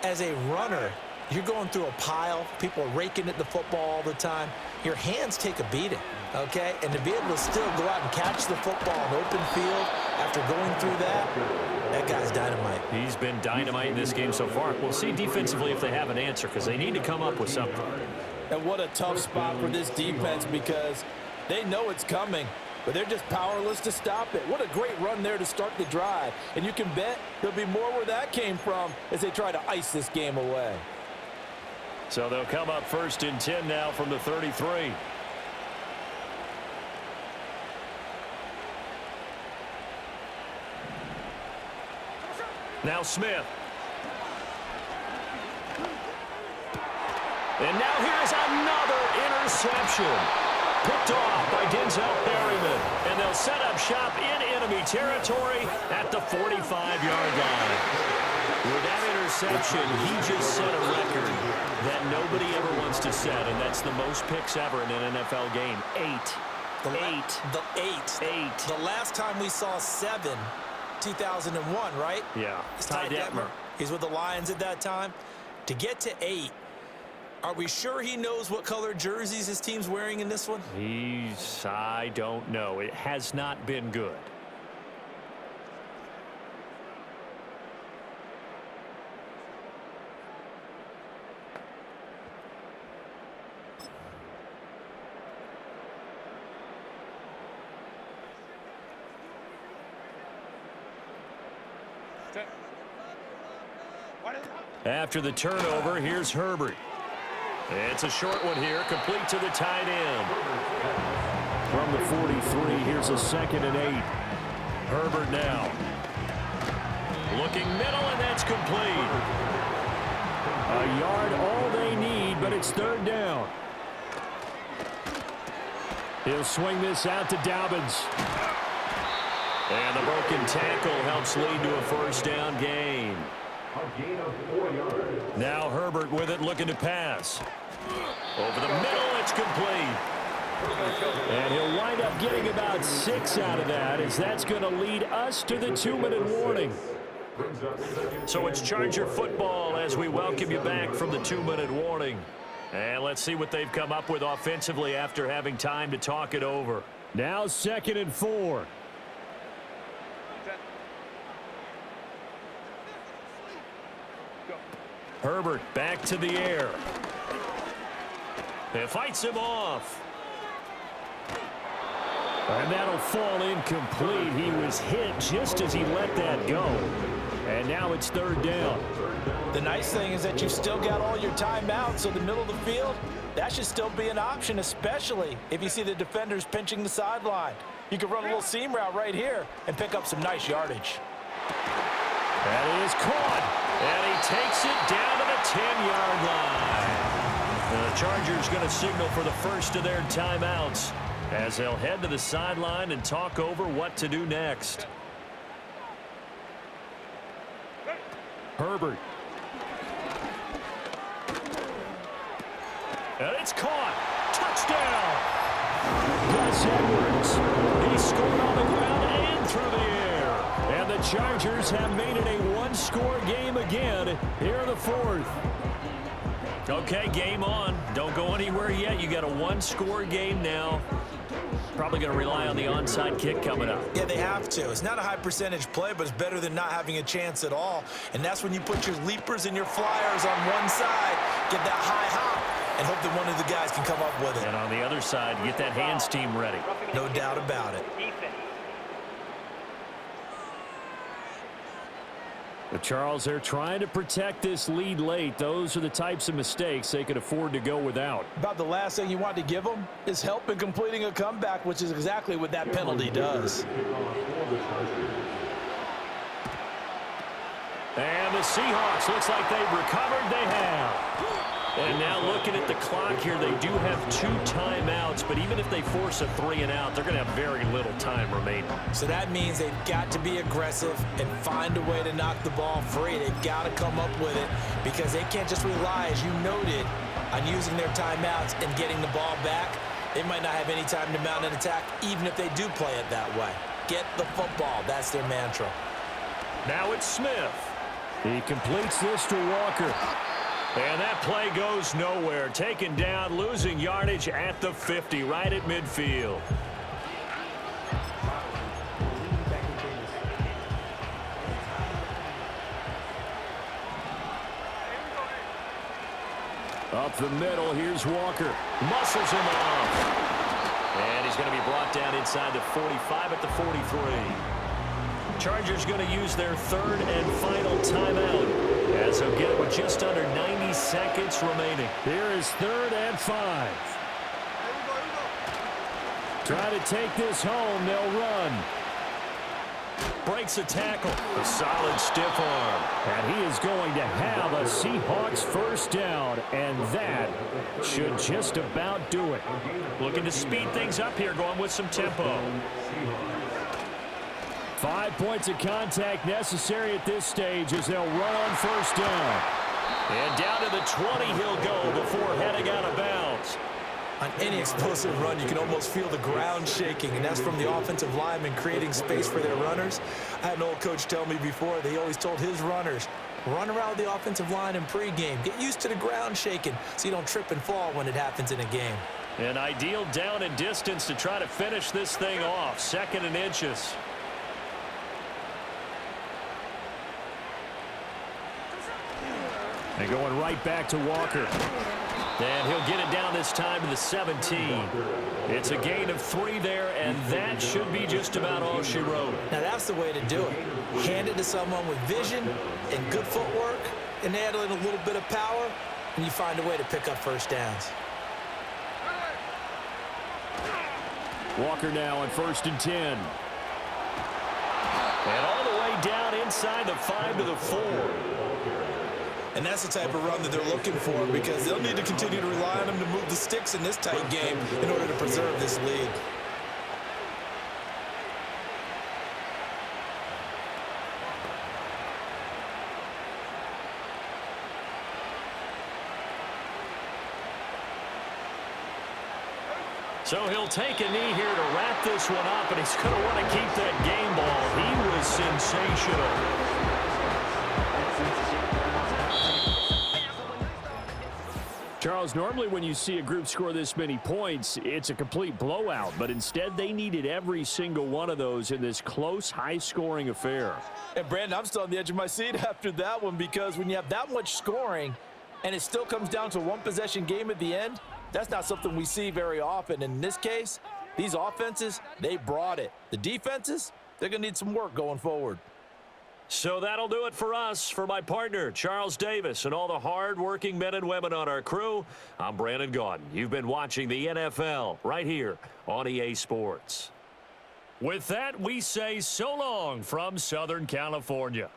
As a runner, you're going through a pile. People are raking at the football all the time. Your hands take a beating, okay? And to be able to still go out and catch the football in open field after going through that guy's dynamite. He's been dynamite in this game so far. We'll see defensively if they have an answer, because they need to come up with something. And what a tough spot for this defense, because they know it's coming, but they're just powerless to stop it. What a great run there to start the drive. And you can bet there'll be more where that came from as they try to ice this game away. So they'll come up 1st and 10 now from the 33. Now Smith. And now here's another interception. Picked off by Denzel Perryman. And they'll set up shop in enemy territory at the 45-yard line. With that interception, he just set a record that nobody ever wants to set, and that's the most picks ever in an NFL game. 8. The last time we saw 7, 2001, right? Yeah. It's Ty Detmer. He's with the Lions at that time. To get to 8, are we sure he knows what color jerseys his team's wearing in this one? I don't know. It has not been good. After the turnover, here's Herbert. It's a short one here, complete to the tight end. From the 43, here's a 2nd and 8. Herbert now. Looking middle, and that's complete. A yard all they need, but it's 3rd down. He'll swing this out to Dobbins. And the broken tackle helps lead to a 1st down gain. A gain of 4 yards. Now Herbert with it, looking to pass. Over the middle, it's complete. And he'll wind up getting about 6 out of that, as that's going to lead us to the 2-minute warning. So it's Charger football as we welcome you back from the 2-minute warning. And let's see what they've come up with offensively after having time to talk it over. Now 2nd and 4. Herbert back to the air. It fights him off. And that'll fall incomplete. He was hit just as he let that go. And now it's third down. The nice thing is that you've still got all your timeouts, so the middle of the field, that should still be an option, especially if you see the defenders pinching the sideline. You can run a little seam route right here and pick up some nice yardage. That is caught, and he takes it down to the 10-yard line. The Chargers going to signal for the first of their timeouts as they'll head to the sideline and talk over what to do next. Herbert. And it's caught. Touchdown. Gus Edwards. He scored on the ground and through the air. And the Chargers have made it a one-score game again here in the fourth. Okay, game on. Don't go anywhere yet. You got a one-score game now. Probably going to rely on the onside kick coming up. Yeah, they have to. It's not a high percentage play, but it's better than not having a chance at all. And that's when you put your leapers and your flyers on one side, get that high hop, and hope that one of the guys can come up with it. And on the other side, get that hands team ready. No doubt about it. But Charles, they're trying to protect this lead late. Those are the types of mistakes they could afford to go without. About the last thing you want to give them is help in completing a comeback, which is exactly what that penalty does. And the Seahawks, looks like they've recovered. They have. And now looking at the clock here, they do have 2 timeouts, but even if they force a 3-and-out, they're going to have very little time remaining. So that means they've got to be aggressive and find a way to knock the ball free. They've got to come up with it because they can't just rely, as you noted, on using their timeouts and getting the ball back. They might not have any time to mount an attack, even if they do play it that way. Get the football. That's their mantra. Now it's Smith. He completes this to Walker. And that play goes nowhere. Taken down, losing yardage at the 50, right at midfield. Up the middle, here's Walker. Muscles him off. And he's going to be brought down inside the 45 at the 43. Chargers going to use their third and final timeout as they'll get it with just under 90 seconds remaining. Here is 3rd and 5. Try to take this home. They'll run. Breaks a tackle. A solid stiff arm. And he is going to have a Seahawks first down, and that should just about do it. Looking to speed things up here, going with some tempo. 5 points of contact necessary at this stage as they'll run on first down. And down to the 20 he'll go before heading out of bounds. On any explosive run, you can almost feel the ground shaking, and that's from the offensive linemen creating space for their runners. I had an old coach tell me before, they always told his runners, run around the offensive line in pregame. Get used to the ground shaking so you don't trip and fall when it happens in a game. An ideal down and distance to try to finish this thing off. 2nd and inches. And going right back to Walker. And he'll get it down this time to the 17. It's a gain of 3 there, and that should be just about all she wrote. Now that's the way to do it. Hand it to someone with vision and good footwork, and add in a little bit of power, and you find a way to pick up first downs. Walker now on 1st and 10. And all the way down inside the 5 to the 4. And that's the type of run that they're looking for because they'll need to continue to rely on them to move the sticks in this tight game in order to preserve this lead. So he'll take a knee here to wrap this one up, and he's going to want to keep that game ball. He was sensational. Charles, normally when you see a group score this many points, it's a complete blowout, but instead they needed every single one of those in this close, high-scoring affair. And Brandon, I'm still on the edge of my seat after that one because when you have that much scoring and it still comes down to a one-possession game at the end, that's not something we see very often. In this case, These offenses, they brought it. The defenses, they're going to need some work going forward. So that'll do it for us. For my partner, Charles Davis, and all the hard-working men and women on our crew, I'm Brandon Gaudin. You've been watching the NFL right here on EA Sports. With that, we say so long from Southern California.